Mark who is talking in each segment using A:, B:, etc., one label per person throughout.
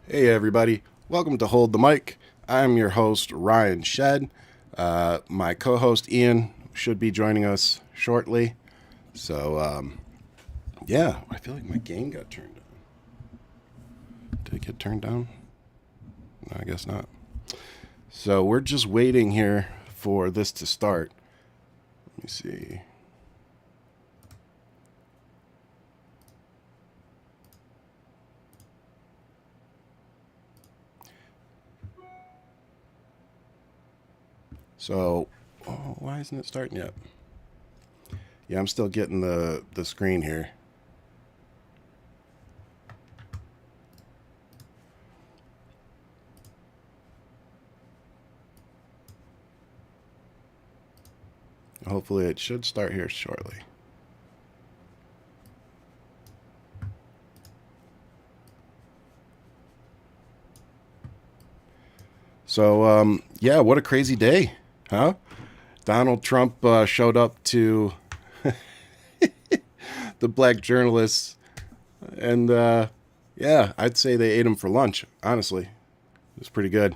A: Hey everybody, welcome to Hold the Mic. I'm your host Ryan Shedd. My co-host Ian should be joining us shortly. So yeah, I feel like my game got turned down. Did it get turned down? No, I guess not. So we're just waiting here for this to start. Let me see. So, oh, why isn't it starting yet? Yeah, I'm still getting the screen here. Hopefully, it should start here shortly. So, yeah, what a crazy day, huh? Donald Trump showed up to the black journalists, and yeah, I'd say they ate him for lunch. Honestly, it was pretty good.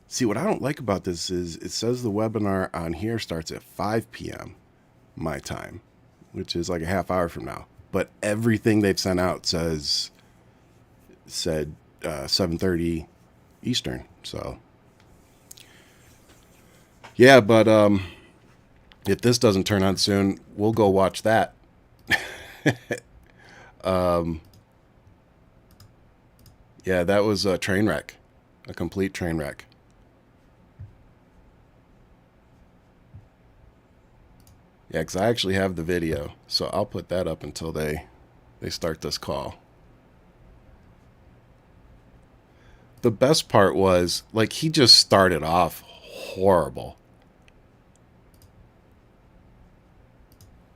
A: See, what I don't like about this is it says the webinar on here starts at 5 p.m. my time, which is like a half hour from now. But everything they've sent out said 7:30 Eastern. So yeah, but if this doesn't turn on soon, we'll go watch that. Yeah, that was a train wreck, a complete train wreck. Yeah, because I actually have the video, so I'll put that up until they start this call. The best part was like he just started off horrible.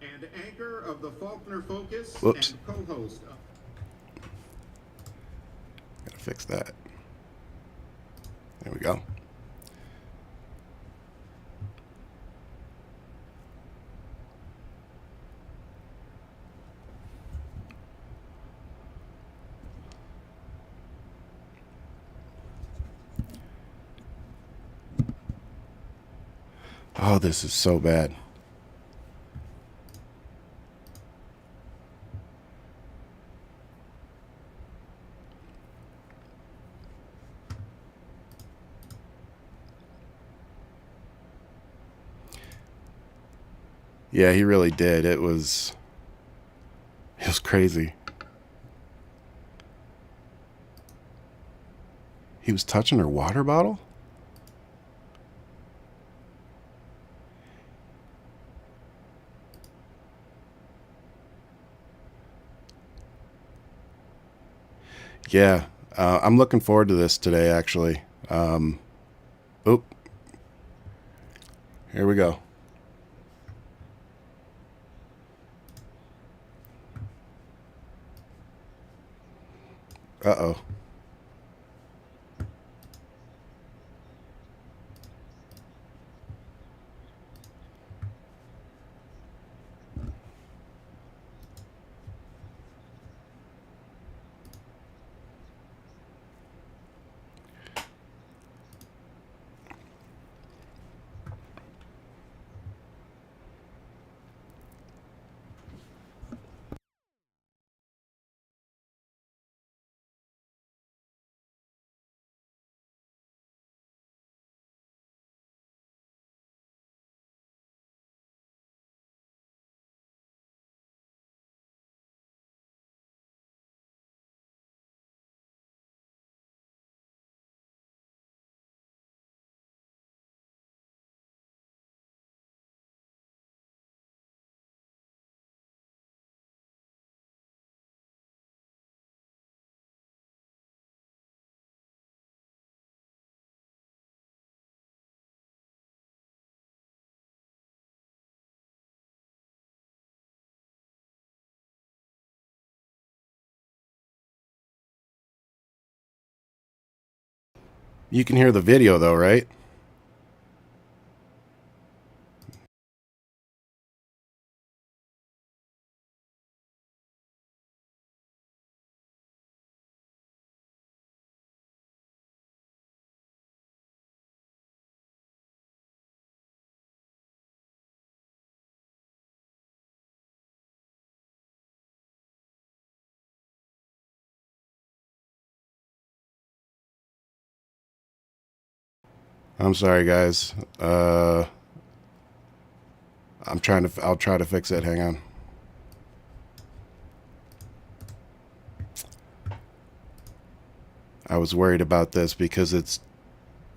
B: And anchor of the Faulkner Focus
A: Whoops,
B: and co-host.
A: gotta fix that. There we go. Oh, this is so bad. Yeah, he really did. It was crazy. He was touching her water bottle. Yeah, I'm looking forward to this today. Actually, oop, here we go. Uh oh. You can hear the video though, right? I'm sorry, guys. I'll try to fix it. Hang on. I was worried about this because it's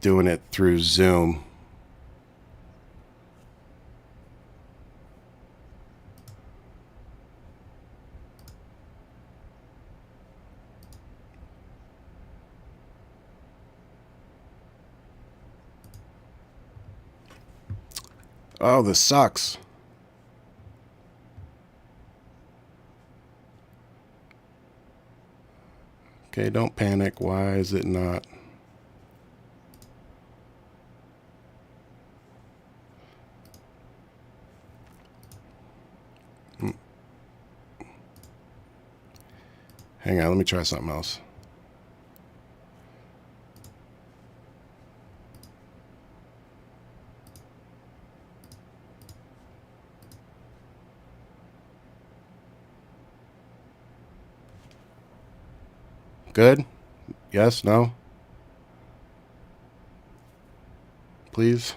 A: doing it through Zoom. Oh, this sucks. Okay, don't panic. Why is it not? Hang on, let me try something else. Good? Yes? No? Please?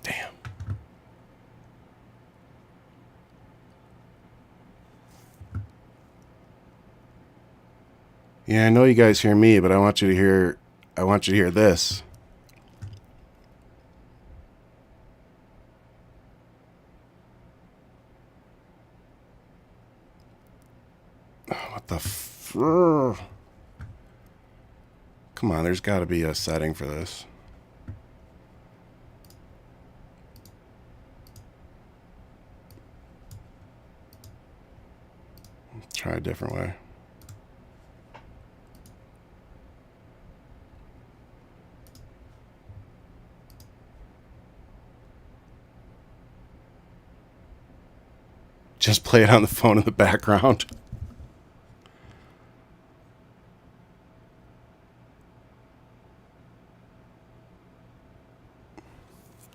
A: Damn. Yeah, I know you guys hear me, but I want you to hear this. What the Come on, there's got to be a setting for this. Try a different way. Just play it on the phone in the background.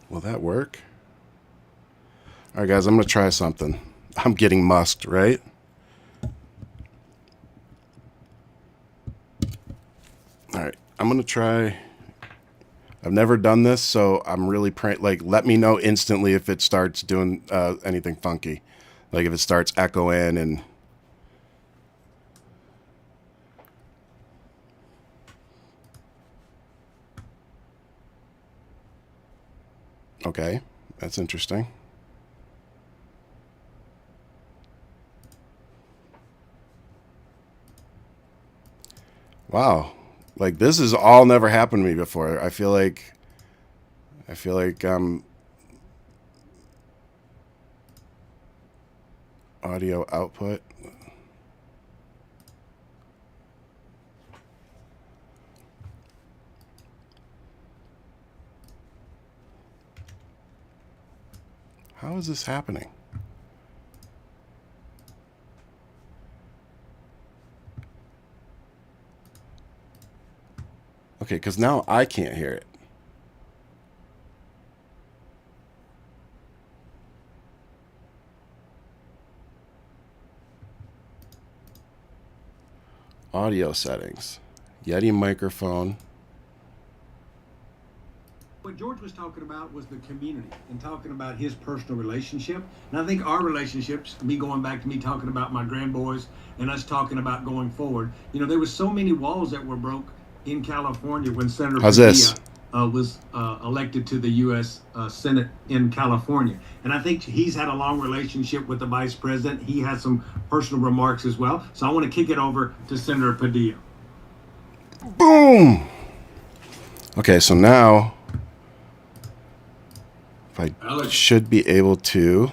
A: Will that work? All right, guys, I'm going to try something. I'm getting musked, right? All right, I'm going to try. I've never done this, so I'm really let me know instantly if it starts doing anything funky. Like if it starts echoing and... Okay, that's interesting. Wow. Like this has all never happened to me before. I feel like audio output. How is this happening? Okay, because now I can't hear it. Audio settings. Yeti microphone.
C: What George was talking about was the community and talking about his personal relationship. And I think our relationships, me going back to me talking about my grandboys and us talking about going forward, there was so many walls that were broke in California when Senator Padilla was elected to the U.S. Senate in California. And I think he's had a long relationship with the vice president. He has some personal remarks as well. So I want to kick it over to Senator Padilla.
A: Boom! Okay, so now I should be able to.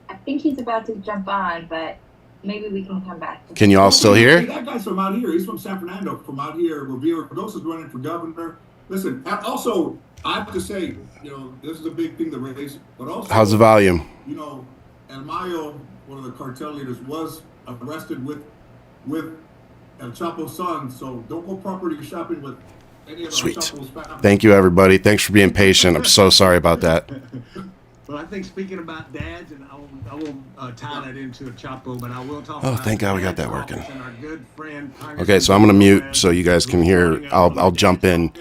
D: I think he's about to jump on, but maybe we can come back.
A: Can you all still hear?
B: Hey, that guy's from out here. He's from San Fernando, from out here. Revere Cardoso's running for governor. Listen, also, I have to say, this is a big thing to raise, but also...
A: How's the volume?
B: El Mayo, one of the cartel leaders, was arrested with El Chapo's son, so don't go property shopping with any of
A: Sweet.
B: our couples, families.
A: Thank you, everybody. Thanks for being patient. I'm so sorry about that.
C: Well, I think speaking about dads, and I won't tie that into a Chapo, but I will talk
A: Oh,
C: about
A: thank God we got
C: dad's
A: that working.
C: office and our good friend,
A: Okay, so I'm gonna mute
C: Congressman
A: so you guys can hear. I'll jump in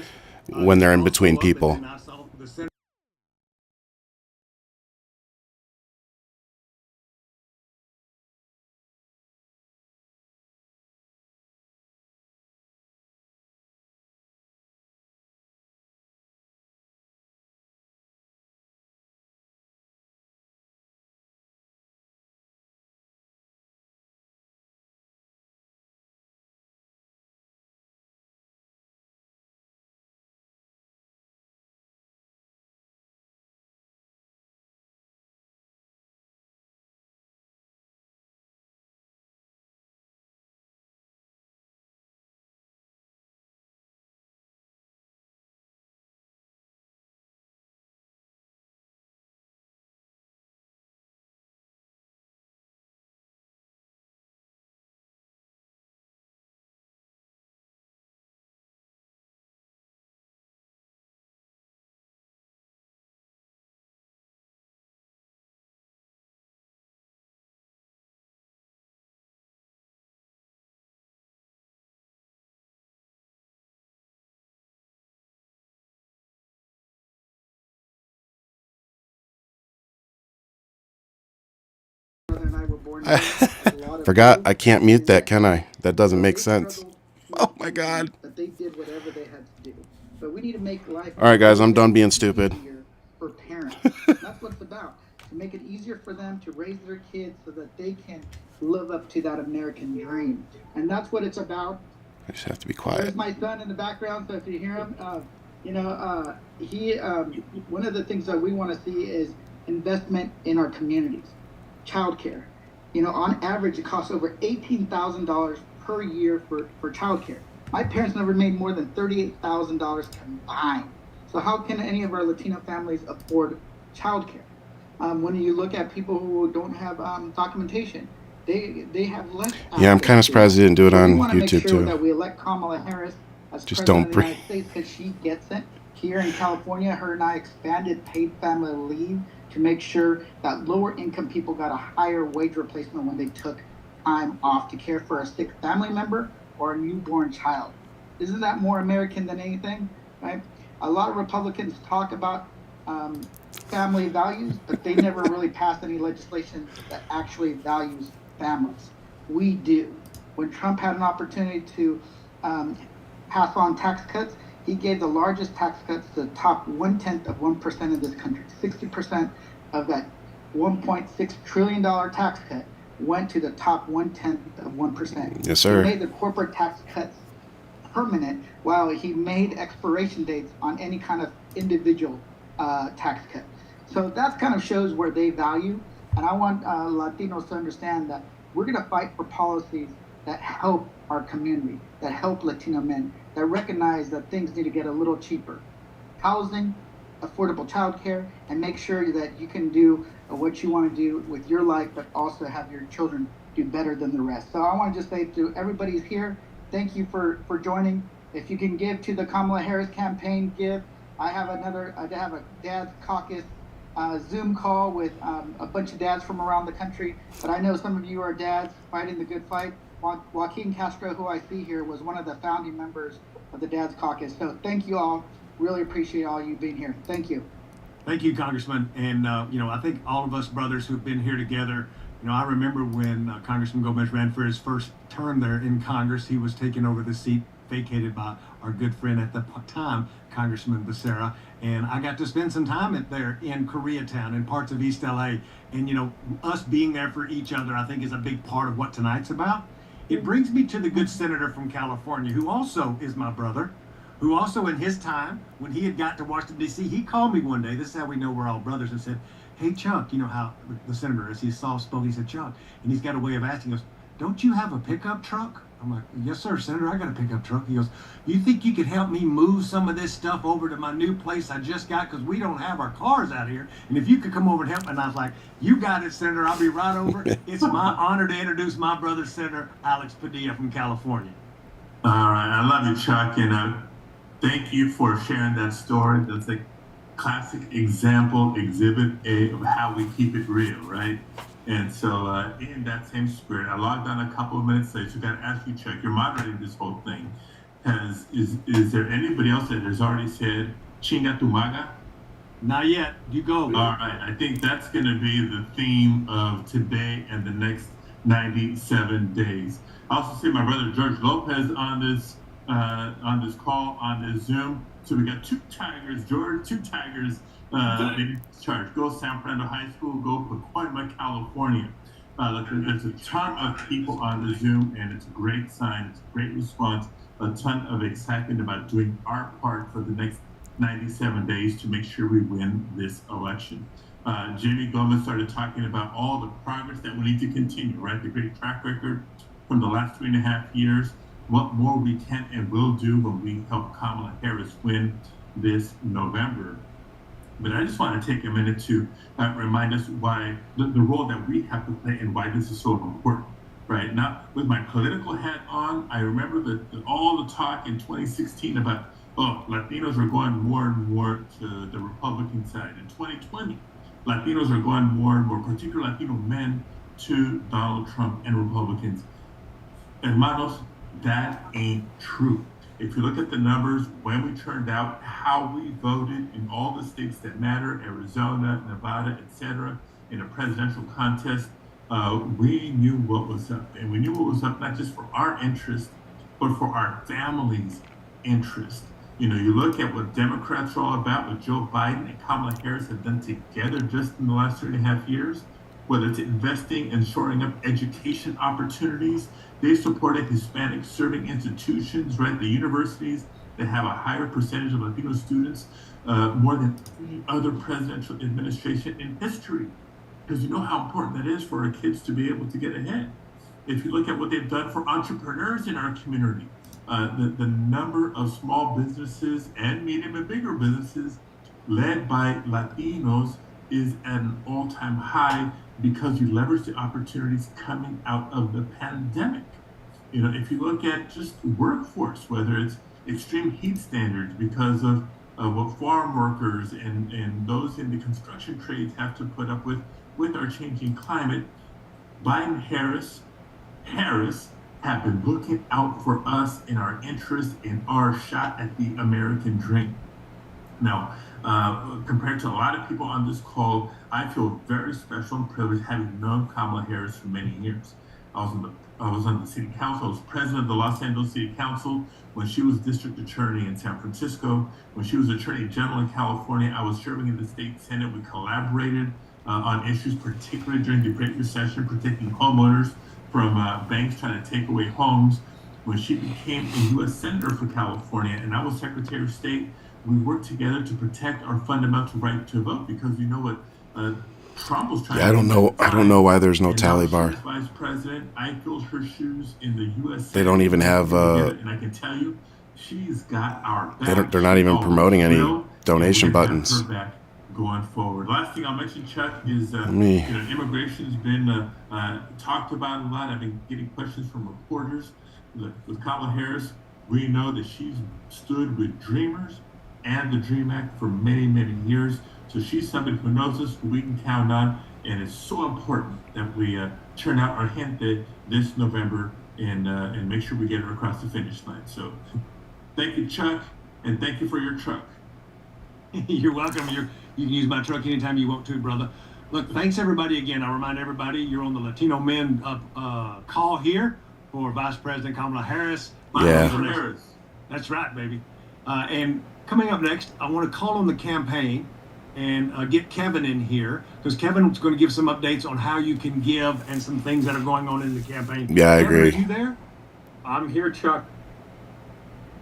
A: when they're in between people.
E: And I were born
A: Forgot I can't mute that, can I? That doesn't make sense. Oh my God.
E: But they did whatever they had to do. But we need to make life.
A: All right, guys, I'm done being stupid.
E: Easier for parents. That's what it's about. To make it easier for them to raise their kids so that they can live up to that American dream. And that's what it's about.
A: I just have to be
E: There's
A: quiet.
E: my son in the background, so if you hear him, he one of the things that we want to see is investment in our communities, childcare. On average, it costs over $18,000 per year for childcare. My parents never made more than $38,000 combined. So how can any of our Latino families afford childcare? When you look at people who don't have documentation, they have less.
A: Yeah, I'm kind of surprised they didn't do it on
E: We want to make
A: YouTube
E: sure
A: too.
E: that we elect Kamala Harris as
A: Just
E: president
A: don't
E: of the United States because she gets it. Here in California, her and I expanded paid family leave to make sure that lower income people got a higher wage replacement when they took time off to care for a sick family member or a newborn child. Isn't that more American than anything, right? A lot of Republicans talk about family values, but they never really pass any legislation that actually values families. We do. When Trump had an opportunity to pass on tax cuts, he gave the largest tax cuts to the top 0.1% of this country. 60% of that $1.6 trillion tax cut went to the top 0.1%.
A: Yes, sir.
E: He made the corporate tax cuts permanent while he made expiration dates on any kind of individual tax cut. So that kind of shows where they value. And I want Latinos to understand that we're going to fight for policies that help our community, that help Latino men, that recognize that things need to get a little cheaper. Housing, affordable childcare, and make sure that you can do what you want to do with your life, but also have your children do better than the rest. So I want to just say to everybody who's here, thank you for joining. If you can give to the Kamala Harris campaign, give. I have a Dad's Caucus Zoom call with a bunch of dads from around the country, but I know some of you are dads fighting the good fight. Joaquin Castro, who I see here, was one of the founding members of the Dad's Caucus. So thank you all. Really appreciate all you being here. Thank you.
C: Thank you, Congressman. And, I think all of us brothers who've been here together, I remember when Congressman Gomez ran for his first term there in Congress, he was taking over the seat vacated by our good friend at the time, Congressman Becerra. And I got to spend some time there in Koreatown and parts of East LA. And, us being there for each other, I think is a big part of what tonight's about. It brings me to the good senator from California, who also is my brother, who also in his time, when he had got to Washington, D.C., he called me one day. This is how we know we're all brothers, and said, "Hey, Chuck," you know how the senator is. He's soft-spoken. He said, "Chuck," and he's got a way of asking us, "Don't you have a pickup truck?" I'm like, "Yes, sir, Senator, I got a pickup truck." He goes, "You think you could help me move some of this stuff over to my new place I just got? Because we don't have our cars out here. And if you could come over and help." And I was like, "You got it, Senator. I'll be right over." It's my honor to introduce my brother, Senator Alex Padilla from California.
F: All right. I love you, Chuck. And Thank you for sharing that story. That's a classic example, exhibit A of how we keep it real, right? And so in that same spirit, I logged on a couple of minutes late, so got to ask you, Chuck, you're moderating this whole thing. Is there anybody else that has already said, chinga tu maga?
C: Not yet. You go.
F: All right, I think that's going to be the theme of today and the next 97 days. I also see my brother George Lopez on this call, on this Zoom. So we got two Tigers, George, two Tigers in charge. Go San Fernando High School, go Pacoima, California. There's a ton of people on the Zoom, and it's a great sign. It's a great response. A ton of excitement about doing our part for the next 97 days to make sure we win this election. Jamie Gomez started talking about all the progress that we need to continue, right? The great track record from the last 3.5 years, what more we can and will do when we help Kamala Harris win this November. But I just want to take a minute to remind us why the role that we have to play and why this is so important, right? Now, with my political hat on, I remember all the talk in 2016 about, Latinos are going more and more to the Republican side. In 2020, Latinos are going more and more, particularly Latino men, to Donald Trump and Republicans. Hermanos, that ain't true. If you look at the numbers, when we turned out, how we voted in all the states that matter, Arizona, Nevada, etc., in a presidential contest, we knew what was up. And we knew what was up not just for our interest, but for our families' interest. You know, you look at what Democrats are all about, what Joe Biden and Kamala Harris have done together just in the last 3.5 years, whether it's investing and shoring up education opportunities. They supported Hispanic serving institutions, right? The universities that have a higher percentage of Latino students, more than any other presidential administration in history. Because you know how important that is for our kids to be able to get ahead. If you look at what they've done for entrepreneurs in our community, the number of small businesses and medium and bigger businesses led by Latinos is at an all-time high because you leverage the opportunities coming out of the pandemic. You know, if you look at just workforce, whether it's extreme heat standards because of what farm workers and those in the construction trades have to put up with our changing climate, Biden, Harris have been looking out for us in our interest, in our shot at the American dream. Now, compared to a lot of people on this call, I feel very special and privileged having known Kamala Harris for many years. I was on the city council. I was president of the Los Angeles City Council when she was district attorney in San Francisco. When she was attorney general in California, I was serving in the state senate. We collaborated on issues, particularly during the Great Recession, protecting homeowners from banks trying to take away homes. When she became a U.S. Senator for California and I was Secretary of State, we worked together to protect our fundamental right to vote because you know what Trump was trying to do.
A: I don't know why there's no tally bar.
F: Vice President, I filled her shoes in the U.S.
A: They don't even have
F: and I can tell you, she's got our back.
A: They're not even promoting any donation buttons.
F: Her back going forward. Last thing I'll mention, Chuck, is immigration's been talked about a lot. I've been getting questions from reporters. With Kamala Harris, we know that she's stood with Dreamers and the DREAM Act for many, many years. So she's somebody who knows us, who we can count on, and it's so important that we turn out our gente this November and make sure we get her across the finish line. So thank you, Chuck, and thank you for your truck.
C: You're welcome. You can use my truck anytime you want to, brother. Look, thanks everybody again. I remind everybody you're on the Latino Men call here for Vice President Kamala Harris.
A: Yeah.
C: That's right, baby. And coming up next, I want to call on the campaign and get Kevin in here because Kevin's going to give some updates on how you can give and some things that are going on in the campaign.
A: Yeah, I
C: Kevin,
A: agree.
C: Are you there?
G: I'm here, Chuck.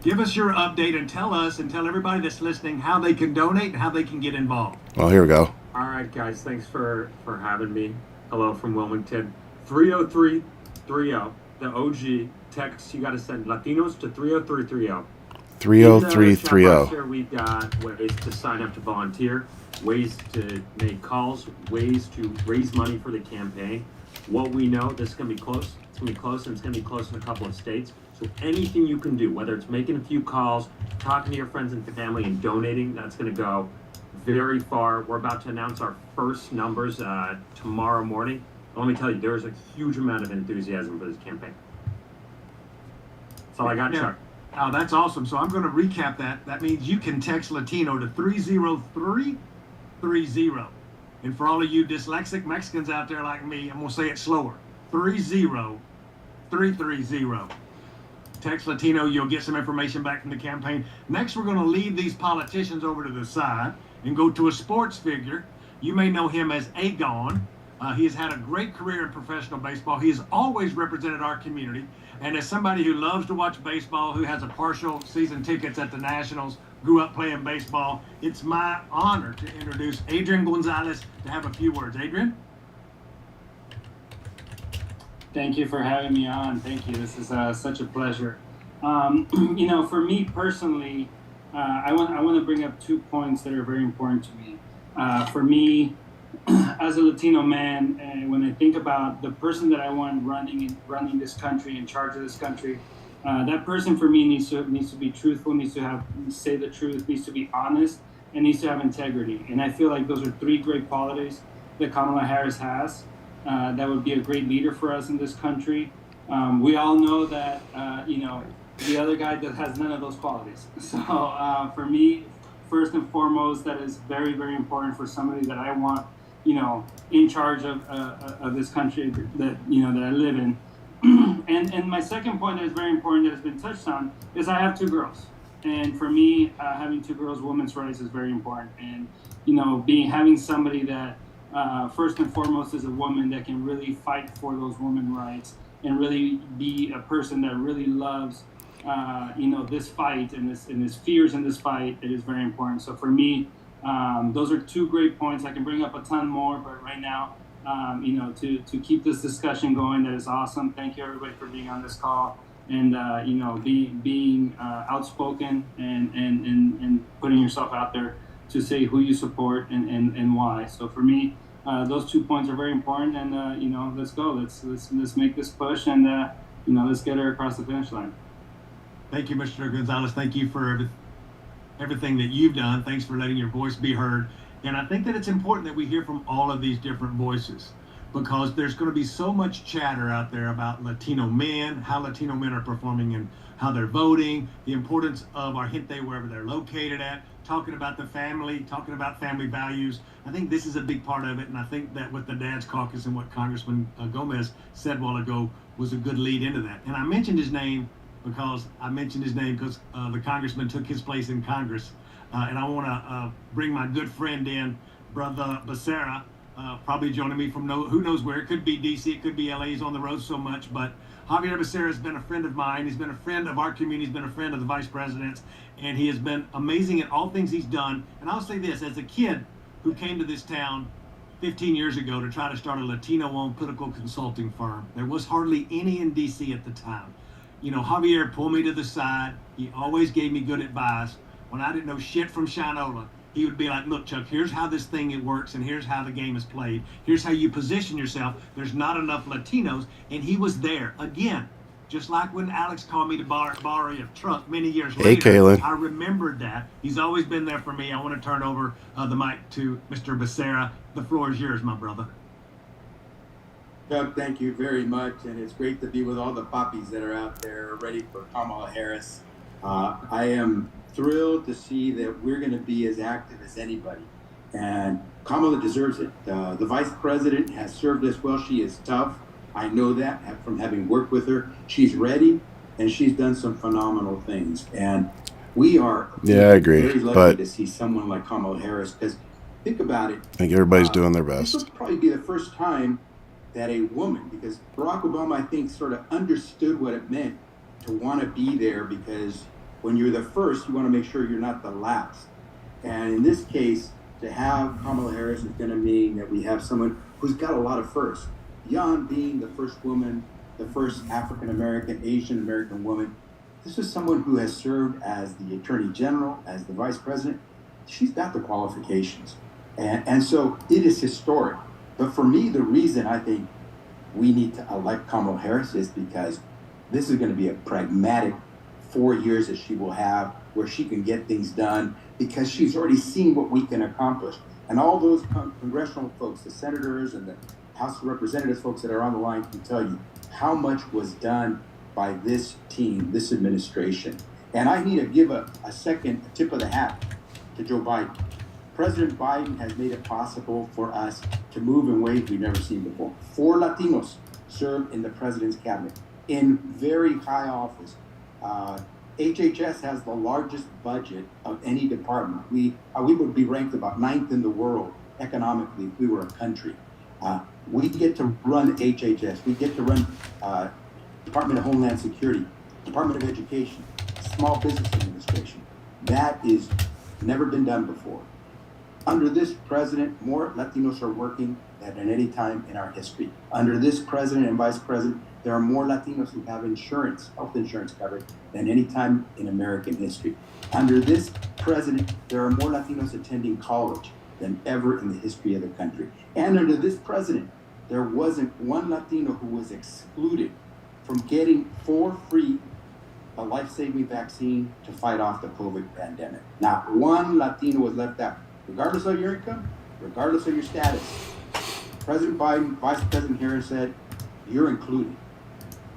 C: Give us your update and tell us and tell everybody that's listening how they can donate and how they can get involved.
A: Well, here we go.
G: All right, guys. Thanks for having me. Hello from Wilmington. 30330. The OG text. You got to send Latinos to 30330.
A: 30330.
G: Here we've got ways to sign up to volunteer, ways to make calls, ways to raise money for the campaign. What we know, this is going to be close. It's going to be close, and it's going to be close in a couple of states. So anything you can do, whether it's making a few calls, talking to your friends and family, and donating, that's going to go very far. We're about to announce our first numbers tomorrow morning. Let me tell you, there's a huge amount of enthusiasm for this campaign. That's all I got,
C: Yeah.
G: Chuck.
C: Oh, that's awesome. So I'm going to recap that. That means you can text Latino to 30330. And for all of you dyslexic Mexicans out there like me, I'm going to say it slower. 30330. Text Latino, you'll get some information back from the campaign. Next, we're going to leave these politicians over to the side and go to a sports figure. You may know him as Agon. He has had a great career in professional baseball. He has always represented our community. And as somebody who loves to watch baseball, who has a partial season tickets at the Nationals, grew up playing baseball, it's my honor to introduce Adrian Gonzalez to have a few words. Adrian?
H: Thank you for having me on. Thank you. This is such a pleasure. For me personally, I want to bring up 2 points that are very important to me. For me, as a Latino man, when I think about the person that I want running this country, in charge of this country, that person for me needs to be truthful, needs to say the truth, needs to be honest, and needs to have integrity. And I feel like those are 3 great qualities that Kamala Harris has. That would be a great leader for us in this country. We all know that, the other guy that has none of those qualities. So for me, first and foremost, that is very, very important for somebody that I want, in charge of this country that I live in. And my second point that is very important that has been touched on is I have 2 girls. And for me, having 2 girls, women's rights is very important. And, having somebody that, first and foremost, is a woman that can really fight for those women's rights and really be a person that really loves, this fight and this fears in this fight. It is very important. So for me, those are 2 great points. I can bring up a ton more, but right now, to keep this discussion going, that is awesome. Thank you everybody for being on this call and being outspoken and putting yourself out there to say who you support and why. So for me, those 2 points are very important, and let's go. Let's make this push, and let's get her across the finish line.
C: Thank you, Mr. Gonzalez. Thank you for everything that you've done. Thanks for letting your voice be heard. And I think that it's important that we hear from all of these different voices, because there's going to be so much chatter out there about Latino men, how Latino men are performing and how they're voting, the importance of our gente wherever they're located at, talking about the family, talking about family values. I think this is a big part of it, and I think that with the Dad's Caucus and what Congressman Gomez said a while ago was a good lead into that. And I mentioned his name because the congressman took his place in Congress. And I want to bring my good friend in, Brother Becerra, probably joining me from who knows where. It could be D.C., it could be L.A. He's on the road so much. But Javier Becerra has been a friend of mine. He's been a friend of our community. He's been a friend of the vice president's. And he has been amazing at all things he's done. And I'll say this, as a kid who came to this town 15 years ago to try to start a Latino-owned political consulting firm, there was hardly any in D.C. at the time. Javier pulled me to the side. He always gave me good advice. When I didn't know shit from Shinola, he would be like, look, Chuck, here's how this thing works, and here's how the game is played. Here's how you position yourself. There's not enough Latinos. And he was there. Again, just like when Alex called me to borrow a truck many years later.
A: Hey, Kaylin.
C: I remembered that. He's always been there for me. I want to turn over the mic to Mr. Becerra. The floor is yours, my brother.
I: Doug, thank you very much. And it's great to be with all the poppies that are out there ready for Kamala Harris. I am thrilled to see that we're going to be as active as anybody. And Kamala deserves it. The vice president has served us well. She is tough. I know that from having worked with her. She's ready, and she's done some phenomenal things. And we are
A: I agree,
I: very lucky
A: but
I: to see someone like Kamala Harris, because think about it.
A: I think everybody's doing their
I: This
A: best.
I: will probably be the first time that a woman, because Barack Obama, I think, sort of understood what it meant to want to be there, because when you're the first, you want to make sure you're not the last. And in this case, to have Kamala Harris is going to mean that we have someone who's got a lot of firsts. Beyond being the first woman, the first African-American, Asian-American woman, this is someone who has served as the Attorney General, as the Vice President. She's got the qualifications. And so it is historic. But for me, the reason I think we need to elect Kamala Harris is because This is going to be a pragmatic 4 years that she will have where she can get things done because she's already seen what we can accomplish. And all those congressional folks, the senators and the House of Representatives folks that are on the line can tell you how much was done by this team, this administration. And I need to give a tip of the hat to Joe Biden. President Biden has made it possible for us to move in ways we've never seen before. 4 Latinos serve in the president's cabinet in very high office. HHS has the largest budget of any department. We would be ranked about 9th in the world economically if we were a country. We get to run HHS. We get to run Department of Homeland Security, Department of Education, Small Business Administration. That is never been done before. Under this president, more Latinos are working than at any time in our history. Under this president and vice president, there are more Latinos who have insurance, health insurance coverage, than any time in American history. Under this president, there are more Latinos attending college than ever in the history of the country. And under this president, there wasn't one Latino who was excluded from getting for free a life-saving vaccine to fight off the COVID pandemic. Not one Latino was left out, regardless of your income, regardless of your status. President Biden, Vice President Harris said, you're included.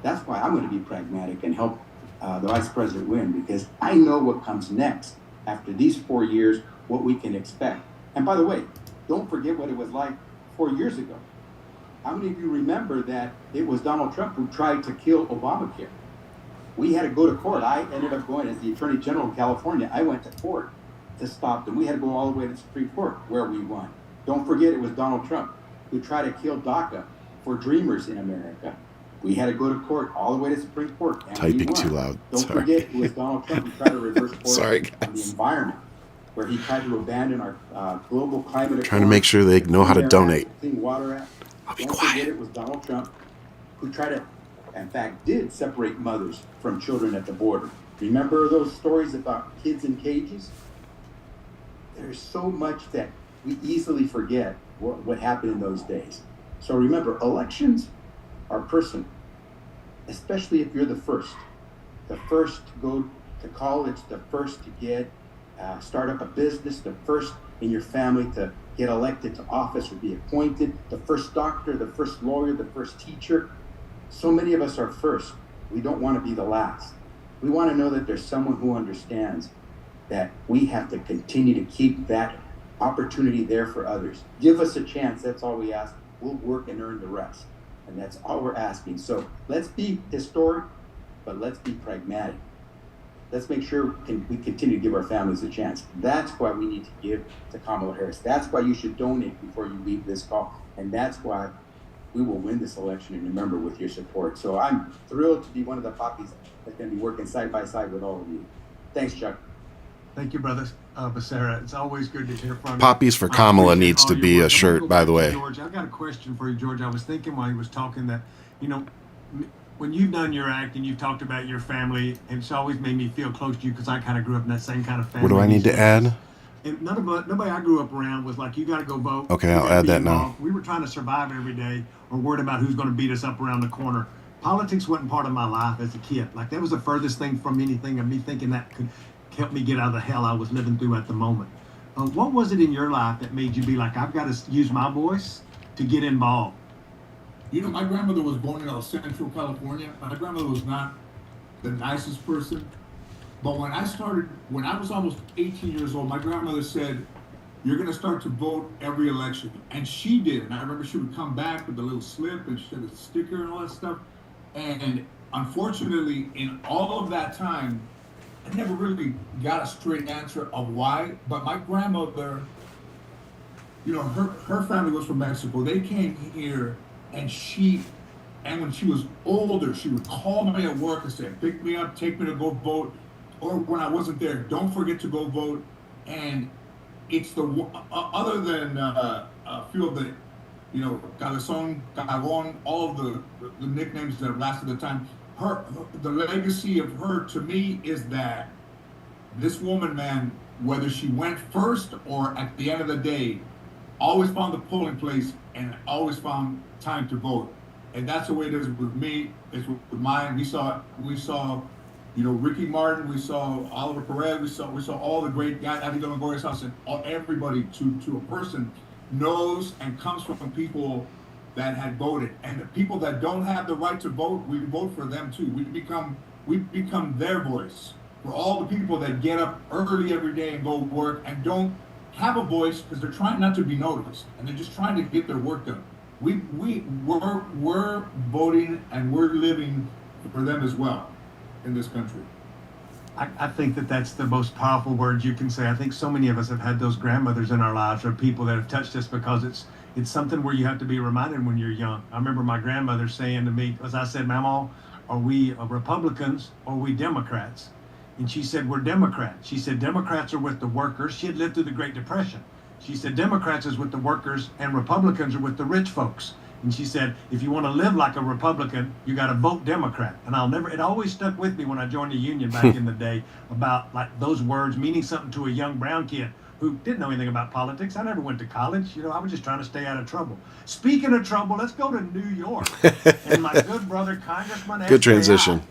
I: That's why I'm going to be pragmatic and help the Vice President win, because I know what comes next after these 4 years, what we can expect. And by the way, don't forget what it was like 4 years ago. How many of you remember that it was Donald Trump who tried to kill Obamacare? We had to go to court. I ended up going as the Attorney General of California. I went to court to stop them. We had to go all the way to the Supreme Court where we won. Don't forget it was Donald Trump who tried to kill DACA for dreamers in America. We had to go to court all the way to the Supreme Court. And
A: Typing too loud.
I: Don't forget it was Donald Trump who tried to reverse course
A: Sorry,
I: on the environment, where he tried to abandon our global climate.
A: Trying to make sure they know how to donate.
I: Clean Water Act.
A: I'll be
I: Don't
A: quiet.
I: forget it was Donald Trump who tried to, in fact, did separate mothers from children at the border. Remember those stories about kids in cages? There's so much that we easily forget what happened in those days. So remember, elections are personal, especially if you're the first to go to college, the first to get start up a business, the first in your family to get elected to office or be appointed, the first doctor, the first lawyer, the first teacher. So many of us are first. We don't want to be the last. We want to know that there's someone who understands that we have to continue to keep that opportunity there for others. Give us a chance. That's all we ask. We'll work and earn the rest. And that's all we're asking. So let's be historic, but let's be pragmatic. Let's make sure we continue to give our families a chance. That's why we need to give to Kamala Harris. That's why you should donate before you leave this call. And that's why we will win this election in November with your support. So I'm thrilled to be one of the poppies that's going to be working side by side with all of you. Thanks, Chuck.
C: Thank you, brother Becerra. It's always good to hear from you.
A: Poppies for Kamala needs to be a shirt, by the way.
C: George, I've got a question for you, George. I was thinking while he was talking that, when you've done your act and you've talked about your family, it's always made me feel close to you because I kind of grew up in that same kind of family.
A: What do I need to add?
C: And nobody I grew up around was like, you got to go vote.
A: Okay, I'll add that now.
C: We were trying to survive every day or worried about who's going to beat us up around the corner. Politics wasn't part of my life as a kid. Like, that was the furthest thing from anything of me thinking that could help me get out of the hell I was living through at the moment. What was it in your life that made you be like, I've got to use my voice to get involved?
B: My grandmother was born in Central California. My grandmother was not the nicest person. But when I was almost 18 years old, my grandmother said, you're going to start to vote every election. And she did. And I remember she would come back with a little slip and she had a sticker and all that stuff. And unfortunately, in all of that time, I never really got a straight answer of why. But my grandmother, her family was from Mexico. They came here. And when she was older, she would call me at work and say, pick me up, take me to go vote. Or when I wasn't there, don't forget to go vote. And it's other than a few of the, Cabezon, Cagón, all of the nicknames that have lasted the time, the legacy of her to me is that this woman, man, whether she went first or at the end of the day, always found the polling place and always found time to vote. And that's the way it is with me. It's with mine. We saw, Ricky Martin. We saw Oliver Perez. We saw all the great guys. Abigail Longoria's house, and everybody to a person knows and comes from people that had voted. And the people that don't have the right to vote, we vote for them too. We become their voice for all the people that get up early every day and go work and don't have a voice because they're trying not to be noticed and they're just trying to get their work done. We're voting and we're living for them as well in this country.
C: I think that's the most powerful word you can say. I think so many of us have had those grandmothers in our lives or people that have touched us because it's something where you have to be reminded when you're young. I remember my grandmother saying to me, as I said, Mama, are we Republicans or are we Democrats? And she said, we're Democrats. She said, Democrats are with the workers. She had lived through the Great Depression. She said, Democrats is with the workers and Republicans are with the rich folks. And she said, if you want to live like a Republican, you got to vote Democrat. And it always stuck with me when I joined the union back in the day about like those words meaning something to a young brown kid who didn't know anything about politics. I never went to college. I was just trying to stay out of trouble. Speaking of trouble, let's go to New York. And my good brother, Congressman
A: Good transition.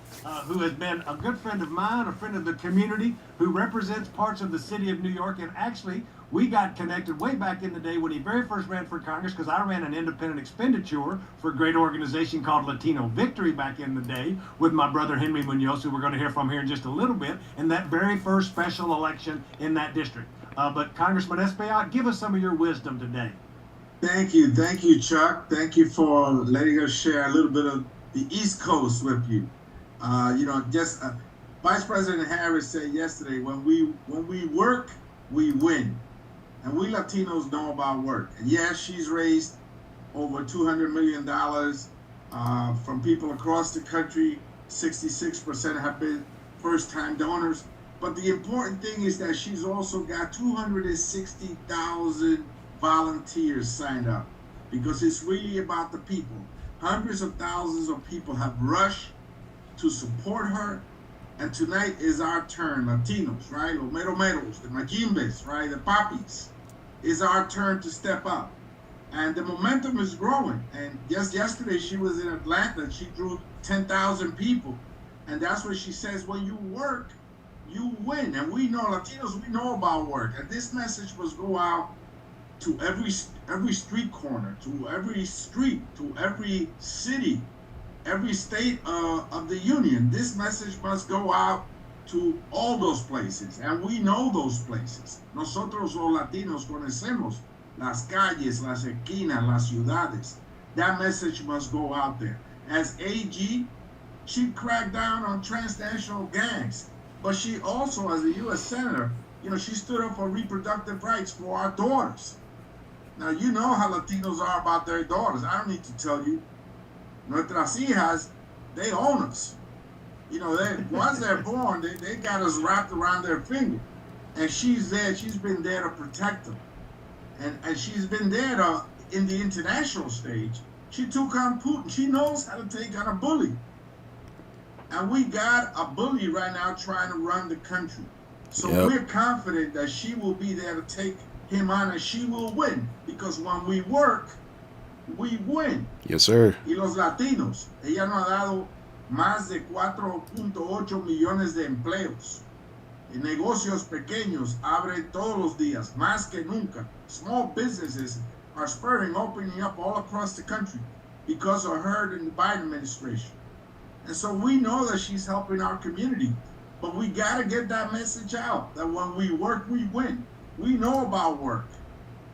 C: who has been a good friend of mine, a friend of the community, who represents parts of the city of New York. And actually, we got connected way back in the day when he very first ran for Congress, because I ran an independent expenditure for a great organization called Latino Victory back in the day with my brother Henry Munoz, who we're going to hear from here in just a little bit, in that very first special election in that district. But Congressman Espaillat, give us some of your wisdom today.
J: Thank you, Chuck. Thank you for letting us share a little bit of the East Coast with you. Vice President Harris said yesterday, when we work, we win. And we Latinos know about work. And yes, she's raised over $200 million from people across the country. 66% have been first-time donors. But the important thing is that she's also got 260,000 volunteers signed up, because it's really about the people. Hundreds of thousands of people have rushed to support her. And tonight is our turn, Latinos, right? Los meros, the majimbes, right? The papis. It's our turn to step up. And the momentum is growing. And just yesterday she was in Atlanta. She drew 10,000 people. And that's what she says, when you work, you win. And we know, Latinos, we know about work. And this message must go out to every street corner, to every street, to every city, every state of the union. This message must go out to all those places, and we know those places. Nosotros los Latinos conocemos las calles, las esquinas, las ciudades. That message must go out there. As AG, she cracked down on transnational gangs, but she also, as a U.S. Senator, she stood up for reproductive rights for our daughters. Now, you know how Latinos are about their daughters. I don't need to tell you. Nuestras hijas, they own us. Once they're born, they got us wrapped around their finger. And she's there, she's been there to protect them. And she's been there in the international stage. She took on Putin. She knows how to take on a bully. And we got a bully right now trying to run the country. So we're confident that she will be there to take him on, and she will win. Because when we work, we win.
A: Yes, sir.
J: Y los latinos, ella nos ha dado más de 4.8 millones de empleos. Y negocios pequeños abren todos los días, más que nunca. Small businesses are spurring, opening up all across the country because of her in the Biden administration. And so we know that she's helping our community, but we got to get that message out that when we work, we win. We know about work.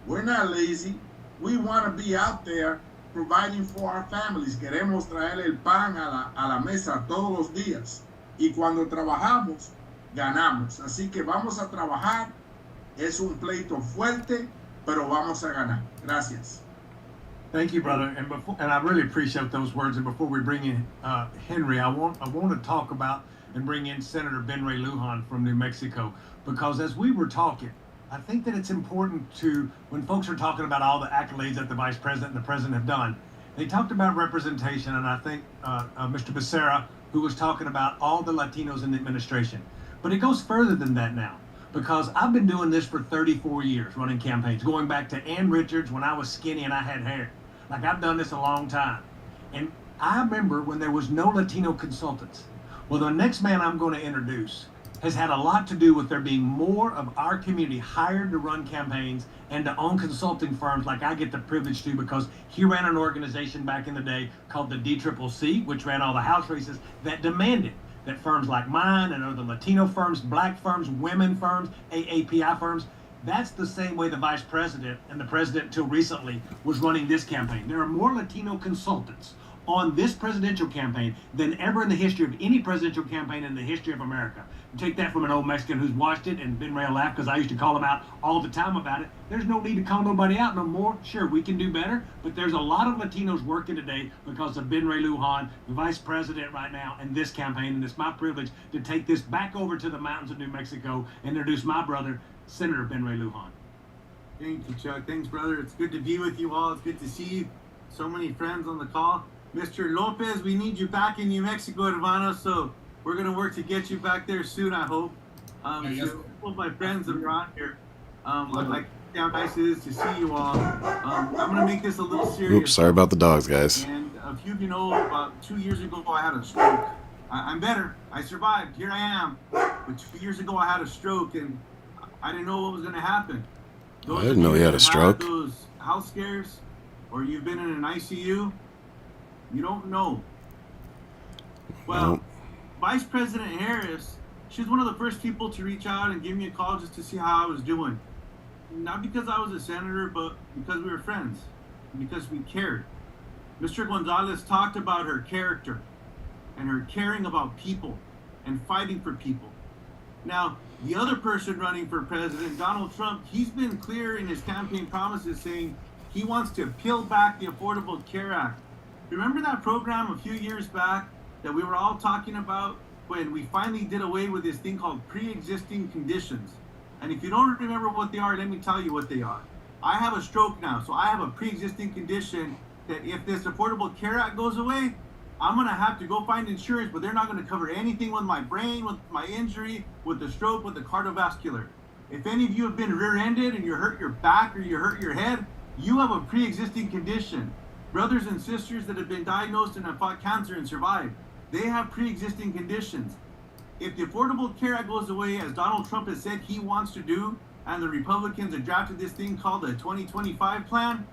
J: We're not lazy. We want to be out there providing for our families. Queremos traer el pan a la mesa todos los días. Y cuando trabajamos, ganamos. Así que vamos a trabajar. Es un pleito fuerte, pero vamos a ganar. Gracias.
C: Thank you, brother. And I really appreciate those words. And before we bring in Henry, I want to talk about and bring in Senator Ben Ray Lujan from New Mexico, because as we were talking, I think that it's important to, when folks are talking about all the accolades that the vice president and the president have done, they talked about representation, and I think Mr. Becerra, who was talking about all the Latinos in the administration. But it goes further than that now, because I've been doing this for 34 years, running campaigns, going back to Ann Richards when I was skinny and I had hair. Like, I've done this a long time. And I remember when there was no Latino consultants. Well, the next man I'm going to introduce has had a lot to do with there being more of our community hired to run campaigns and to own consulting firms like I get the privilege to, because he ran an organization back in the day called the DCCC, which ran all the House races, that demanded that firms like mine and other Latino firms, black firms, women firms, AAPI firms, that's the same way the vice president and the president until recently was running this campaign. There are more Latino consultants on this presidential campaign than ever in the history of any presidential campaign in the history of America. You take that from an old Mexican who's watched it and been ready to laugh, because I used to call him out all the time about it. There's no need to call nobody out no more. Sure, we can do better, but there's a lot of Latinos working today because of Ben Ray Lujan, the vice president right now, and this campaign. And it's my privilege to take this back over to the mountains of New Mexico and introduce my brother, Senator Ben Ray Lujan.
K: Thank you, Chuck. Thanks, brother. It's good to be with you all. It's good to see you. So many friends on the call. Mr. Lopez, we need you back in New Mexico, hermano, so we're going to work to get you back there soon, I hope.
B: Yes.
K: So all of my friends that are on here, like how nice it is to see you all. I'm going to make this a little serious.
A: Oops, sorry about the dogs, guys.
K: And a few of you know, about 2 years ago, I had a stroke. I'm better. I survived. Here I am. But 2 years ago, I had a stroke, and I didn't know what was going to happen.
A: I didn't know he had a stroke.
K: Those house scares, or you've been in an ICU, you don't know. Well,
A: Nope.
K: Vice President Harris, she's one of the first people to reach out and give me a call just to see how I was doing. Not because I was a senator, but because we were friends, because we cared. Mr. Gonzalez talked about her character and her caring about people and fighting for people. Now, the other person running for president, Donald Trump, he's been clear in his campaign promises saying he wants to peel back the Affordable Care Act. Remember that program a few years back that we were all talking about when we finally did away with this thing called pre-existing conditions? And if you don't remember what they are, let me tell you what they are. I have a stroke now, so I have a pre-existing condition that if this Affordable Care Act goes away, I'm going to have to go find insurance, but they're not going to cover anything with my brain, with my injury, with the stroke, with the cardiovascular. If any of you have been rear-ended and you hurt your back or you hurt your head, you have a pre-existing condition. Brothers and sisters that have been diagnosed and have fought cancer and survived, they have pre-existing conditions. If the Affordable Care Act goes away, as Donald Trump has said he wants to do, and the Republicans have drafted this thing called the 2025 plan,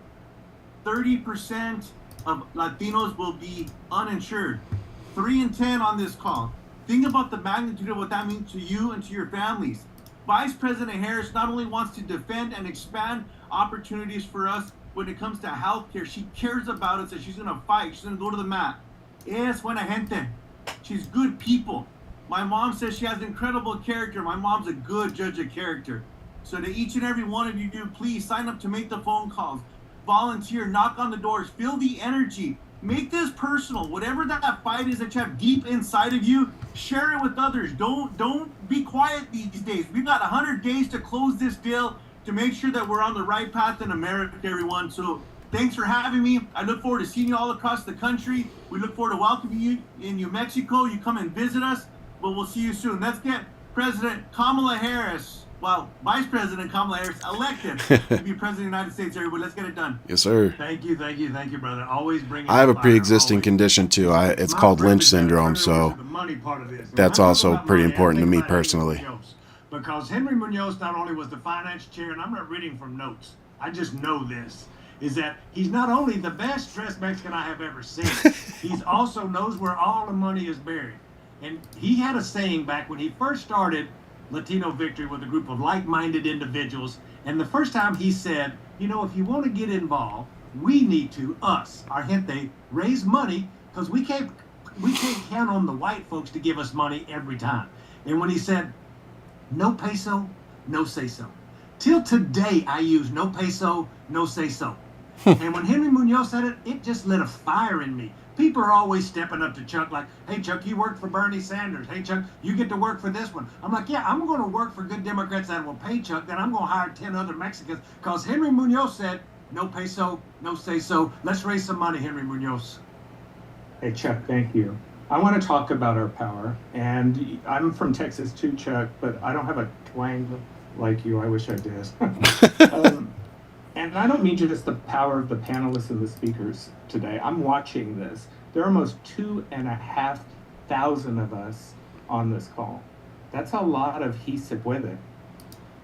K: 30% of Latinos will be uninsured. 3 in 10 on this call. Think about the magnitude of what that means to you and to your families. Vice President Harris not only wants to defend and expand opportunities for us when it comes to healthcare, she cares about us, and she's going to fight. She's going to go to the mat. Es buena gente. She's good people. My mom says she has incredible character. My mom's a good judge of character. So to each and every one of you, please sign up to make the phone calls. Volunteer, knock on the doors, feel the energy. Make this personal. Whatever that fight is that you have deep inside of you, share it with others. Don't be quiet these days. We've got 100 days to close this deal to make sure that we're on the right path in America, everyone. So thanks for having me. I look forward to seeing you all across the country. We look forward to welcoming you in New Mexico. You come and visit us, but we'll see you soon. Let's get President Kamala Harris, well, Vice President Kamala Harris elected to be President of the United States, everybody. Let's get it done.
A: Yes, sir.
C: Thank you, brother. Always bring it.
A: I have a
C: fire,
A: pre-existing
C: always.
A: condition too. It's
C: My
A: called
C: privilege
A: Lynch
C: to
A: syndrome,
C: turn it
A: so
C: over to the money part of this. And
A: that's
C: when I
A: also
C: talk about
A: pretty
C: money, I
A: important to
C: think
A: me
C: about Henry
A: personally.
C: Munoz, because Henry Munoz not only was the finance chair, and I'm not reading from notes, I just know this, is that he's not only the best dressed Mexican I have ever seen, he's also knows where all the money is buried. And he had a saying back when he first started Latino Victory with a group of like-minded individuals. And the first time he said, you know, if you want to get involved, we need to, us, our gente, raise money, because we can't count on the white folks to give us money every time. And when he said, no peso, no say so. Till today, I use no peso, no say so. And when Henry Munoz said it, it just lit a fire in me. People are always stepping up to Chuck like, hey, Chuck, you work for Bernie Sanders. Hey, Chuck, you get to work for this one. I'm like, yeah, I'm going to work for good Democrats that will pay Chuck. Then I'm going to hire 10 other Mexicans because Henry Munoz said, no peso, no say so. Let's raise some money, Henry Munoz.
L: Hey, Chuck, thank you. I want to talk about our power. And I'm from Texas too, Chuck, but I don't have a twang like you. I wish I did. And I don't mean just the power of the panelists and the speakers today. I'm watching this. There are almost 2,500 of us on this call. That's a lot of he se puede.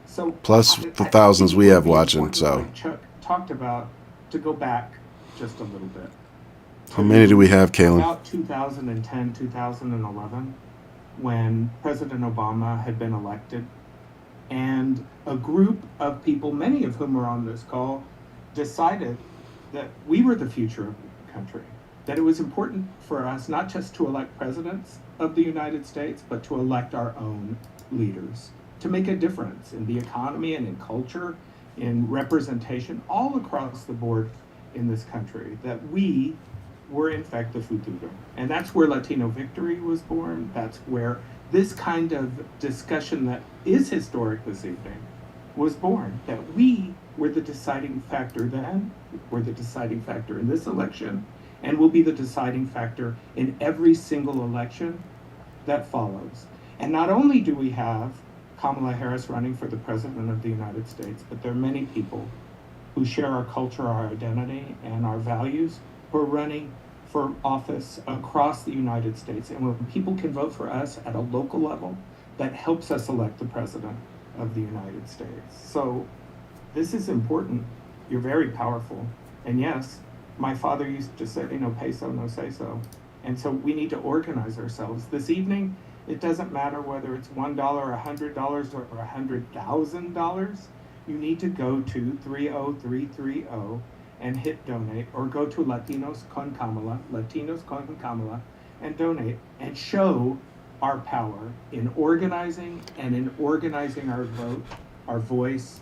L: So
A: Plus the thousands we have watching. So
L: like Chuck talked about, to go back just a little bit.
A: How many do we have, Kalen?
L: About 2010, 2011, when President Obama had been elected, and a group of people, many of whom are on this call, decided that we were the future of the country, that it was important for us not just to elect presidents of the United States, but to elect our own leaders, to make a difference in the economy and in culture, in representation, all across the board in this country, that we were in fact the futuro. And that's where Latino Victory was born. That's where this kind of discussion that is historic this evening was born, that we were the deciding factor then, were the deciding factor in this election, and will be the deciding factor in every single election that follows. And not only do we have Kamala Harris running for the President of the United States, but there are many people who share our culture, our identity, and our values who are running for office across the United States. And when people can vote for us at a local level, that helps us elect the President of the United States. So this is important. You're very powerful. And yes, my father used to say, no peso, no say so. And so we need to organize ourselves. This evening, it doesn't matter whether it's $1, $100, or $100,000. You need to go to 30330 and hit donate, or go to Latinos con Kamala, and donate and show our power in organizing and in organizing our vote, our voice,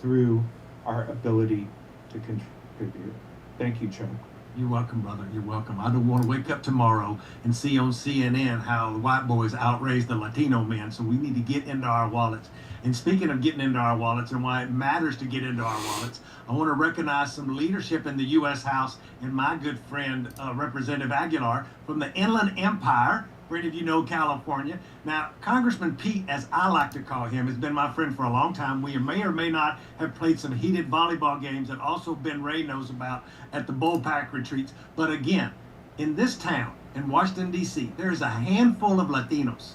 L: through our ability to contribute. Thank you, Chuck.
C: You're welcome, brother. You're welcome. I don't want to wake up tomorrow and see on CNN how the white boys outraised the Latino men. So we need to get into our wallets. And speaking of getting into our wallets and why it matters to get into our wallets, I want to recognize some leadership in the U.S. House and my good friend, Representative Aguilar from the Inland Empire. For any of you know California. Now, Congressman Pete, as I like to call him, has been my friend for a long time. We may or may not have played some heated volleyball games that also Ben Ray knows about at the Bullpack retreats. But again, in this town, in Washington, D.C., there's a handful of Latinos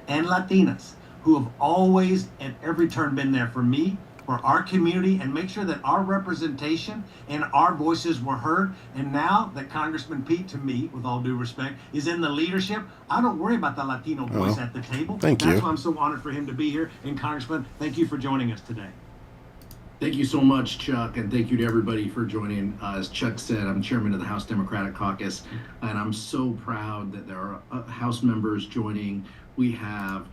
C: and Latinas who have always at every turn been there for me, for our community, and make sure that our representation and our voices were heard. And now that Congressman Pete, to me, with all due respect, is in the leadership, I don't worry about the Latino voice at the table.
A: Thank you.
C: That's why I'm so honored for him to be here. And Congressman, thank you for joining us today.
M: Thank you so much, Chuck, and thank you to everybody for joining. As Chuck said, I'm chairman of the House Democratic Caucus, and I'm so proud that there are House members joining. We have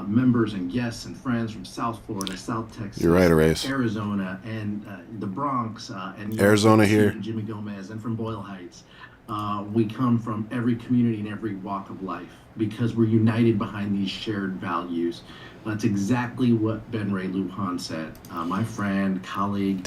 M: members and guests and friends from South Florida, South Texas,
A: You're right, Arrays.
M: Arizona, and the Bronx, and
A: Arizona here.
M: Jimmy Gomez, and from Boyle Heights. We come from every community and every walk of life because we're united behind these shared values. That's exactly what Ben Ray Lujan said. My friend, colleague,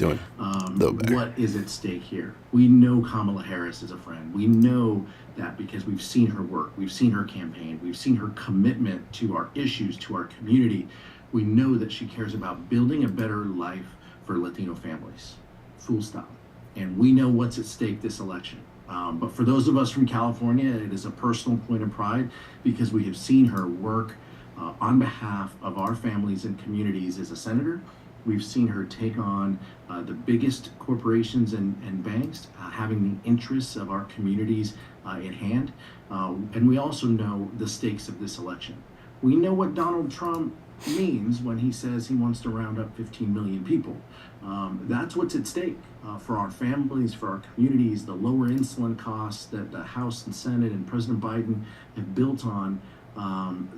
M: what is at stake here? We know Kamala Harris is a friend. We know that because we've seen her work, we've seen her campaign, we've seen her commitment to our issues, to our community. We know that she cares about building a better life for Latino families, full stop. And we know what's at stake this election. But for those of us from California, it is a personal point of pride because we have seen her work on behalf of our families and communities as a senator. We've seen her take on the biggest corporations and banks, having the interests of our communities in hand. And we also know the stakes of this election. We know what Donald Trump means when he says he wants to round up 15 million people. That's what's at stake for our families, for our communities, the lower insulin costs that the House and Senate and President Biden have built on.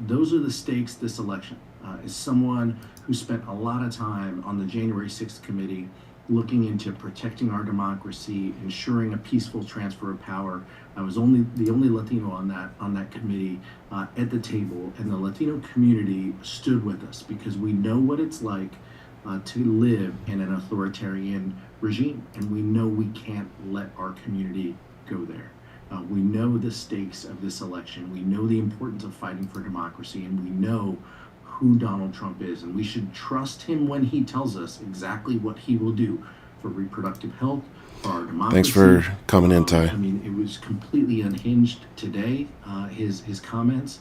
M: Those are the stakes this election. As someone who spent a lot of time on the January 6th committee looking into protecting our democracy, ensuring a peaceful transfer of power. I was the only Latino on that committee at the table, and the Latino community stood with us because we know what it's like to live in an authoritarian regime, and we know we can't let our community go there. We know the stakes of this election. We know the importance of fighting for democracy, and we know who Donald Trump is, and we should trust him when he tells us exactly what he will do for reproductive health, for our democracy.
A: Thanks for coming in, Ty.
M: I mean, it was completely unhinged today, his comments.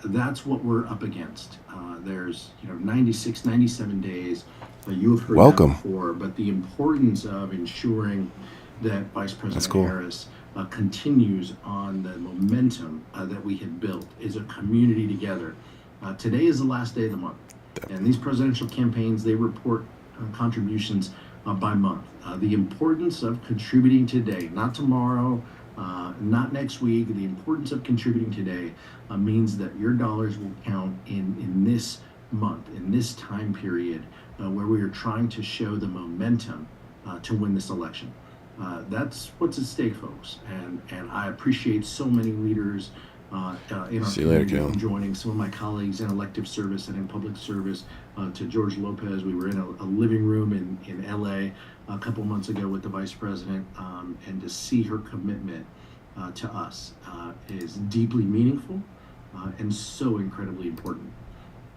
M: That's what we're up against. There's 96, 97 days. You have heard
A: Welcome.
M: that before, but the importance of ensuring that Vice President Harris continues on the momentum that we have built as a community together. Today is the last day of the month, and these presidential campaigns, they report contributions by month. The importance of contributing today, not tomorrow, not next week. The importance of contributing today means that your dollars will count in this month, in this time period, where we are trying to show the momentum to win this election. That's what's at stake, folks. And I appreciate so many leaders in our community joining, some of my colleagues in elective service and in public service. To George Lopez, we were in a living room in LA a couple months ago with the vice president, and to see her commitment to us is deeply meaningful and so incredibly important.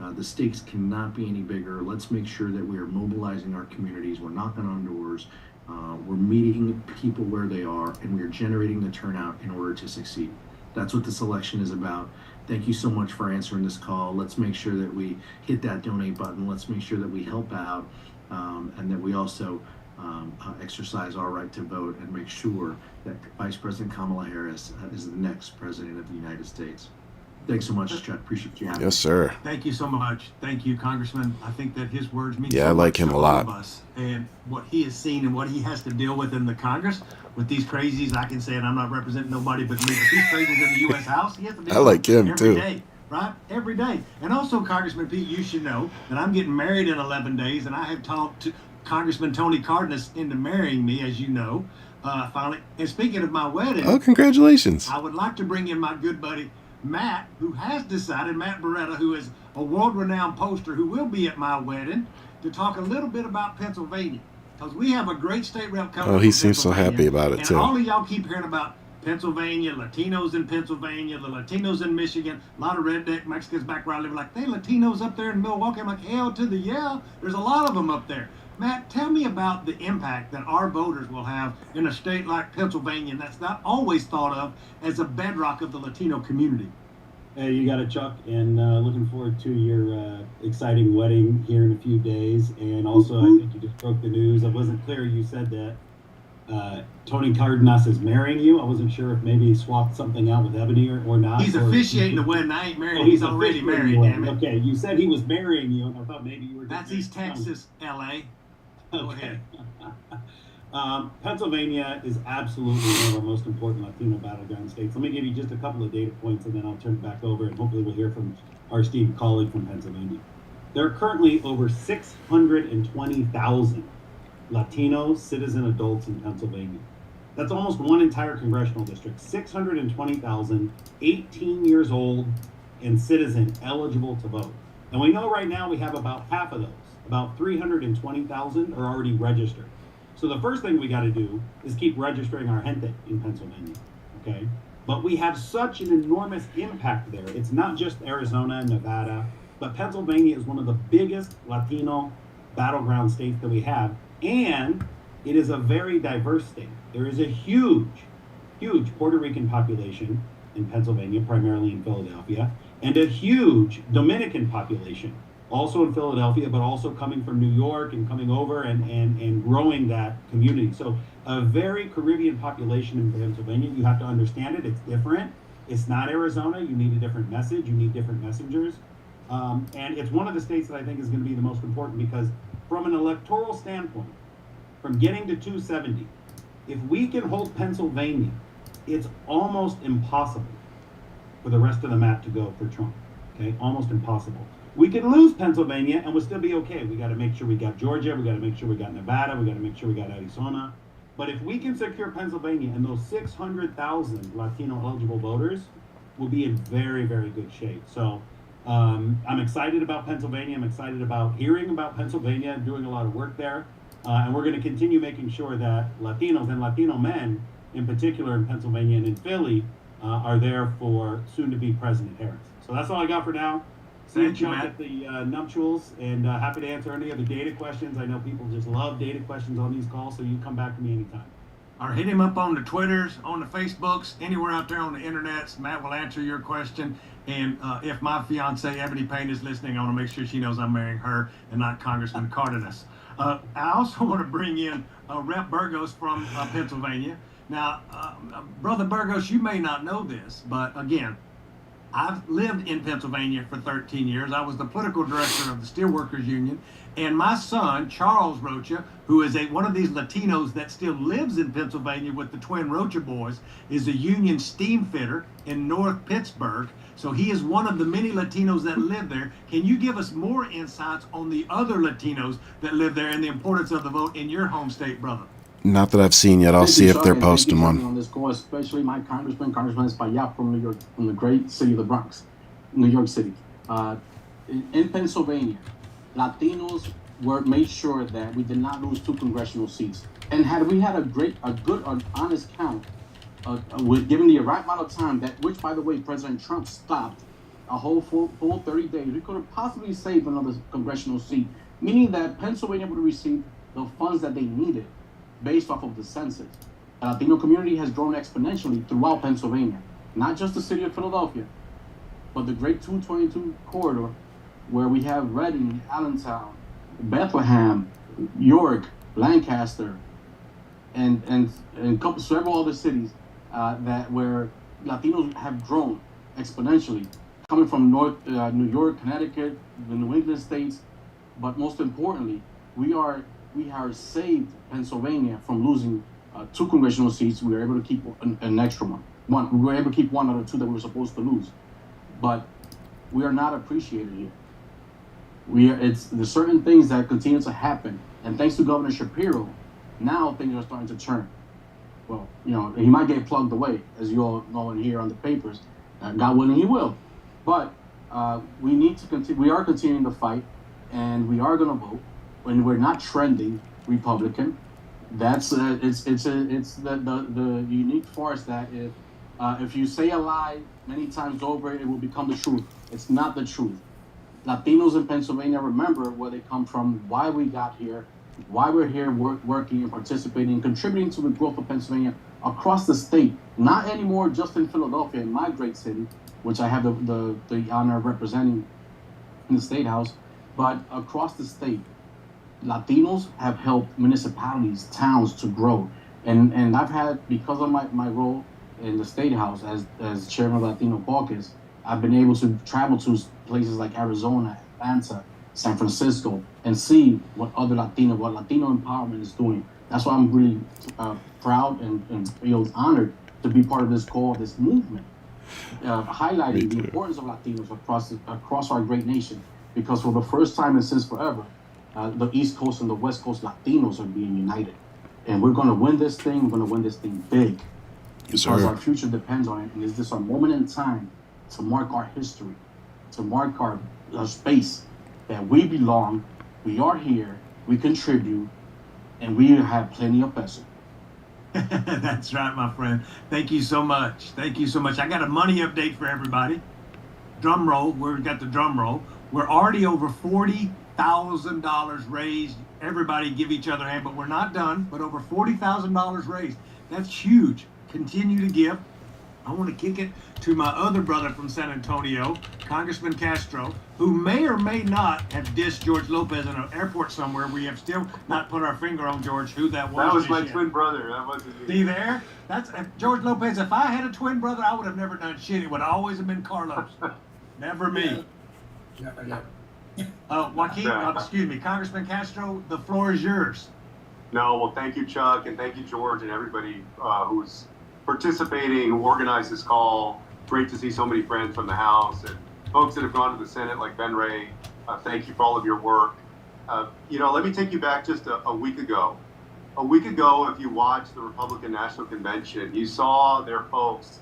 M: The stakes cannot be any bigger. Let's make sure that we are mobilizing our communities. We're knocking on doors. We're meeting people where they are, and we are generating the turnout in order to succeed. That's what this election is about. Thank you so much for answering this call. Let's make sure that we hit that donate button. Let's make sure that we help out, and that we also exercise our right to vote and make sure that Vice President Kamala Harris is the next president of the United States. Thanks so much, Chuck. Appreciate you having me.
A: Yes, sir.
C: Thank you so much. Thank you, Congressman. I think that his words mean
A: Yeah,
C: so
A: I like
C: much
A: him
C: to
A: a
C: all
A: lot.
C: of us, and what he has seen and what he has to deal with in the Congress with these crazies. I can say it. I'm not representing nobody but me. But these crazies in the U.S. House, he has to deal
A: I like
C: with
A: him,
C: every
A: too.
C: day, right? Every day. And also, Congressman Pete, you should know that I'm getting married in 11 days, and I have talked to Congressman Tony Cardenas into marrying me, as you know, finally. And speaking of my wedding,
A: Oh, congratulations.
C: I would like to bring in my good buddy Matt, who has decided, Matt Beretta, who is a world-renowned poster, who will be at my wedding, to talk a little bit about Pennsylvania. Because we have a great state rep coming.
A: Oh, he seems so happy about it,
C: and
A: too.
C: all of y'all keep hearing about Pennsylvania, Latinos in Pennsylvania, the Latinos in Michigan, a lot of redneck Mexicans back where I live, like, they Latinos up there in Milwaukee. I'm like, hell to the yeah. There's a lot of them up there. Matt, tell me about the impact that our voters will have in a state like Pennsylvania, and that's not always thought of as a bedrock of the Latino community.
N: Hey, you got it, Chuck, and looking forward to your exciting wedding here in a few days. And also, I think you just broke the news. I wasn't clear you said that Tony Cardenas is marrying you. I wasn't sure if maybe he swapped something out with Ebony or not.
C: He's officiating the wedding. I ain't married.
N: Oh,
C: he's already married, damn it.
N: Okay, you said he was marrying you, and I thought maybe you were.
C: That's East Texas, L.A. Go ahead.
N: Pennsylvania is absolutely one of our most important Latino battleground states. Let me give you just a couple of data points, and then I'll turn it back over, and hopefully we'll hear from our esteemed colleague from Pennsylvania. There are currently over 620,000 Latino citizen adults in Pennsylvania. That's almost one entire congressional district. 620,000, 18 years old, and citizen eligible to vote. And we know right now we have about half of those. About 320,000 are already registered. So the first thing we got to do is keep registering our gente in Pennsylvania, okay? But we have such an enormous impact there. It's not just Arizona and Nevada, but Pennsylvania is one of the biggest Latino battleground states that we have, and it is a very diverse state. There is a huge Puerto Rican population in Pennsylvania, primarily in Philadelphia, and a huge Dominican population, also in Philadelphia, but also coming from New York and coming over and growing that community. So a very Caribbean population in Pennsylvania. You have to understand it. It's different. It's not Arizona. You need a different message. You need different messengers. And it's one of the states that I think is going to be the most important because from an electoral standpoint, from getting to 270, if we can hold Pennsylvania, it's almost impossible for the rest of the map to go for Trump. Okay, almost impossible. We could lose Pennsylvania and we'll still be okay. We got to make sure we got Georgia. We got to make sure we got Nevada. We got to make sure we got Arizona. But if we can secure Pennsylvania and those 600,000 Latino eligible voters, we'll be in very, very good shape. So I'm excited about Pennsylvania. I'm excited about hearing about Pennsylvania, doing a lot of work there. And we're going to continue making sure that Latinos and Latino men, in particular in Pennsylvania and in Philly, are there for soon-to-be President Harris. So that's all I got for now. See
K: Thank you,
N: Chuck
K: Matt.
N: at the nuptials, and happy to answer any other data questions. I know people just love data questions on these calls, so you come back to me anytime.
C: Or hit him up on the Twitters, on the Facebooks, anywhere out there on the internet. Matt will answer your question. And if my fiance Ebony Payne is listening, I want to make sure she knows I'm marrying her and not Congressman Cardenas. I also want to bring in Rep. Burgos from Pennsylvania. Now, Brother Burgos, you may not know this, but again, I've lived in Pennsylvania for 13 years. I was the political director of the Steelworkers Union. And my son, Charles Rocha, who is one of these Latinos that still lives in Pennsylvania with the twin Rocha boys, is a union steam fitter in North Pittsburgh. So he is one of the many Latinos that live there. Can you give us more insights on the other Latinos that live there and the importance of the vote in your home state, brother?
A: Not that I've seen yet. I'll see if they're posting one.
O: On this call, especially my Congressman Espaillat from New York, from the great city of the Bronx, New York City. In Pennsylvania, Latinos made sure that we did not lose 2 congressional seats. And had we had a good, honest count, with given the right amount of time, which by the way, President Trump stopped a whole full 30 days, we could have possibly saved another congressional seat, meaning that Pennsylvania would receive the funds that they needed based off of the census. The Latino community has grown exponentially throughout Pennsylvania, not just the city of Philadelphia, but the great 222 corridor, where we have Reading, Allentown, Bethlehem, York, Lancaster, and several other cities where Latinos have grown exponentially, coming from New York, Connecticut, the New England states, but most importantly, we are saved Pennsylvania from losing 2 congressional seats. We were able to keep an extra one. We were able to keep 1 out of 2 that we were supposed to lose. But we are not appreciated here. There's certain things that continue to happen. And thanks to Governor Shapiro, now things are starting to turn. Well, he might get plugged away, as you all know and hear on the papers. God willing, he will. But we need to continue. We are continuing to fight, and we are going to vote. When we're not trending Republican, that's it's the unique force that if you say a lie many times over, it will become the truth. It's not the truth. Latinos in Pennsylvania remember where they come from, why we got here, why we're here working and participating and contributing to the growth of Pennsylvania across the state. Not anymore just in Philadelphia, in my great city, which I have the honor of representing in the State House, but across the state. Latinos have helped municipalities, towns to grow. And I've had, because of my role in the State House as chairman of the Latino Caucus, I've been able to travel to places like Arizona, Atlanta, San Francisco, and see what Latino empowerment is doing. That's why I'm really proud and feel honored to be part of this call, this movement, highlighting the importance of Latinos across our great nation. Because for the first time and since forever, the East Coast and the West Coast Latinos are being united. And we're going to win this thing. We're going to win this thing big.
A: Yes,
O: because
A: sir.
O: our future depends on it. And is this a moment in time to mark our history, to mark our space that we belong, we are here, we contribute, and we have plenty of peso.
C: That's right, my friend. Thank you so much. Thank you so much. I got a money update for everybody. Drum roll. We've got the drum roll. We're already over $40,000 raised. Everybody give each other a hand, but we're not done. But over $40,000 raised. That's huge. Continue to give. I want to kick it to my other brother from San Antonio, Congressman Castro, who may or may not have dissed George Lopez in an airport somewhere. We have still not put our finger on George, who that was.
P: That was my twin brother. That wasn't me.
C: See there? That's George Lopez. If I had a twin brother, I would have never done shit. It would always have been Carlos. Never me. Joaquin, excuse me, Congressman Castro, the floor is yours.
P: No, well, thank you, Chuck, and thank you, George, and everybody who's participating, who organized this call. Great to see so many friends from the House and folks that have gone to the Senate, like Ben Ray. Thank you for all of your work. Let me take you back just a week ago. A week ago, if you watched the Republican National Convention, you saw their folks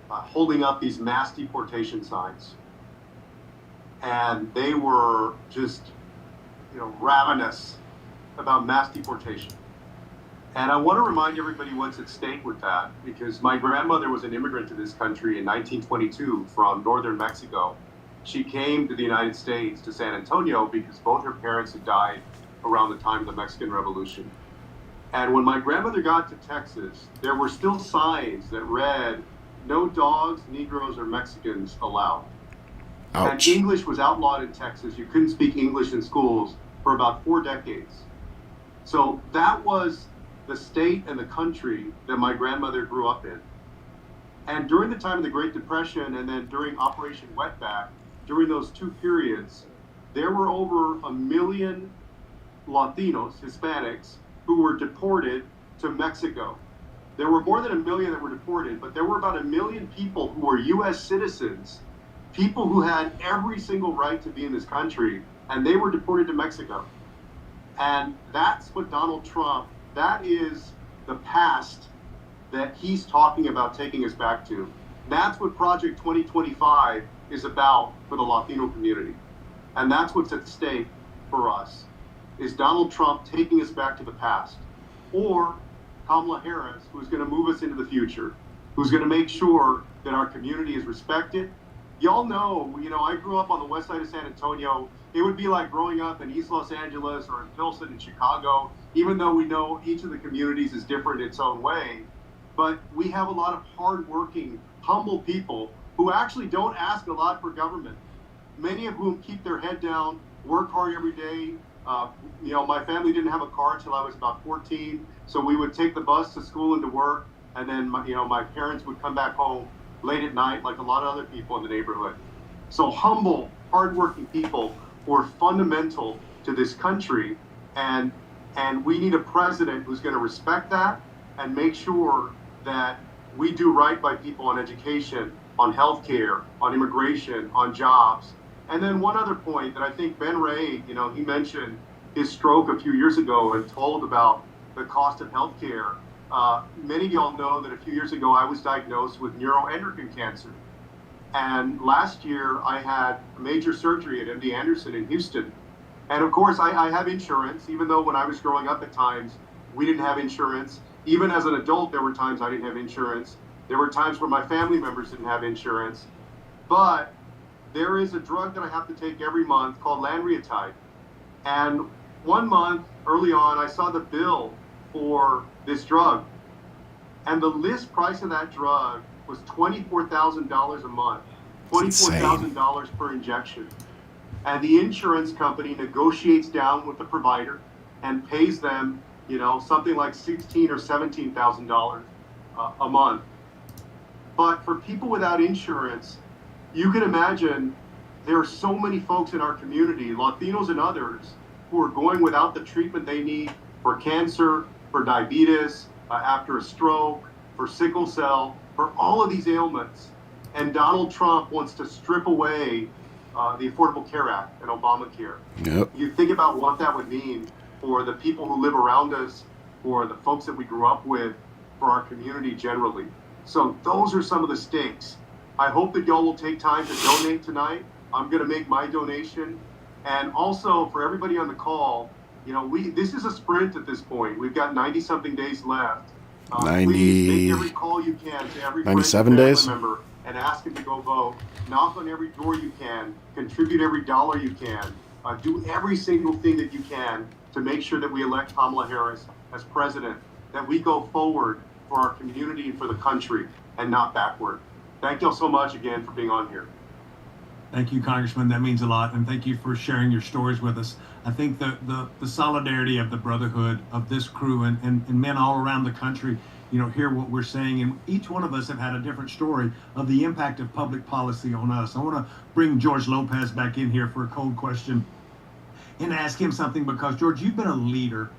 P: holding up these mass deportation signs. And they were just, ravenous about mass deportation. And I want to remind everybody what's at stake with that, because my grandmother was an immigrant to this country in 1922 from northern Mexico. she came to the United States, to San Antonio, because both her parents had died around the time of the Mexican Revolution. And when my grandmother got to Texas, there were still signs that read, "No dogs, Negroes, or Mexicans allowed."
A: Ouch.
P: And English was outlawed in Texas. You couldn't speak English in schools for about 4 decades. So that was the state and the country that my grandmother grew up in. And during the time of the Great Depression and then during Operation Wetback, during those 2 periods, there were over 1 million Latinos, Hispanics, who were deported to Mexico. There were more than 1 million that were deported, but there were about 1 million people who were U.S. citizens, people who had every single right to be in this country, and they were deported to Mexico. And that's what Donald Trump, that is the past that he's talking about taking us back to. That's what Project 2025 is about for the Latino community. And that's what's at stake for us, is Donald Trump taking us back to the past, or Kamala Harris, who's going to move us into the future, who's going to make sure that our community is respected. Y'all know, I grew up on the west side of San Antonio. It would be like growing up in East Los Angeles or in Pilsen in Chicago, even though we know each of the communities is different in its own way. But we have a lot of hardworking, humble people who actually don't ask a lot for government. Many of whom keep their head down, work hard every day. My family didn't have a car until I was about 14, so we would take the bus to school and to work, and then my parents would come back home late at night, like a lot of other people in the neighborhood. So humble, hardworking people who are fundamental to this country, and we need a president who's going to respect that and make sure that we do right by people on education, on healthcare, on immigration, on jobs. And then one other point that I think Ben Ray, he mentioned his stroke a few years ago and told about the cost of healthcare. Many of y'all know that a few years ago I was diagnosed with neuroendocrine cancer. And last year I had major surgery at MD Anderson in Houston. And of course I have insurance, even though when I was growing up at times we didn't have insurance. Even as an adult, there were times I didn't have insurance. There were times where my family members didn't have insurance. But there is a drug that I have to take every month called lanreotide. And one month early on, I saw the bill for this drug. And the list price of that drug was $24,000 a month, $24,000 per injection. And the insurance company negotiates down with the provider and pays them, something like $16,000 or $17,000 a month. But for people without insurance, you can imagine there are so many folks in our community, Latinos and others, who are going without the treatment they need for cancer, for diabetes, after a stroke, for sickle cell, for all of these ailments. And Donald Trump wants to strip away the Affordable Care Act and Obamacare.
A: Yep.
P: You think about what that would mean for the people who live around us, for the folks that we grew up with, for our community generally. So those are some of the stakes. I hope that y'all will take time to donate tonight. I'm going to make my donation. And also for everybody on the call, this is a sprint at this point. We've got 90-something days left.
A: 90.
P: Please make every call you can to every
A: 97
P: friend and
A: days?
P: family member and ask them to go vote. Knock on every door you can. Contribute every dollar you can. Do every single thing that you can to make sure that we elect Kamala Harris as president, that we go forward for our community and for the country and not backward. Thank y'all so much again for being on here.
C: Thank you, Congressman. That means a lot. And thank you for sharing your stories with us. I think the solidarity of the brotherhood of this crew and men all around the country, hear what we're saying. And each one of us have had a different story of the impact of public policy on us. I want to bring George Lopez back in here for a cold question and ask him something, because George, you've been a leader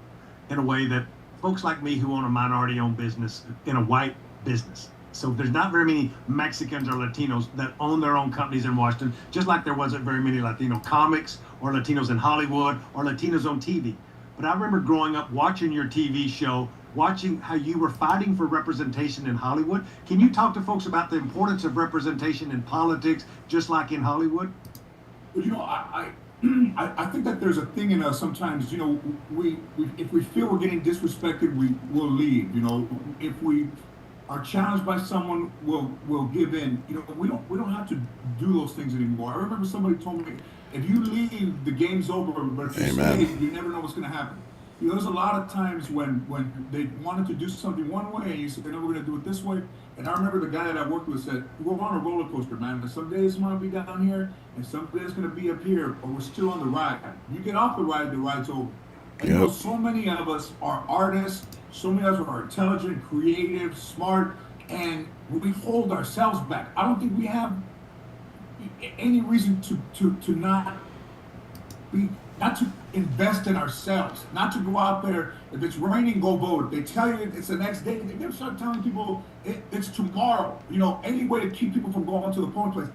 C: in a way that folks like me who own a minority-owned business in a white business. So there's not very many Mexicans or Latinos that own their own companies in Washington, just like there wasn't very many Latino comics or Latinos in Hollywood or Latinos on TV. But I remember growing up watching your TV show, watching how you were fighting for representation in Hollywood. Can you talk to folks about the importance of representation in politics, just like in Hollywood?
B: Well, I think that there's a thing in us sometimes, we if we feel we're getting disrespected, we will leave. If we are challenged by someone, will give in. You know, we don't have to do those things anymore. I remember somebody told me, if you leave, the game's over, but if you stay, you never know what's going to happen. You know, there's a lot of times when they wanted to do something one way, and you said, no, we're going to do it this way. And I remember the guy that I worked with said, we're on a roller coaster, man. And some days it's going to be down here, and some days it's going to be up here, or we're still on the ride. You get off the ride's over. And you know, so many of us are artists, so many of us are intelligent, creative, smart, and we hold ourselves back. I don't think we have any reason to not to invest in ourselves, not to go out there. If it's raining, go vote. If they tell you it's the next day, they never start telling people it's tomorrow. You know, any way to keep people from going to the polling place.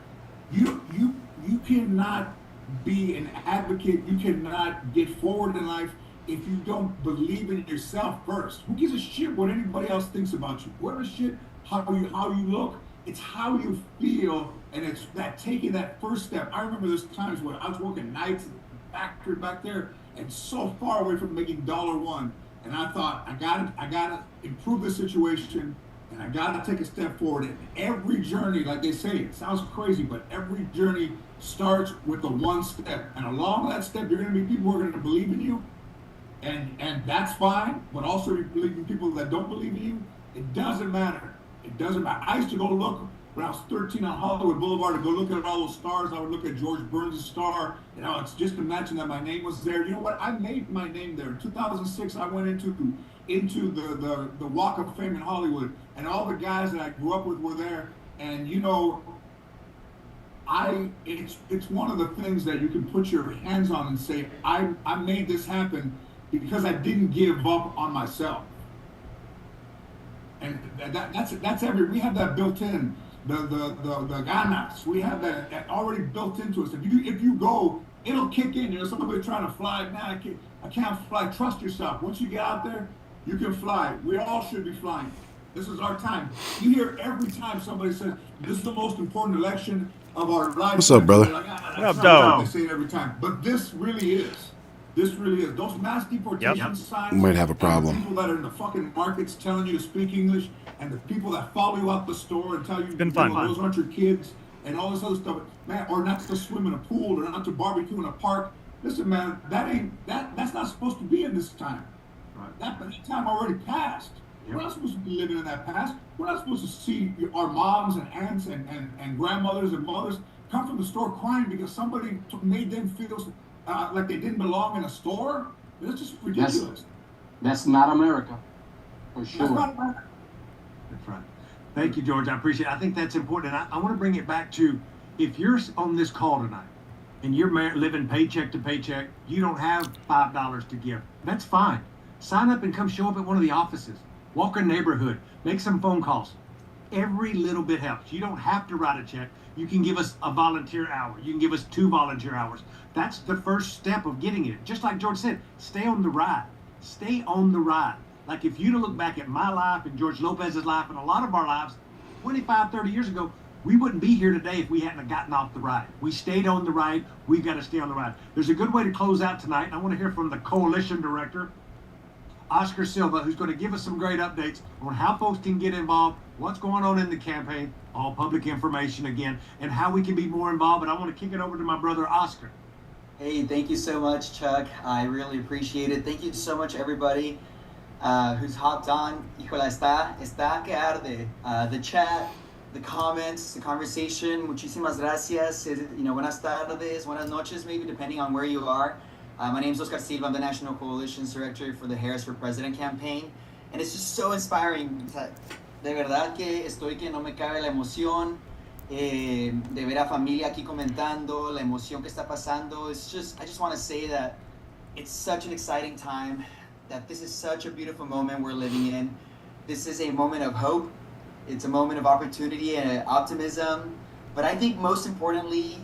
B: You cannot be an advocate. You cannot get forward in life if you don't believe in yourself first. Who gives a shit what anybody else thinks about you? What a shit how you look. It's how you feel, and it's that taking that first step. I remember there's times when I was working nights in the factory back there and so far away from making $1, and I thought I gotta improve the situation, and I gotta take a step forward. And every journey, like they say, it sounds crazy, but every journey starts with the one step, and along that step you're gonna meet people who are gonna believe in you. And that's fine, but also you believe in people that don't believe in you. It doesn't matter. It doesn't matter. I used to go look when I was 13 on Hollywood Boulevard to go look at all those stars. I would look at George Burns' star. You know, it's just imagine that my name was there. You know what? I made my name there. In 2006, I went into the Walk of Fame in Hollywood, and all the guys that I grew up with were there. And you know, it's one of the things that you can put your hands on and say, I made this happen because I didn't give up on myself. And that's we have that built in. The ganas, we have that already built into us. If you go, it'll kick in. You know, somebody trying to fly, man, I can't fly. Trust yourself. Once you get out there, you can fly. We all should be flying. This is our time. You hear every time somebody says, this is the most important election of our life.
A: What's up, brother?
B: Like, what up, dog? They say it every time. But this really is. This really is. Those mass deportation signs.
A: You might have a problem.
B: The people that are in the fucking markets telling you to speak English, and the people that follow you out the store and tell you, those aren't your kids, and all this other stuff, man, or not to swim in a pool, or not to barbecue in a park. Listen, man, that's not supposed to be in this time. Right. That time already passed. Yep. We're not supposed to be living in that past. We're not supposed to see our moms and aunts and grandmothers and mothers come from the store crying because somebody made them feel like they didn't belong in a store. It's just ridiculous.
O: That's not America, for sure.
B: That's not America.
C: That's right. Thank you, George. I appreciate it. I think that's important. And I want to bring it back to, if you're on this call tonight and you're living paycheck to paycheck, you don't have $5 to give. That's fine. Sign up and come show up at one of the offices. Walk a neighborhood. Make some phone calls. Every little bit helps. You don't have to write a check. You can give us a volunteer hour. You can give us 2 volunteer hours. That's the first step of getting it. Just like George said, stay on the ride. Stay on the ride. Like if you to look back at my life and George Lopez's life and a lot of our lives, 25, 30 years ago, we wouldn't be here today if we hadn't gotten off the ride. We stayed on the ride. We've got to stay on the ride. There's a good way to close out tonight. I want to hear from the coalition director, Oscar Silva, who's going to give us some great updates on how folks can get involved, what's going on in the campaign, all public information again, and how we can be more involved. But I want to kick it over to my brother, Oscar.
Q: Hey, thank you so much, Chuck. I really appreciate it. Thank you so much, everybody who's hopped on. Híjole, está que arde. The chat, the comments, the conversation. Muchísimas gracias. Buenas tardes, buenas noches, maybe, depending on where you are. My name is Oscar Silva. I'm the National Coalitions Director for the Harris for President campaign. And it's just so inspiring. De verdad que estoy que no me cabe la emoción de ver a familia aquí comentando, la emoción que está pasando. I just want to say that it's such an exciting time, that this is such a beautiful moment we're living in. This is a moment of hope. It's a moment of opportunity and optimism. But I think most importantly,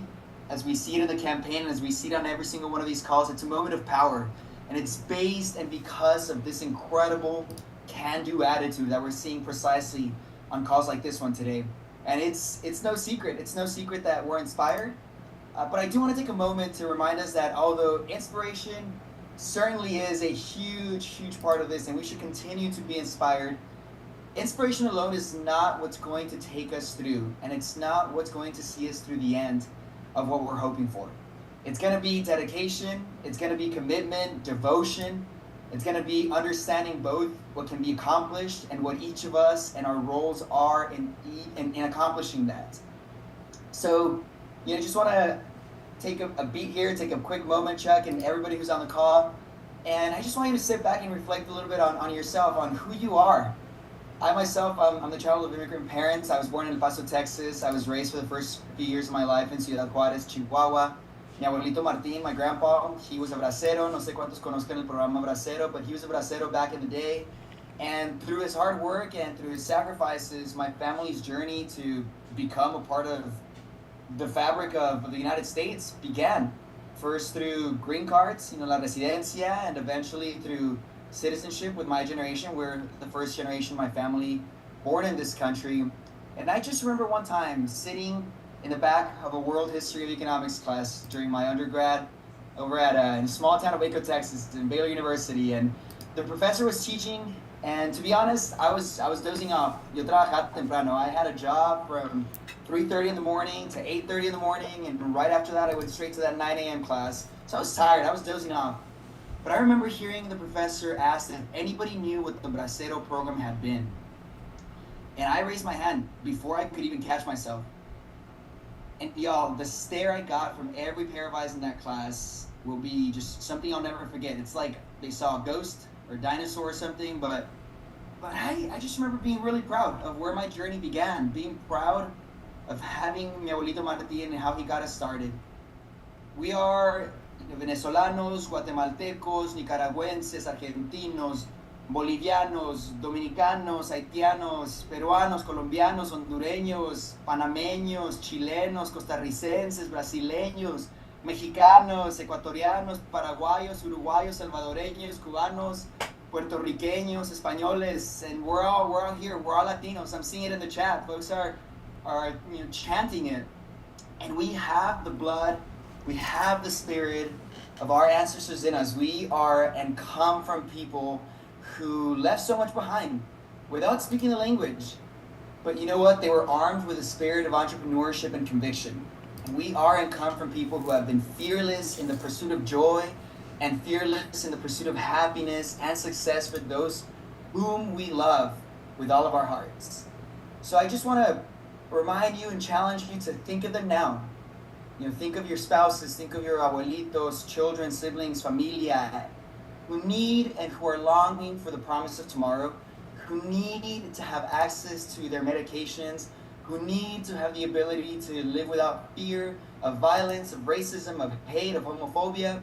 Q: as we see it in the campaign and as we see it on every single one of these calls, it's a moment of power. And it's based and because of this incredible can-do attitude that we're seeing precisely on calls like this one today. And it's no secret. It's no secret that we're inspired. But I do want to take a moment to remind us that although inspiration certainly is a huge, huge part of this, and we should continue to be inspired, inspiration alone is not what's going to take us through, and it's not what's going to see us through the end of what we're hoping for. It's going to be dedication, it's going to be commitment, devotion, it's going to be understanding both what can be accomplished and what each of us and our roles are in accomplishing that. So, just want to take a beat here, take a quick moment, Chuck, and everybody who's on the call. And I just want you to sit back and reflect a little bit on yourself, on who you are. I myself, I'm the child of immigrant parents. I was born in El Paso, Texas. I was raised for the first few years of my life in Ciudad Juárez, Chihuahua. Mi abuelito Martín, my grandpa, he was a bracero. No sé cuántos conozcan el programa Bracero, but he was a bracero back in the day. And through his hard work and through his sacrifices, my family's journey to become a part of the fabric of the United States began. First through green cards, la residencia, and eventually through citizenship with my generation. We're the first generation of my family born in this country. And I just remember one time sitting in the back of a world history of economics class during my undergrad over at in a small town of Waco, Texas, in Baylor University. And the professor was teaching, and to be honest, I was dozing off. Yo trabajaba temprano. I had a job from 3:30 in the morning to 8:30 in the morning, and right after that I went straight to that 9 a.m. class. So I was tired, I was dozing off. But I remember hearing the professor ask if anybody knew what the Bracero program had been. And I raised my hand before I could even catch myself. And y'all, the stare I got from every pair of eyes in that class will be just something I'll never forget. It's like they saw a ghost or a dinosaur or something, but I just remember being really proud of where my journey began, being proud of having mi abuelito Martín and how he got us started. We are venezolanos, guatemaltecos, nicaragüenses, argentinos, bolivianos, dominicanos, haitianos, peruanos, colombianos, hondureños, panameños, chilenos, costarricenses, brasileños, mexicanos, ecuatorianos, paraguayos, uruguayos, salvadoreños, cubanos, puertorriqueños, españoles, and we're all here. We're all Latinos. I'm seeing it in the chat. Folks are chanting it. And we have the blood, we have the spirit of our ancestors in us. We are and come from people who left so much behind without speaking the language. But you know what? They were armed with a spirit of entrepreneurship and conviction. And we are and come from people who have been fearless in the pursuit of joy and fearless in the pursuit of happiness and success for those whom we love with all of our hearts. So I just want to remind you and challenge you to think of them now. Think of your spouses, think of your abuelitos, children, siblings, familia, who need and who are longing for the promise of tomorrow, who need to have access to their medications, who need to have the ability to live without fear of violence, of racism, of hate, of homophobia,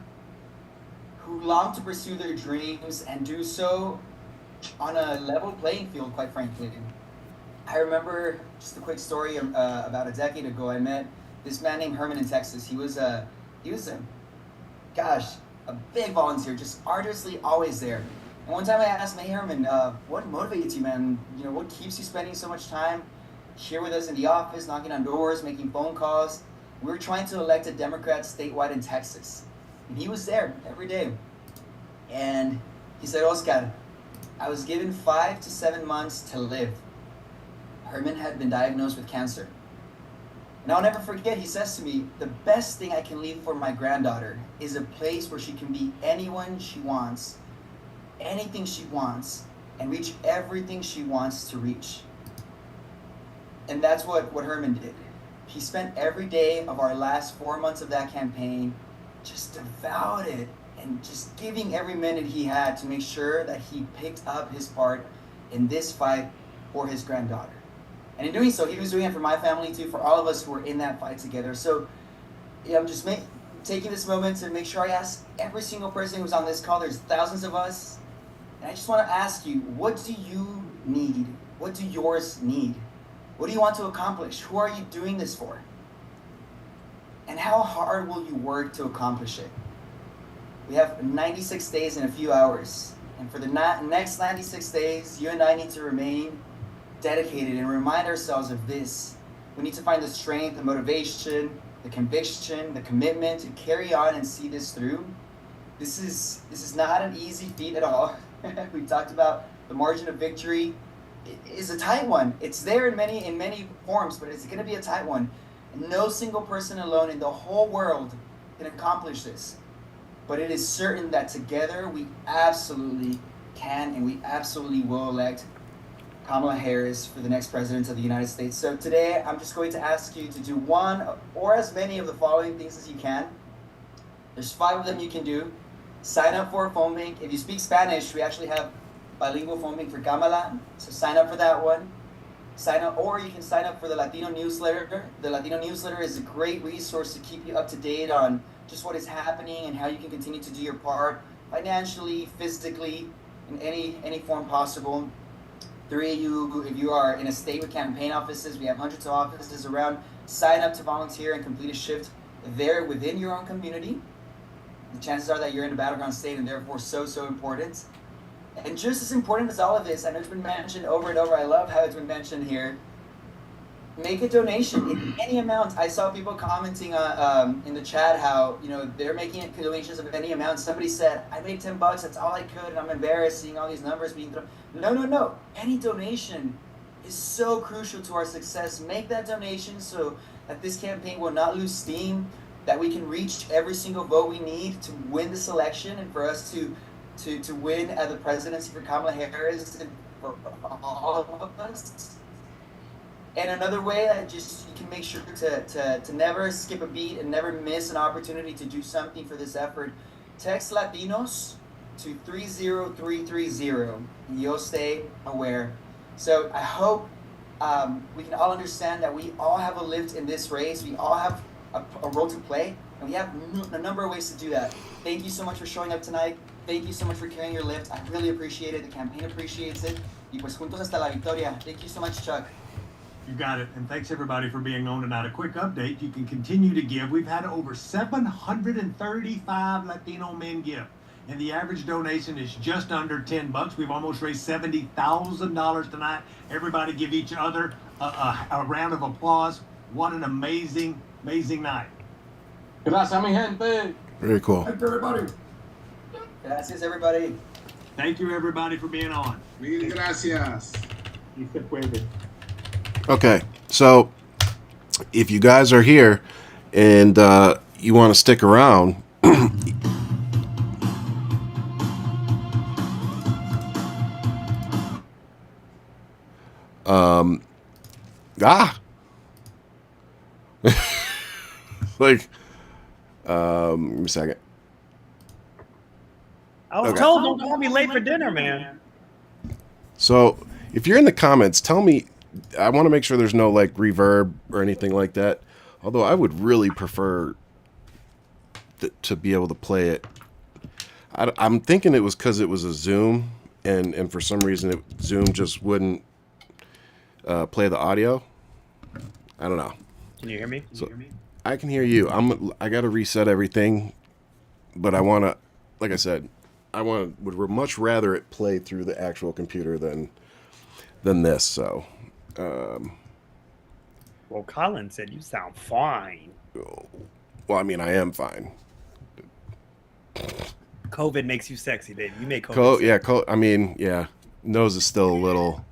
Q: who long to pursue their dreams and do so on a level playing field, quite frankly. I remember just a quick story about a decade ago. I met this man named Herman in Texas. He was a big volunteer, just arduously always there. And one time I asked him, hey Herman, what motivates you, man? What keeps you spending so much time here with us in the office, knocking on doors, making phone calls? We were trying to elect a Democrat statewide in Texas. And he was there every day. And he said, Oscar, I was given 5 to 7 months to live. Herman had been diagnosed with cancer. And I'll never forget, he says to me, the best thing I can leave for my granddaughter is a place where she can be anyone she wants, anything she wants, and reach everything she wants to reach. And that's what Herman did. He spent every day of our last 4 months of that campaign just devoted and just giving every minute he had to make sure that he picked up his part in this fight for his granddaughter. And in doing so, he was doing it for my family too, for all of us who were in that fight together. So I'm just taking this moment to make sure I ask every single person who's on this call. There's thousands of us. And I just want to ask you, what do you need? What do yours need? What do you want to accomplish? Who are you doing this for? And how hard will you work to accomplish it? We have 96 days and a few hours. And for the next 96 days, you and I need to remain dedicated and remind ourselves of this. We need to find the strength, the motivation, the conviction, the commitment to carry on and see this through. This is not an easy feat at all. We talked about the margin of victory. is a tight one. It's there in many forms, but it's going to be a tight one. No single person alone in the whole world can accomplish this. But it is certain that together we absolutely can and we absolutely will elect Kamala Harris for the next president of the United States. So today I'm just going to ask you to do one or as many of the following things as you can. There's 5 of them you can do. Sign up for a phone bank. If you speak Spanish, we actually have bilingual phone bank for Kamala. So sign up for that one. Sign up, or you can sign up for the Latino newsletter. The Latino newsletter is a great resource to keep you up to date on just what is happening and how you can continue to do your part financially, physically, in any form possible. 3 of you, if you are in a state with campaign offices, we have hundreds of offices around. Sign up to volunteer and complete a shift there within your own community. The chances are that you're in a battleground state and therefore so important. And just as important as all of this, I know it's been mentioned over and over, I love how it's been mentioned here, make a donation in any amount. I saw people commenting in the chat how, they're making donations of any amount. Somebody said, I made $10, that's all I could, and I'm embarrassed seeing all these numbers being thrown. No. Any donation is so crucial to our success. Make that donation so that this campaign will not lose steam, that we can reach every single vote we need to win this election and for us to win at the presidency for Kamala Harris and for all of us. And another way that you can make sure to never skip a beat and never miss an opportunity to do something for this effort, text Latinos to 30330 and you'll stay aware. So I hope we can all understand that we all have a lift in this race. We all have a role to play, and we have a number of ways to do that. Thank you so much for showing up tonight. Thank you so much for carrying your lift. I really appreciate it. The campaign appreciates it. Y pues juntos hasta la victoria. Thank you so much, Chuck.
C: You got it. And thanks everybody for being on tonight. A quick update. You can continue to give. We've had over 735 Latino men give. And the average donation is just under $10. We've almost raised $70,000 tonight. Everybody give each other a round of applause. What an amazing night.
O: Gracias, mi gente.
A: Very cool.
B: Thank you, everybody.
Q: Gracias, everybody.
C: Thank you, everybody, for being on.
J: Mil gracias.
L: Y se puede.
A: Okay, so if you guys are here and you want to stick around, like, give me a second.
R: I was told don't call me late for dinner, man.
A: So if you're in the comments, tell me. I want to make sure there's no like reverb or anything like that. Although I would really prefer to be able to play it. I'm thinking it was because it was a Zoom, and for some reason Zoom just wouldn't play the audio. I don't know.
R: Can you hear me?
A: I can hear you. I got to reset everything, but I want to, like I said, would much rather it play through the actual computer than this. So.
R: Well, Colin said you sound fine.
A: Well, I mean, I am fine.
R: COVID makes you sexy, baby. You make COVID.
A: Yeah, I mean, yeah. Nose is still a little.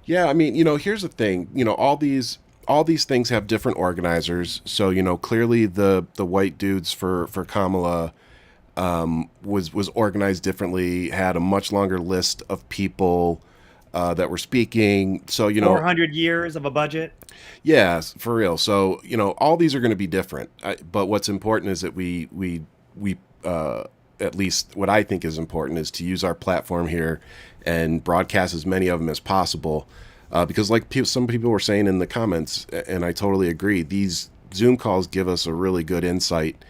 A: Yeah, I mean, here's the thing. All these things have different organizers. So, clearly the white dudes for Kamala was organized differently, had a much longer list of people that were speaking. So,
R: 400 years of a budget.
A: Yes, for real. So, all these are going to be different. But what's important is that we at least what I think is important is to use our platform here and broadcast as many of them as possible. Because like some people were saying in the comments, and I totally agree, these Zoom calls give us a really good insight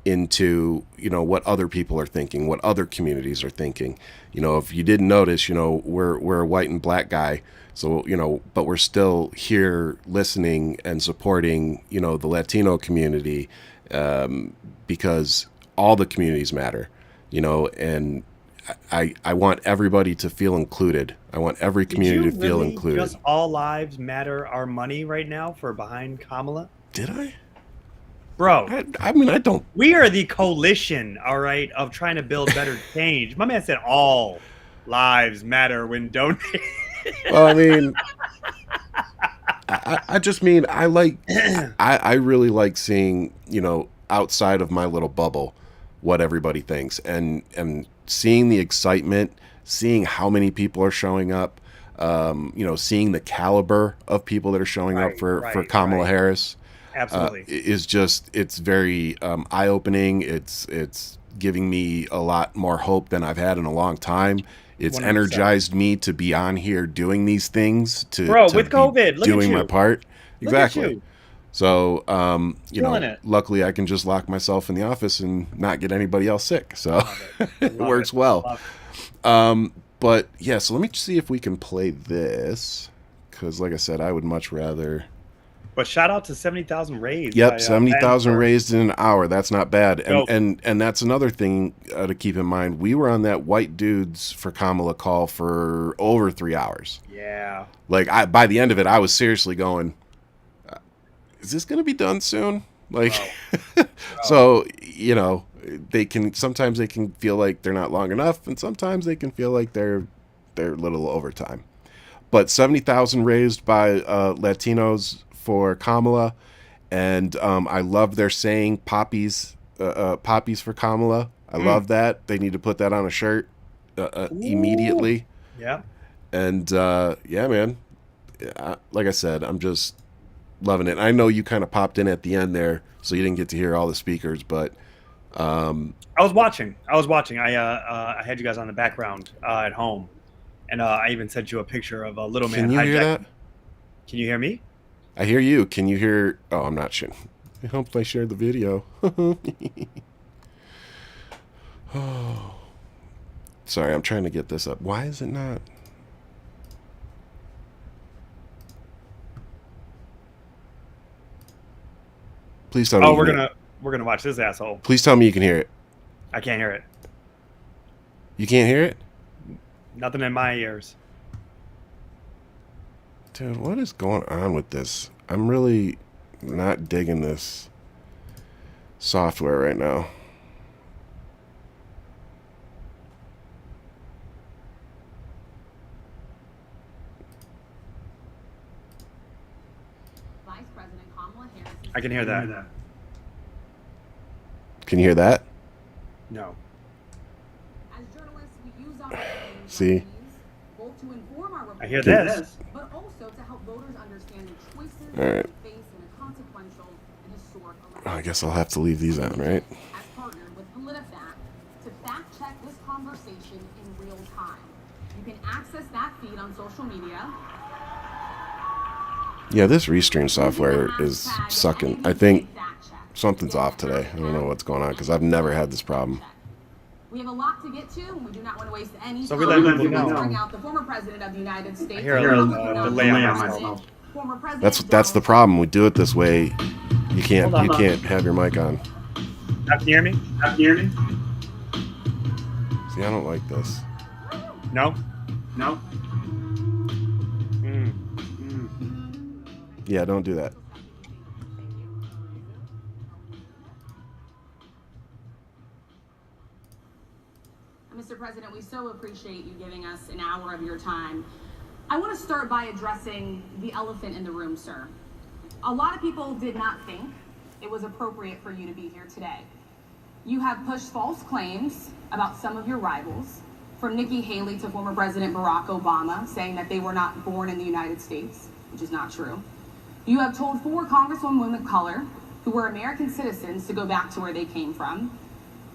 A: into, what other people are thinking, what other communities are thinking. If you didn't notice, we're a white and black guy. So, but we're still here listening and supporting, the Latino community, because all the communities matter, and I want everybody to feel included. I want every community to feel included.
R: Does all lives matter our money right now for behind Kamala?
A: Did I?
R: Bro,
A: I mean, I don't.
R: We are the coalition, all right, of trying to build better change. My man said all lives matter when donating.
A: Well, I mean, I just mean I like. I really like seeing, you know, outside of my little bubble, what everybody thinks, and seeing the excitement, seeing how many people are showing up, you know, seeing the caliber of people that are showing up for Kamala Harris.
R: Absolutely.
A: Is just, it's very eye-opening. It's giving me a lot more hope than I've had in a long time. It's
R: 100%.
A: Energized me to be on here doing these things, to
R: with COVID, look
A: doing
R: at you.
A: my part.
R: Look at
A: Exactly.
R: you.
A: So, you
R: Killing
A: know,
R: it.
A: luckily I can just lock myself in the office and not get anybody else sick. So it works well. But yeah, so let me see if we can play this, because like I said, I would much rather.
R: But shout out to 70,000 raised.
A: Yep,
R: by,
A: 70,000
R: Ben.
A: raised in an hour. That's not bad.
R: Nope.
A: And that's another thing to keep in mind. We were on that White Dudes for Kamala call for over 3 hours.
R: Yeah.
A: Like, by the end of it, I was seriously going, is this going to be done soon? Like, so, you know, sometimes they can feel like they're not long enough, and sometimes they can feel like they're a little overtime. But 70,000 raised by Latinos for Kamala, and I love their saying poppies for Kamala. I love that. They need to put that on a shirt immediately.
R: Yeah.
A: And yeah, man, like I said, I'm just loving it. I know you kind of popped in at the end there, so you didn't get to hear all the speakers, but
R: I was watching. I had you guys on the background at home, and I even sent you a picture of a little man.
A: Can you hear that?
R: Can you hear me?
A: I hear you. Can you hear? Oh, I'm not sure. I hope I shared the video. Oh, sorry, I'm trying to get this up. Why is it not? Please tell me.
R: Oh, we're gonna watch this asshole.
A: Please tell me you can hear it.
R: I can't hear it.
A: You can't hear it?
R: Nothing in my ears.
A: Dude, what is going on with this? I'm really not digging this software right now.
S: Vice President Kamala Harris.
R: I can hear that.
A: Can you hear that?
R: No.
S: As journalists, we use our
A: See?
S: both to inform our
R: I hear
S: reporters,
R: this.
S: but also to help voters understand the choices
A: All right.
S: they face in a consequential and historic election.
A: Oh, I guess I'll have to leave these on, right?
S: Has partnered with PolitiFact to fact check this conversation in real time. You can access that feed on social media.
A: Yeah, this restream software is sucking. I think something's off today. I don't know what's going on because I've never had this problem.
S: We have a lot to get to, and we do not want to waste any
R: So
S: time.
R: we let people
S: Let's
R: know.
S: bring out the former president of the United States.
R: I hear a delay on myself.
S: Former president
A: That's the problem. We do it this way. You can't
R: Hold on.
A: have your mic on.
R: Now, can you hear me? Now, can you hear me?
A: See, I don't like this.
R: No.
N: No.
A: Yeah, don't do that.
S: Mr. President, we so appreciate you giving us an hour of your time. I want to start by addressing the elephant in the room, sir. A lot of people did not think it was appropriate for you to be here today. You have pushed false claims about some of your rivals, from Nikki Haley to former President Barack Obama, saying that they were not born in the United States, which is not true. You have told 4 congresswomen of color who were American citizens to go back to where they came from.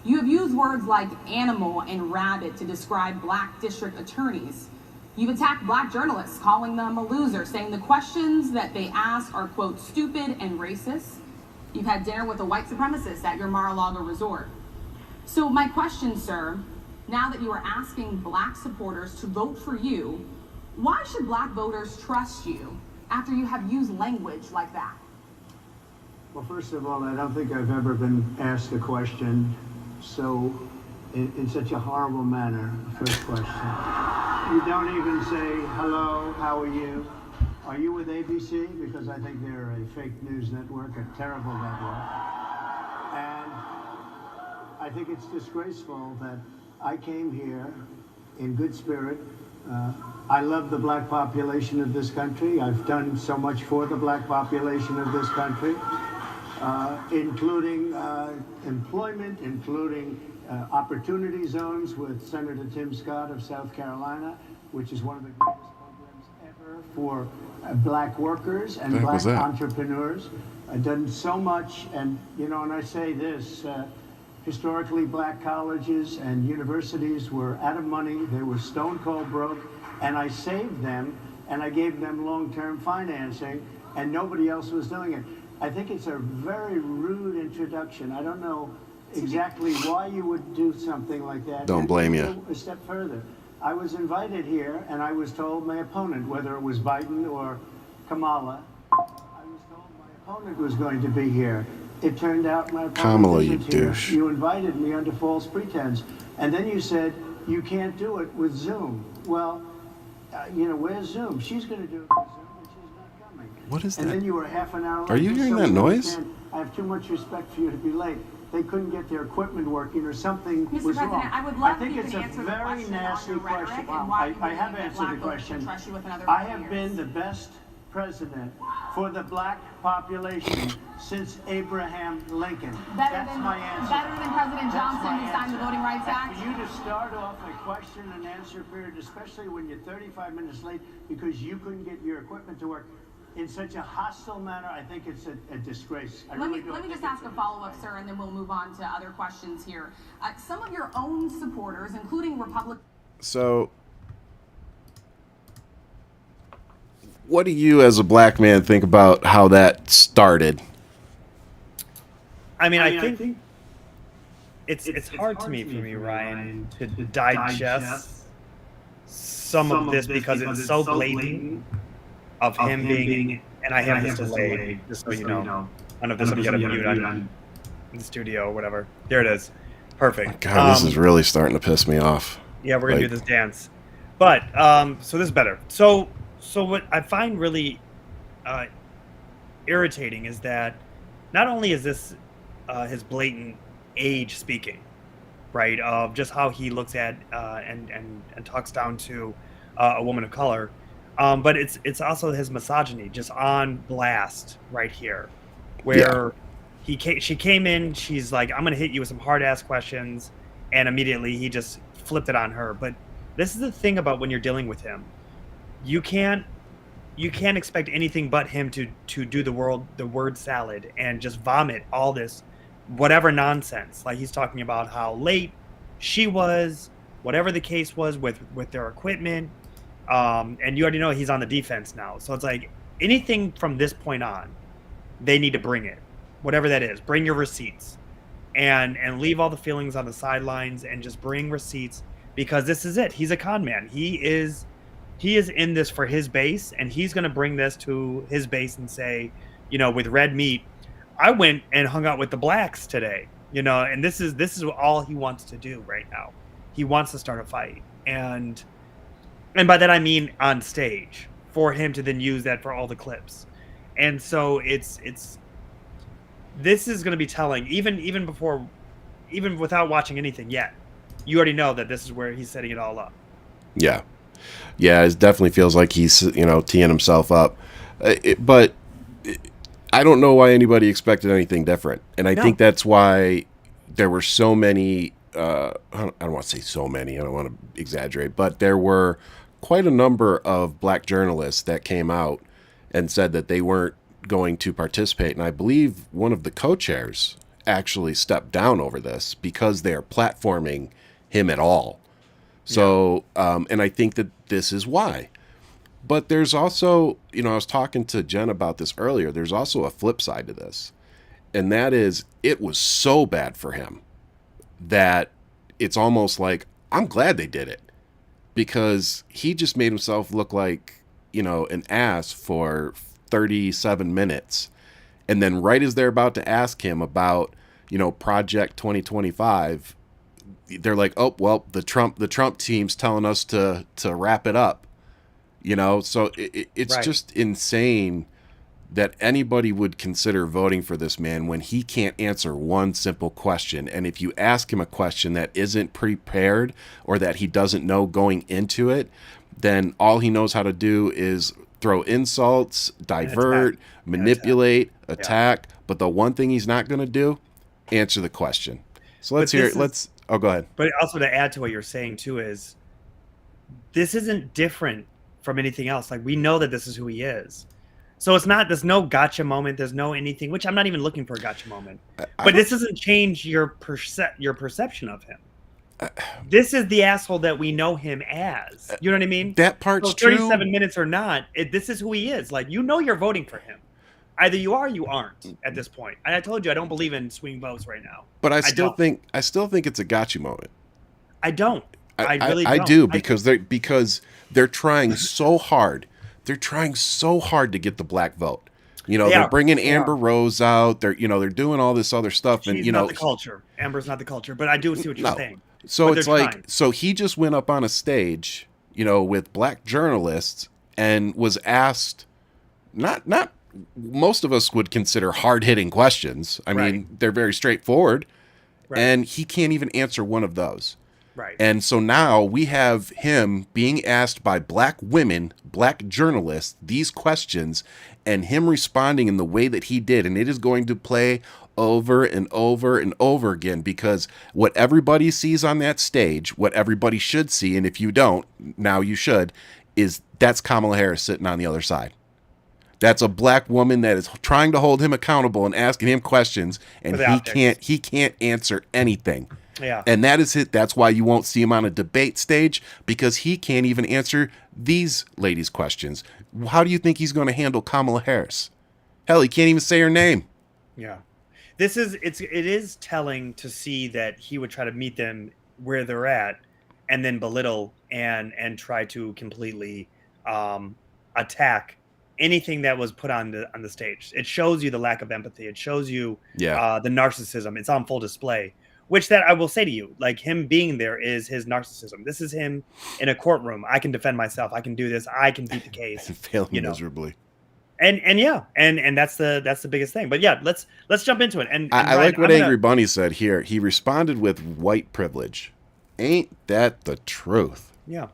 S: You have used words like animal and rabbit to describe black district attorneys. You've attacked black journalists, calling them a loser, saying the questions that they ask are, quote, stupid and racist. You've had dinner with a white supremacist at your Mar-a-Lago resort. So my question, sir, now that you are asking black supporters to vote for you, why should black voters trust you after you have used language like that?
T: Well, first of all, I don't think I've ever been asked a question so in such a horrible manner. First question. You don't even say, hello, how are you? Are you with ABC? Because I think they're a fake news network, a terrible network. I think it's disgraceful that I came here in good spirit. I love the black population of this country. I've done so much for the black population of this country, including employment, including opportunity zones with Senator Tim Scott of South Carolina, which is one of the greatest programs ever for black workers and black entrepreneurs. I've done so much, and and I say this, historically black colleges and universities were out of money, they were stone cold broke, and I saved them, and I gave them long-term financing, and nobody else was doing it. I think it's a very rude introduction. I don't know exactly why you would do something like that.
A: Don't blame you.
T: A step further. I was invited here, and I was told my opponent, whether it was Biden or Kamala, I was told my opponent was going to be here. It turned out my opponent
A: Kamala, you
T: isn't here.
A: douche.
T: You invited me under false pretense, and then you said you can't do it with Zoom. Well, where's Zoom? She's going to do it with Zoom, and she's not coming.
A: What is
T: And
A: that?
T: then you were half an hour late.
A: Are you
T: Just
A: hearing
T: so
A: that
T: you
A: noise?
T: understand, I have too much respect for you to be late. They couldn't get their equipment working or something
S: Mr.
T: was
S: President,
T: wrong.
S: I would love
T: think
S: you
T: it's
S: to
T: a
S: answer the
T: very
S: question on
T: nasty
S: your rhetoric
T: question.
S: and why you
T: I have
S: believe that
T: answered
S: black
T: the
S: voters
T: question.
S: should trust you with another
T: I
S: 4
T: have
S: years.
T: been the best president for the black population since Abraham Lincoln. That's my answer.
S: Better than President
T: That's
S: Johnson,
T: my
S: who signed the
T: answer.
S: Voting Rights
T: And
S: Act?
T: for you to start off a question and answer period, especially when you're 35 minutes late because you couldn't get your equipment to work in such a hostile manner, I think it's a disgrace.
S: Let me just ask a follow-up, sir, and then we'll move on to other questions here. Some of your own supporters, including Republicans.
A: So, what do you as a black man think about how that started?
R: I mean, I think it's hard to me, for me, Ryan, to digest some of this because it's so blatant of him being, and I have this delayed, just so you know. I don't know if this will get a mute on in the studio or whatever. There it is. Perfect.
A: God, this is really starting to piss me off.
R: Yeah, we're gonna do this dance. But so this is better. So what I find really irritating is that not only is this his blatant age speaking, right, of just how he looks at and talks down to a woman of color, but it's also his misogyny just on blast right here, where she came in, she's like, I'm gonna hit you with some hard ass questions, and immediately he just flipped it on her. But this is the thing about when you're dealing with him, you can't expect anything but him to do the word salad and just vomit all this whatever nonsense. Like he's talking about how late she was, whatever the case was with their equipment, and you already know he's on the defense now. So it's like anything from this point on, they need to bring it, whatever that is. Bring your receipts, and leave all the feelings on the sidelines and just bring receipts, because this is it. He's a con man. He is in this for his base, and he's going to bring this to his base and say, with red meat, I went and hung out with the blacks today, and this is all he wants to do right now. He wants to start a fight, and by that I mean on stage, for him to then use that for all the clips. And so this is going to be telling, even without watching anything yet. You already know that this is where he's setting it all up.
A: Yeah, it definitely feels like he's teeing himself up, but I don't know why anybody expected anything different, and I think that's why there were so many. I don't want to say so many. I don't want to exaggerate, but there were quite a number of black journalists that came out and said that they weren't going to participate, and I believe one of the co-chairs actually stepped down over this because they are platforming him at all. So, and I think that this is why. But there's also, I was talking to Jen about this earlier, there's also a flip side to this. And that is, it was so bad for him that it's almost like, I'm glad they did it. Because he just made himself look like, an ass for 37 minutes. And then right as they're about to ask him about, Project 2025, they're like, oh, well, the Trump team's telling us to wrap it up. So it's
R: right.
A: just insane that anybody would consider voting for this man when he can't answer one simple question. And if you ask him a question that isn't prepared or that he doesn't know going into it, then all he knows how to do is throw insults, divert, manipulate, attack. But the one thing he's not going to do, answer the question. So let's hear it. Oh, go ahead.
R: But also to add to what you're saying too is this isn't different from anything else. Like, we know that this is who he is. So there's no gotcha moment. There's no anything, which I'm not even looking for a gotcha moment. But this doesn't change your perception of him. This is the asshole that we know him as. You know what I mean?
A: That part's
R: so 37
A: true.
R: minutes or not, this is who he is. Like, you know you're voting for him. Either you are or you aren't at this point. And I told you I don't believe in swing votes right now.
A: But I still think it's a gotcha moment.
R: I don't. I really don't.
A: I do because they're trying so hard. They're trying so hard to get the black vote. You know, they're bringing Amber Rose out. They're doing all this other stuff.
R: She's not the culture. Amber's not the culture. But I do see what you're saying.
A: So it's like, so he just went up on a stage, with black journalists and was asked, not most of us would consider hard-hitting questions. I mean, they're very straightforward, and he can't even answer one of those.
R: Right.
A: And so now we have him being asked by black women, black journalists, these questions, and him responding in the way that he did. And it is going to play over and over and over again, because what everybody sees on that stage, what everybody should see, and if you don't, now you should, is that's Kamala Harris sitting on the other side. That's a black woman that is trying to hold him accountable and asking him questions, and he can't answer anything.
R: Yeah.
A: And that is it. That's why you won't see him on a debate stage, because he can't even answer these ladies' questions. How do you think he's going to handle Kamala Harris? Hell, he can't even say her name.
R: Yeah. It is telling to see that he would try to meet them where they're at and then belittle and try to completely attack anything that was put on the stage. It shows you the lack of empathy. It shows you the narcissism. It's on full display. Which that I will say to you, like, him being there is his narcissism. This is him in a courtroom. I can defend myself. I can do this. I can beat the case.
A: Failing miserably.
R: And that's the biggest thing. But yeah, let's jump into it. And
A: I like what Angry Bunny said here. He responded with white privilege. Ain't that the truth?
R: Yeah.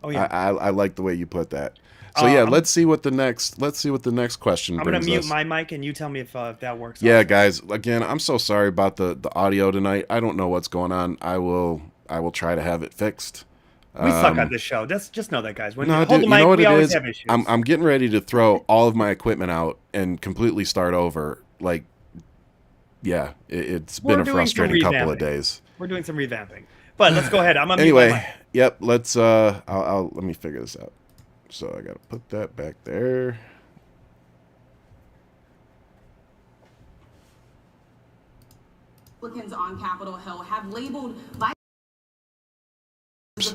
R: Oh yeah.
A: I like the way you put that. So yeah, let's see what the next question brings us.
R: I'm gonna mute my mic and you tell me if that works.
A: Yeah, guys. Again, I'm so sorry about the audio tonight. I don't know what's going on. I will try to have it fixed.
R: We suck at this show. Just know that, guys. When
A: no,
R: you hold
A: dude,
R: the mic,
A: you know what
R: we
A: it
R: always
A: is?
R: have issues.
A: I'm getting ready to throw all of my equipment out and completely start over. Like, yeah, it's been a frustrating couple of days.
R: We're doing some revamping, but let's go ahead. I'm gonna
A: anyway.
R: Mute my mic.
A: Yep. Let's. Let me figure this out. So I gotta put that back there.
S: Republicans on Capitol Hill have labeled the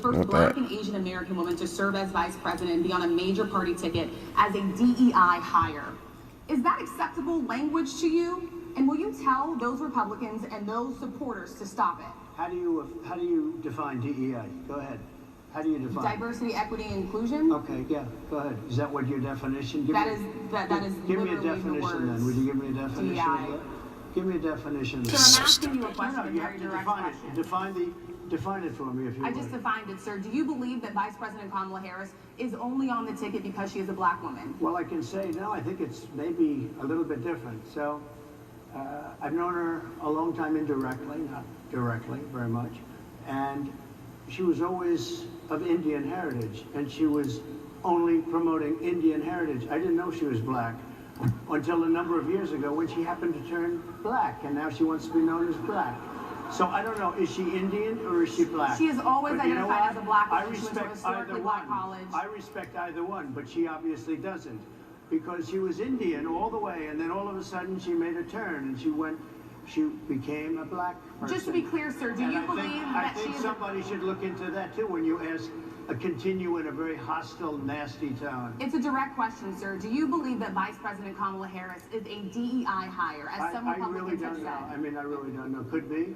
S: first Black and Asian American woman to serve as vice president and be on a major party ticket as a DEI hire. Is that acceptable language to you? And will you tell those Republicans and those supporters to stop it?
T: How do you define DEI? Go ahead. How do you define
S: diversity, equity, and inclusion?
T: Okay, yeah, go ahead. Is that what your definition?
S: That is
T: give me a definition then. Would you give me a definition of that? Give me a definition.
S: So I'm asking you a question.
T: You have to define it. Define it for me if you
S: I just defined it, sir. Do you believe that Vice President Kamala Harris is only on the ticket because she is a black woman?
T: Well, I can say no. I think it's maybe a little bit different. So I've known her a long time indirectly, not directly very much, and she was always of Indian heritage, and she was only promoting Indian heritage. I didn't know she was black until a number of years ago when she happened to turn black, and now she wants to be known as black. So I don't know, is she Indian or is she black?
S: She is always identified as a black woman.
T: I respect either one. I respect either one, but she obviously doesn't, because she was Indian all the way, and then all of a sudden she made a turn and she became a black person.
S: Just to be clear, sir, do you believe that
T: I think somebody should look into that too when you ask continue in a very hostile, nasty tone.
S: It's a direct question, sir. Do you believe that Vice President Kamala Harris is a DEI hire, as some Republicans have said?
T: I mean, I really don't know. Could be.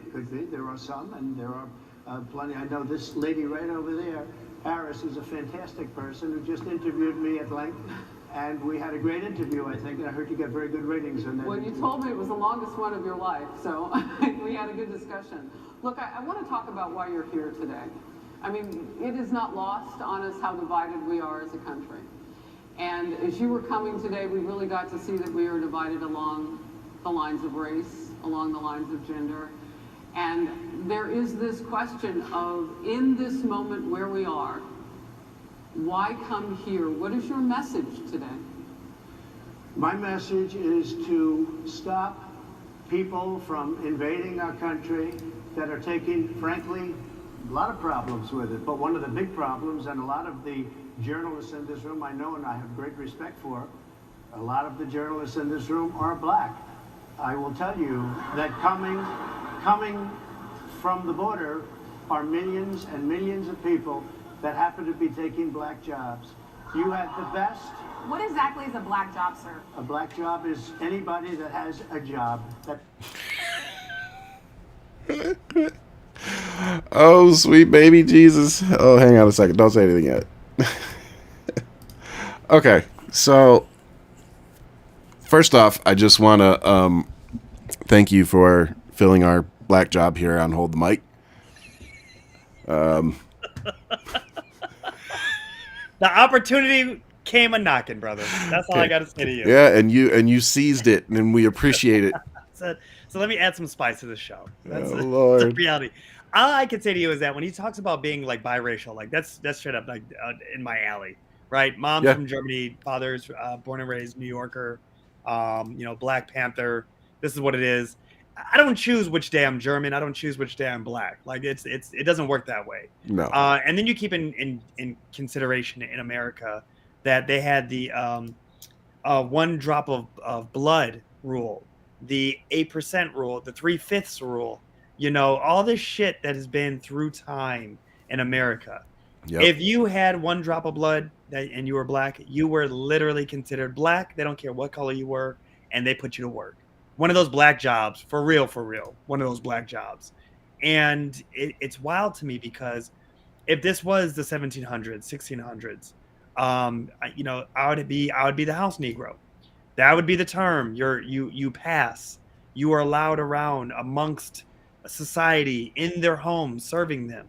T: There are some, and there are plenty. I know this lady right over there, Harris, is a fantastic person who just interviewed me at length. And we had a great interview, I think, and I heard you get very good ratings on that.
U: Well, you told me it was the longest one of your life, so we had a good discussion. Look, I want to talk about why you're here today. I mean, it is not lost on us how divided we are as a country. And as you were coming today, we really got to see that we are divided along the lines of race, along the lines of gender. And there is this question of, in this moment where we are, why come here? What is your message today?
T: My message is to stop people from invading our country that are taking, frankly, a lot of problems with it. But one of the big problems, and a lot of the journalists in this room I know and I have great respect for, a lot of the journalists in this room are black. I will tell you that coming from the border are millions and millions of people that happen to be taking black jobs. You had the best.
S: What exactly is a black job, sir?
T: A black job is anybody that has a job.
A: Oh, sweet baby Jesus. Oh, hang on a second. Don't say anything yet. Okay, so first off, I just want to thank you for filling our black job here on Hold the Mic.
R: The opportunity came a knocking, brother. That's all I got to say to you.
A: Yeah, and you seized it, and we appreciate it.
R: So let me add some spice to the show. That's
A: Lord.
R: the reality. All I can say to you is that when he talks about being like biracial, like that's straight up like in my alley, right? Mom's from Germany, father's born and raised New Yorker, Black Panther. This is what it is. I don't choose which day I'm German. I don't choose which day I'm black. Like it doesn't work that way.
A: No.
R: And then you keep in consideration in America that they had the 1 drop of blood rule, the 8% rule, the 3/5 rule. All this shit that has been through time in America.
A: Yep.
R: If you had 1 drop of blood and you were black, you were literally considered black. They don't care what color you were, and they put you to work. One of those black jobs, for real, one of those black jobs. And it's wild to me because if this was the 1700s, 1600s, I would be the house Negro. That would be the term. You pass. You are allowed around amongst society in their homes, serving them.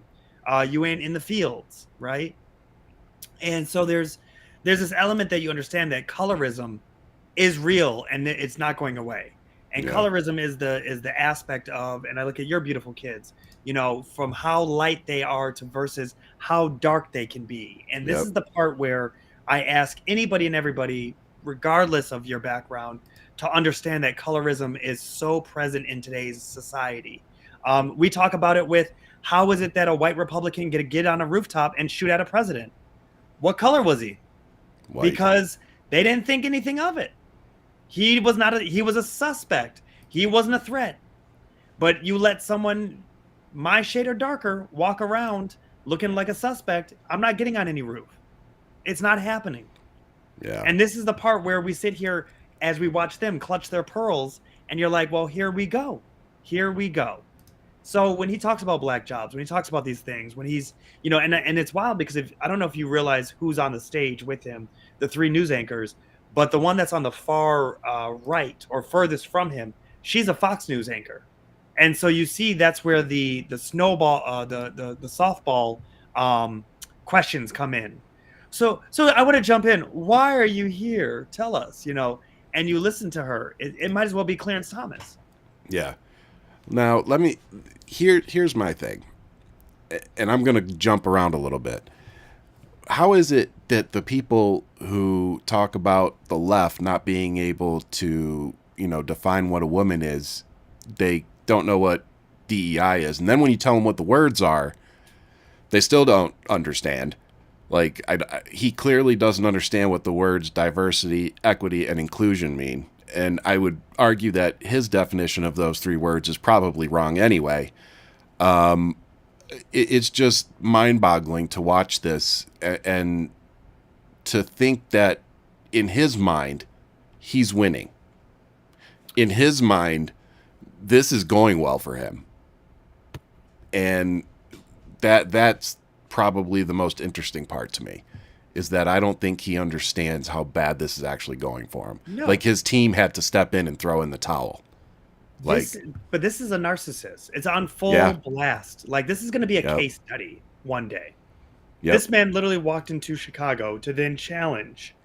R: You ain't in the fields, right? And so there's this element that you understand that colorism is real and it's not going away. And colorism is the aspect of, and I look at your beautiful kids, from how light they are to versus how dark they can be. And this is the part where I ask anybody and everybody, regardless of your background, to understand that colorism is so present in today's society. We talk about it with, how is it that a white Republican get on a rooftop and shoot at a president? What color was he?
A: White.
R: Because they didn't think anything of it. He was a suspect. He wasn't a threat. But you let someone my shade or darker walk around looking like a suspect, I'm not getting on any roof. It's not happening.
A: Yeah.
R: And this is the part where we sit here as we watch them clutch their pearls, and you're like, well, here we go. Here we go. So when he talks about black jobs, when he talks about these things, when he's, and it's wild because I don't know if you realize who's on the stage with him, the 3 news anchors, but the one that's on the far right or furthest from him, she's a Fox News anchor. And so you see that's where the snowball, the softball questions come in. So I want to jump in. Why are you here? Tell us, and you listen to her. It might as well be Clarence Thomas.
A: Yeah. Now, here's my thing, and I'm going to jump around a little bit. How is it that the people who talk about the left not being able to, define what a woman is, they don't know what DEI is. And then when you tell them what the words are, they still don't understand. Like, he clearly doesn't understand what the words diversity, equity, and inclusion mean. And I would argue that his definition of those 3 words is probably wrong anyway. It's just mind-boggling to watch this and to think that in his mind, he's winning. In his mind, this is going well for him. And that's probably the most interesting part to me, is that I don't think he understands how bad this is actually going for him.
R: No.
A: Like, his team had to step in and throw in the towel. Like,
R: But this is a narcissist. It's on full blast. Like, this is going to be a case study one day. This man literally walked into Chicago to then challenge,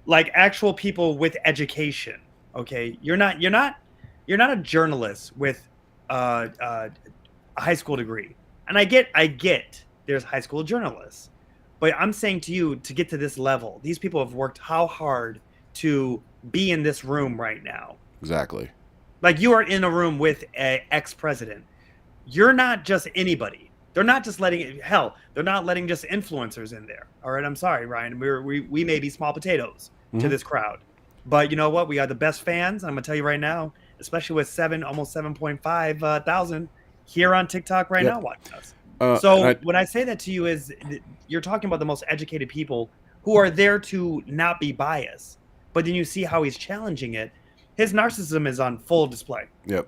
R: like, actual people with education. Okay, you're not a journalist with a high school degree, and I get there's high school journalists, but I'm saying to you, to get to this level, these people have worked how hard to be in this room right now.
A: Exactly.
R: Like, you are in a room with an ex-president. You're not just anybody. They're not just letting they're not letting just influencers in there. All right, I'm sorry, Ryan. We may be small potatoes to this crowd, but you know what? We are the best fans. I'm gonna tell you right now, especially with almost 7.5 thousand here on TikTok right now watching us. So when I say that to you is you're talking about the most educated people who are there to not be biased, but then you see how he's challenging it. His narcissism is on full display.
A: Yep.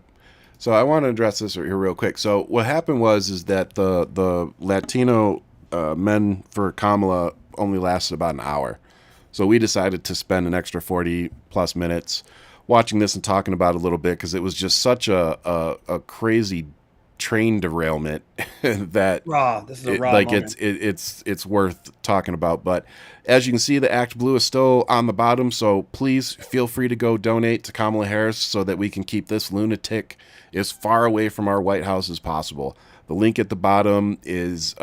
A: So I want to address this here real quick. So what happened is that the Latino Men for Kamala only lasted about an hour. So we decided to spend an extra 40 plus minutes watching this and talking about it a little bit, because it was just such a crazy train derailment that
R: this is a raw moment.
A: it's worth talking about. But as you can see, the Act Blue is still on the bottom, so please feel free to go donate to Kamala Harris so that we can keep this lunatic as far away from our White House as possible. The link at the bottom is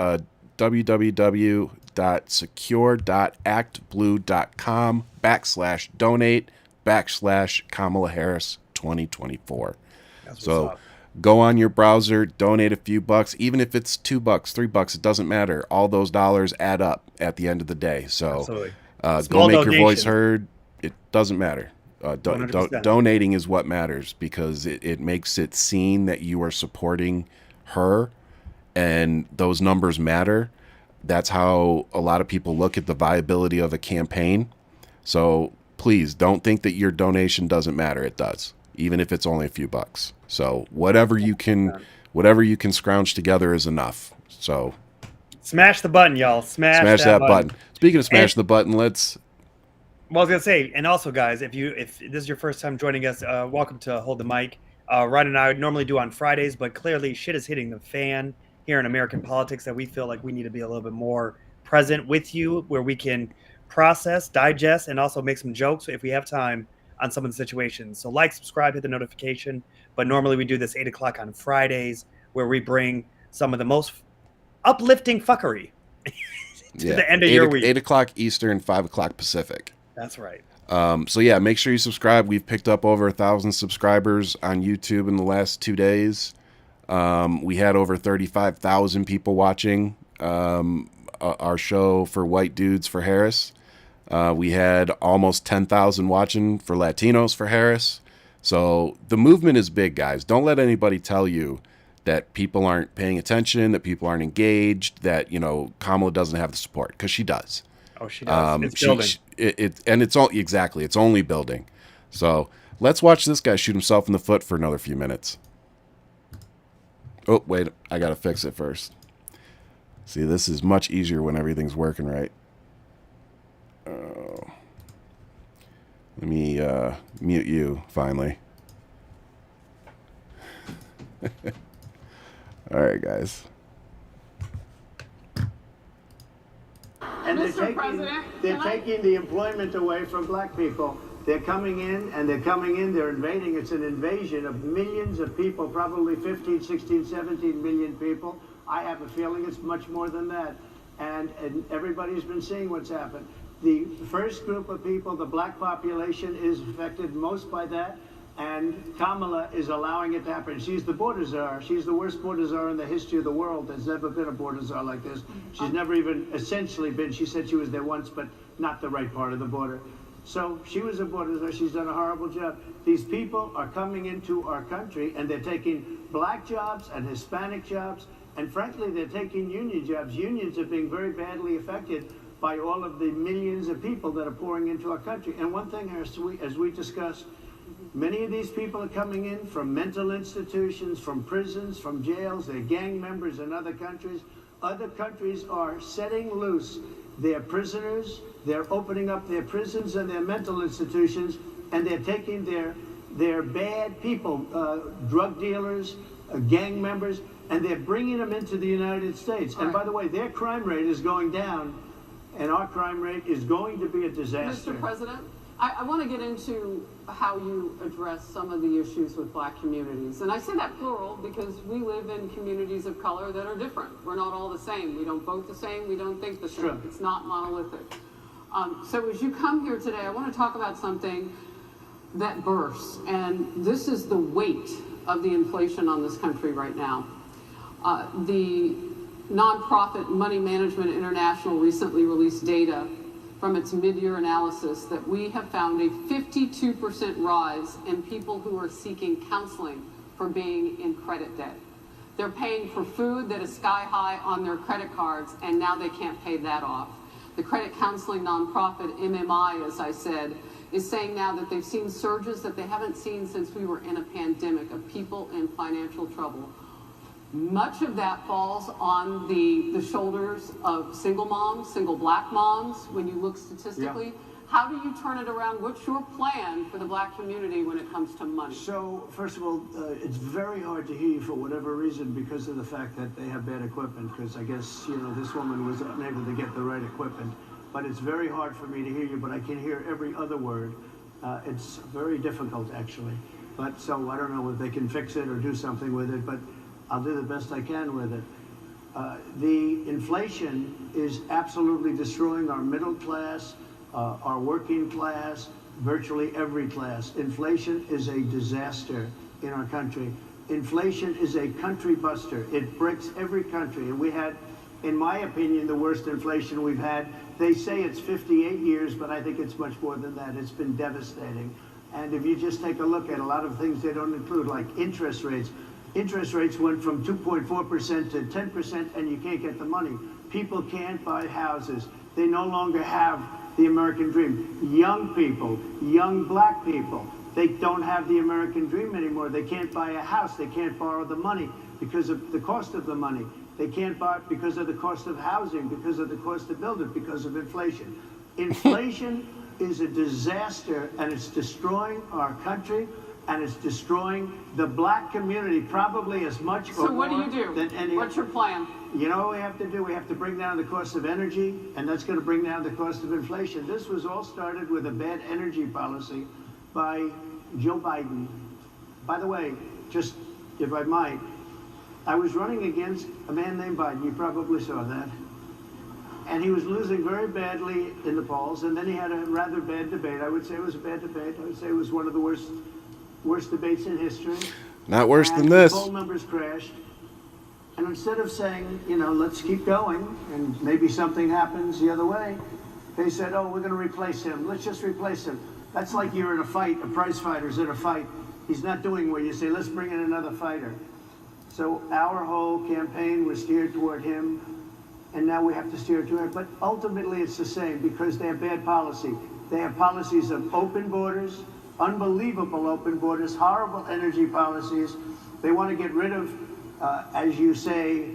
A: www.secure.actblue.com/donate/Kamala Harris 2024. So go on your browser, donate a few bucks, even if it's $2, $3, it doesn't matter. All those dollars add up at the end of the day. So go make your voice heard. It doesn't matter. Donating is what matters, because it makes it seen that you are supporting her, and those numbers matter. That's how a lot of people look at the viability of a campaign. So please don't think that your donation doesn't matter. It does, even if it's only a few bucks. So whatever you can scrounge together is enough. So
R: smash the button, y'all. Smash that button.
A: Speaking of smash the button, let's.
R: Well, I was gonna say, and also, guys, if this is your first time joining us, welcome to Hold the Mic. Ryan and I normally do on Fridays, but clearly shit is hitting the fan here in American politics that we feel like we need to be a little bit more present with you, where we can process, digest, and also make some jokes if we have time on some of the situations. So like, subscribe, hit the notification. But normally we do this 8 o'clock on Fridays, where we bring some of the most uplifting fuckery to the end of your week.
A: 8 o'clock Eastern, 5 o'clock Pacific.
R: That's right.
A: So yeah, make sure you subscribe. We've picked up over 1,000 subscribers on YouTube in the last 2 days. We had over 35,000 people watching our show for White Dudes for Harris. We had almost 10,000 watching for Latinos for Harris. So the movement is big, guys. Don't let anybody tell you that people aren't paying attention, that people aren't engaged, that, Kamala doesn't have the support, because she does.
R: Oh, she does. It's building.
A: It's only building. So let's watch this guy shoot himself in the foot for another few minutes. Oh, wait, I got to fix it first. See, this is much easier when everything's working right. Let me mute you, finally. All right, guys.
T: And they're taking the employment away from black people. They're coming in, they're invading. It's an invasion of millions of people, probably 15, 16, 17 million people. I have a feeling it's much more than that. And everybody's been seeing what's happened. The first group of people, the black population, is affected most by that. And Kamala is allowing it to happen. She's the border czar. She's the worst border czar in the history of the world. There's never been a border czar like this. She's never even essentially been. She said she was there once, but not the right part of the border. So she was a border czar. She's done a horrible job. These people are coming into our country, and they're taking black jobs and Hispanic jobs, and frankly, they're taking union jobs. Unions are being very badly affected by all of the millions of people that are pouring into our country. And one thing, as we discussed, many of these people are coming in from mental institutions, from prisons, from jails. They're gang members in other countries. Other countries are setting loose their prisoners, they're opening up their prisons and their mental institutions, and they're taking their bad people, drug dealers, gang members, and they're bringing them into the United States. And by the way, their crime rate is going down, and our crime rate is going to be a disaster.
U: Mr. President, I want to get into how you address some of the issues with black communities. And I say that plural because we live in communities of color that are different. We're not all the same. We don't vote the same. We don't think the same.
T: Sure.
U: It's not monolithic. So as you come here today, I want to talk about something that bursts. And this is the weight of the inflation on this country right now. The nonprofit Money Management International recently released data from its mid-year analysis that we have found a 52% rise in people who are seeking counseling for being in credit debt. They're paying for food that is sky high on their credit cards, and now they can't pay that off. The credit counseling nonprofit MMI, as I said, is saying now that they've seen surges that they haven't seen since we were in a pandemic of people in financial trouble. Much of that falls on the shoulders of single moms, single black moms, when you look statistically.
T: Yeah.
U: How do you turn it around? What's your plan for the black community when it comes to money?
T: So, first of all, it's very hard to hear you for whatever reason because of the fact that they have bad equipment, because I guess, this woman was unable to get the right equipment. But it's very hard for me to hear you, but I can hear every other word. It's very difficult, actually. But so I don't know if they can fix it or do something with it, but I'll do the best I can with it. The inflation is absolutely destroying our middle class, our working class, virtually every class. Inflation is a disaster in our country. Inflation is a country buster. It breaks every country. And we had, in my opinion, the worst inflation we've had. They say it's 58 years, but I think it's much more than that. It's been devastating. And if you just take a look at a lot of things they don't include, like interest rates. Interest rates went from 2.4% to 10%, and you can't get the money. People can't buy houses. They no longer have the American dream. Young people, young black people, they don't have the American dream anymore. They can't buy a house. They can't borrow the money because of the cost of the money. They can't buy it because of the cost of housing, because of the cost to build it, because of inflation. Inflation is a disaster, and it's destroying our country, and it's destroying the black community probably as much or more
U: So what do you do?
T: than any.
U: What's your plan?
T: You know what we have to do? We have to bring down the cost of energy, and that's going to bring down the cost of inflation. This was all started with a bad energy policy by Joe Biden. By the way, just if I might, I was running against a man named Biden. You probably saw that. And he was losing very badly in the polls, and then he had a rather bad debate. I would say it was a bad debate. I would say it was one of the worst debates in history.
A: Not worse than
T: And
A: this.
T: the poll numbers crashed. And instead of saying, let's keep going, and maybe something happens the other way, they said, oh, we're going to replace him. Let's just replace him. That's like you're in a fight, a prize fighter's in a fight. He's not doing well. You say, let's bring in another fighter. So our whole campaign was steered toward him, and now we have to steer toward it. But ultimately, it's the same because they have bad policy. They have policies of open borders, unbelievable open borders, horrible energy policies. They want to get rid of, as you say,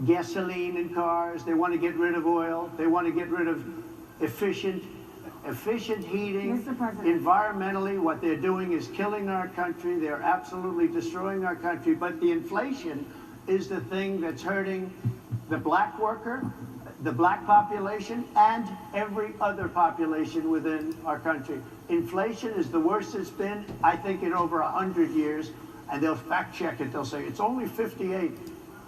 T: gasoline in cars. They want to get rid of oil. They want to get rid of efficient heating. Environmentally, what they're doing is killing our country. They're absolutely destroying our country. But the inflation is the thing that's hurting the black worker, the black population, and every other population within our country. Inflation is the worst it's been, I think, in over 100 years. And they'll fact check it. They'll say it's only 58.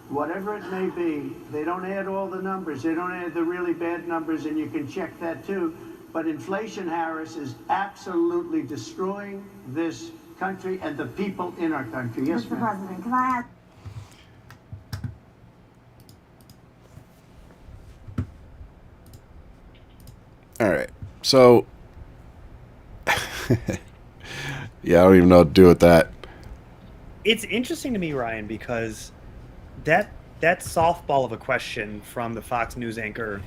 T: Whatever it may be, they don't add all the numbers. They don't add the really bad numbers, and you can check that too. But inflation, Harris, is absolutely destroying this country and the people in our country. Yes,
D: Mr.
T: ma'am.
D: President, can I ask?
A: All right. So, yeah, I don't even know what to do with that.
R: It's interesting to me, Ryan, because that softball of a question from the Fox News anchor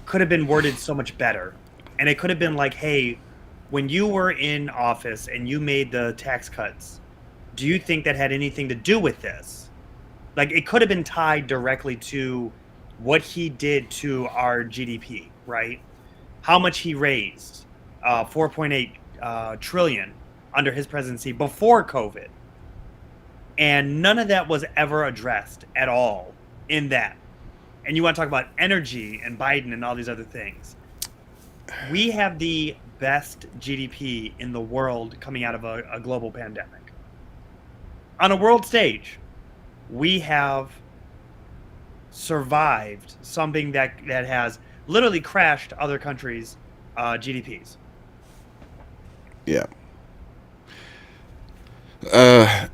R: could have been worded so much better. And it could have been like, hey, when you were in office and you made the tax cuts, do you think that had anything to do with this? Like, it could have been tied directly to what he did to our GDP, right? How much he raised, 4.8 trillion under his presidency before COVID. And none of that was ever addressed at all in that. And you want to talk about energy and Biden and all these other things. We have the best GDP in the world coming out of a global pandemic. On a world stage, we have survived something that has literally crashed other countries' GDPs.
A: Yeah.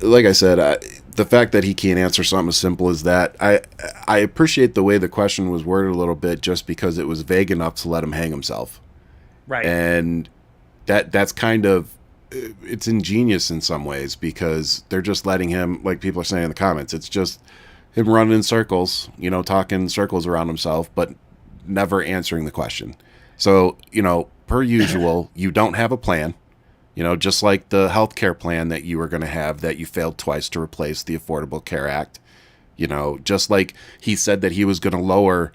A: Like I said, the fact that he can't answer something as simple as that, I appreciate the way the question was worded a little bit, just because it was vague enough to let him hang himself.
R: Right.
A: And that's kind of, it's ingenious in some ways, because they're just letting him, like people are saying in the comments, it's just him running in circles, talking circles around himself, but never answering the question. So, per usual, you don't have a plan. Just like the healthcare plan that you were going to have that you failed twice to replace the Affordable Care Act. Just like he said that he was going to lower,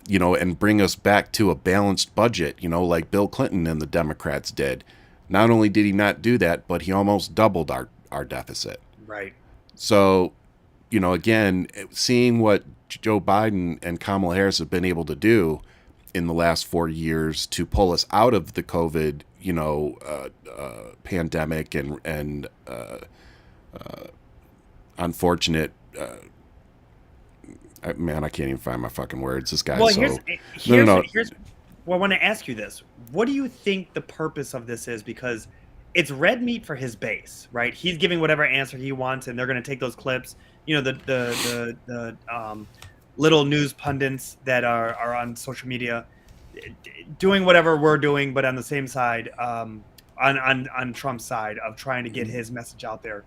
A: and bring us back to a balanced budget, like Bill Clinton and the Democrats did. Not only did he not do that, but he almost doubled our deficit.
R: Right.
A: So, again, seeing what Joe Biden and Kamala Harris have been able to do in the last 4 years to pull us out of the COVID, pandemic and unfortunate. Man, I can't even find my fucking words. This guy.
R: Well,
A: so
R: here's
A: no.
R: Well, I want to ask you this. What do you think the purpose of this is? Because it's red meat for his base, right? He's giving whatever answer he wants, and they're going to take those clips. The little news pundits that are on social media doing whatever we're doing, but on the same side, on Trump's side of trying to get his message out there.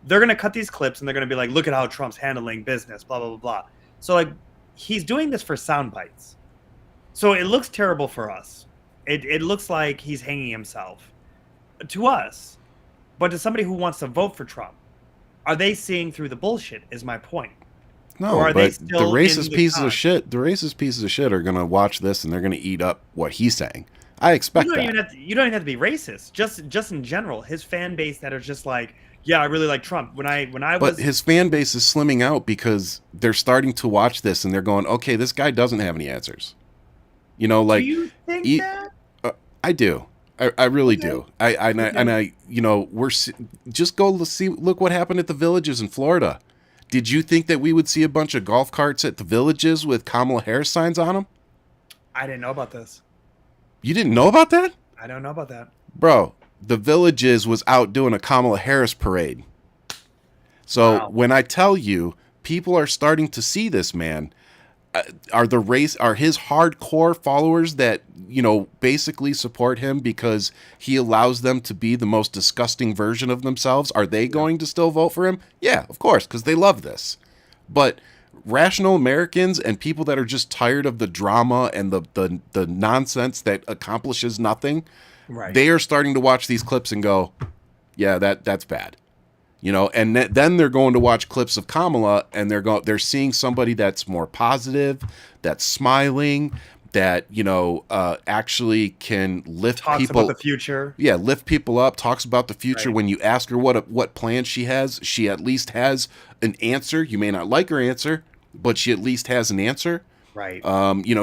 R: They're going to cut these clips and they're going to be like, look at how Trump's handling business, blah, blah, blah, blah. So, like, he's doing this for sound bites. So it looks terrible for us. It looks like he's hanging himself to us. But to somebody who wants to vote for Trump, are they seeing through the bullshit is my point.
A: No,
R: or are
A: but
R: they still
A: the racist
R: in
A: pieces of shit, are going to watch this and they're going to eat up what he's saying. I expect
R: you don't
A: that.
R: Even have to be racist. Just in general, his fan base that are just like, yeah, I really like Trump. But
A: his fan base is slimming out because they're starting to watch this and they're going, okay, this guy doesn't have any answers. Do
R: you think that?
A: I do. I really do. We're just go see. Look what happened at the Villages in Florida. Did you think that we would see a bunch of golf carts at the Villages with Kamala Harris signs on them?
R: I didn't know about this.
A: You didn't know about that?
R: I don't know about that.
A: Bro, the Villages was out doing a Kamala Harris parade. So
R: Wow.
A: when I tell you, people are starting to see this man. Are his hardcore followers that, basically support him because he allows them to be the most disgusting version of themselves? Are they going to still vote for him? Yeah, of course, because they love this. But rational Americans and people that are just tired of the drama and the nonsense that accomplishes nothing,
R: right,
A: they are starting to watch these clips and go, yeah, that's bad. And then they're going to watch clips of Kamala and they're seeing somebody that's more positive, that's smiling, that, actually can lift
R: Talks
A: people.
R: about the future.
A: Yeah, lift people up, talks about the future.
R: Right.
A: When you ask her what plan she has, she at least has an answer. You may not like her answer, but she at least has an answer.
R: Right.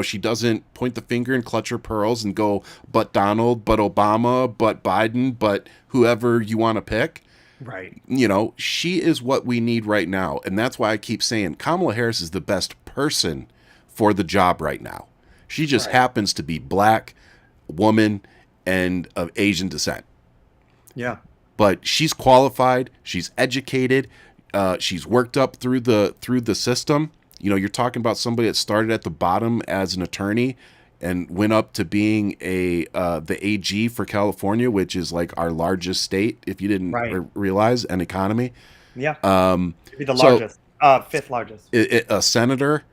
A: She doesn't point the finger and clutch her pearls and go, but Donald, but Obama, but Biden, but whoever you want to pick.
R: Right.
A: She is what we need right now. And that's why I keep saying Kamala Harris is the best person for the job right now. She just happens to be black, woman, and of Asian descent.
R: Yeah.
A: But she's qualified. She's educated. She's worked up through the system. You're talking about somebody that started at the bottom as an attorney and went up to being the AG for California, which is like our largest state, if you didn't realize, an economy.
R: Yeah.
A: Be
R: the largest, fifth largest.
A: A senator.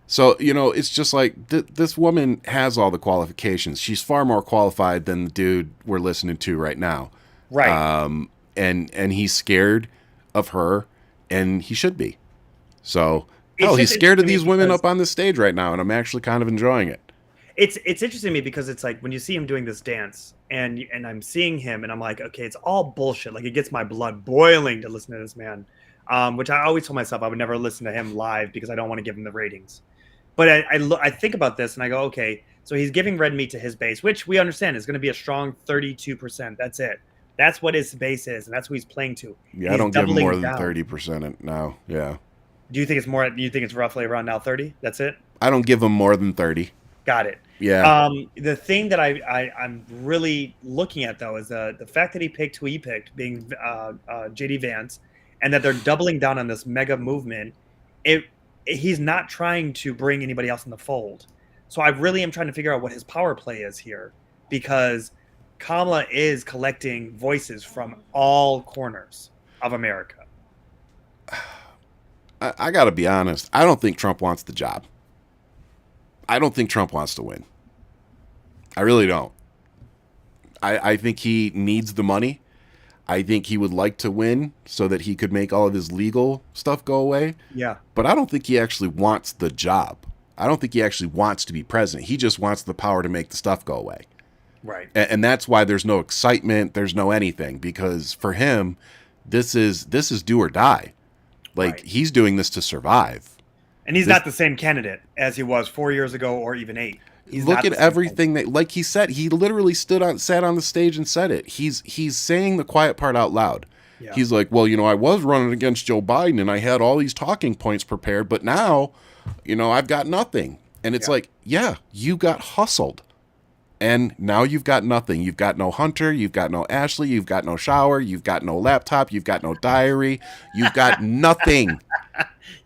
A: So, it's just like this woman has all the qualifications. She's far more qualified than the dude we're listening to right now.
R: Right.
A: And he's scared of her, and he should be. So Hell, he's scared of these women
R: because
A: up on the stage right now, and I'm actually kind of enjoying it.
R: it's interesting to me because it's like when you see him doing this dance and I'm seeing him and I'm like, okay, it's all bullshit. Like it gets my blood boiling to listen to this man. Which I always told myself I would never listen to him live because I don't want to give him the ratings. But I think about this and I go, okay, so he's giving red meat to his base, which we understand is going to be a strong 32%. That's it. That's what his base is, and that's who he's playing to.
A: Yeah, I don't give him more than 30% now. Yeah.
R: Do you think it's more? Do you think it's roughly around now 30? That's it.
A: I don't give him more than 30.
R: Got it.
A: Yeah.
R: The thing that I'm really looking at though is the fact that he picked who he picked, being JD Vance, and that they're doubling down on this mega movement. He's not trying to bring anybody else in the fold. So I really am trying to figure out what his power play is here, because Kamala is collecting voices from all corners of America.
A: I got to be honest. I don't think Trump wants the job. I don't think Trump wants to win. I really don't. I think he needs the money. I think he would like to win so that he could make all of his legal stuff go away.
R: Yeah.
A: But I don't think he actually wants the job. I don't think he actually wants to be president. He just wants the power to make the stuff go away.
R: Right.
A: And that's why there's no excitement. There's no anything, because for him, this is do or die. Like he's doing this to survive.
R: And he's not the same candidate as he was 4 years ago or even 8.
A: Look at everything that, like he said, he literally sat on the stage and said it. He's saying the quiet part out loud. Yeah. He's like, well, I was running against Joe Biden and I had all these talking points prepared, but now, I've got nothing. And it's like, yeah, you got hustled. And now you've got nothing. You've got no Hunter. You've got no Ashley. You've got no shower. You've got no laptop. You've got no diary. You've got nothing.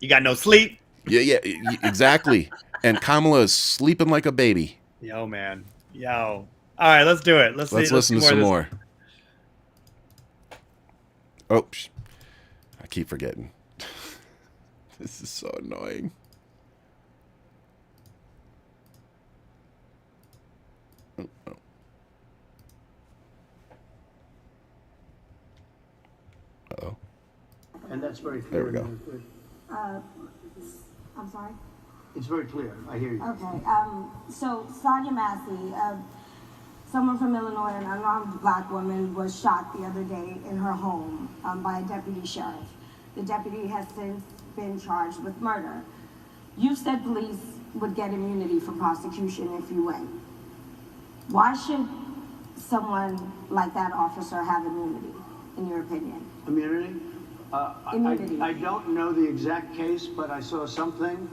R: You got no sleep.
A: Yeah, exactly. And Kamala is sleeping like a baby.
R: Yo, man. Yo. All right, let's do it. Let's
A: listen to some more. Oh, I keep forgetting. This is so annoying. Uh-oh.
T: And that's very clear.
A: There we go.
D: I'm sorry?
T: It's very clear. I hear you.
D: Okay. So Sonia Massey, someone from Illinois, an unarmed black woman, was shot the other day in her home by a deputy sheriff. The deputy has since been charged with murder. You said police would get immunity from prosecution if you win. Why should someone like that officer have immunity, in your opinion?
T: Immunity?
D: Immunity.
T: I don't know the exact case, but I saw something,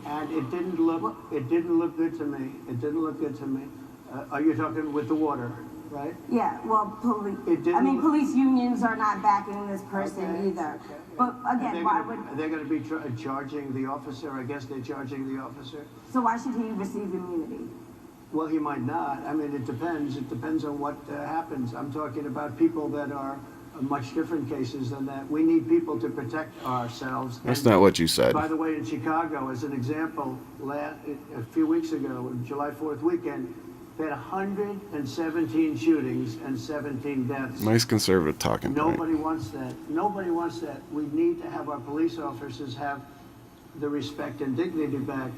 T: and it didn't look good to me. It didn't look good to me. Are you talking with the water, right?
D: Yeah. Well, police unions are not backing this person either. Okay. But again, why would
T: they're going to be charging the officer? I guess they're charging the officer.
D: So why should he receive immunity?
T: Well, he might not. I mean, it depends. It depends on what happens. I'm talking about people that are much different cases than that. We need people to protect ourselves.
A: That's not what you said.
T: By the way, in Chicago, as an example, a few weeks ago, July 4th weekend, they had 117 shootings and 17 deaths.
A: Nice conservative talking point.
T: Nobody wants that. Nobody wants that. We need to have our police officers have the respect and dignity back.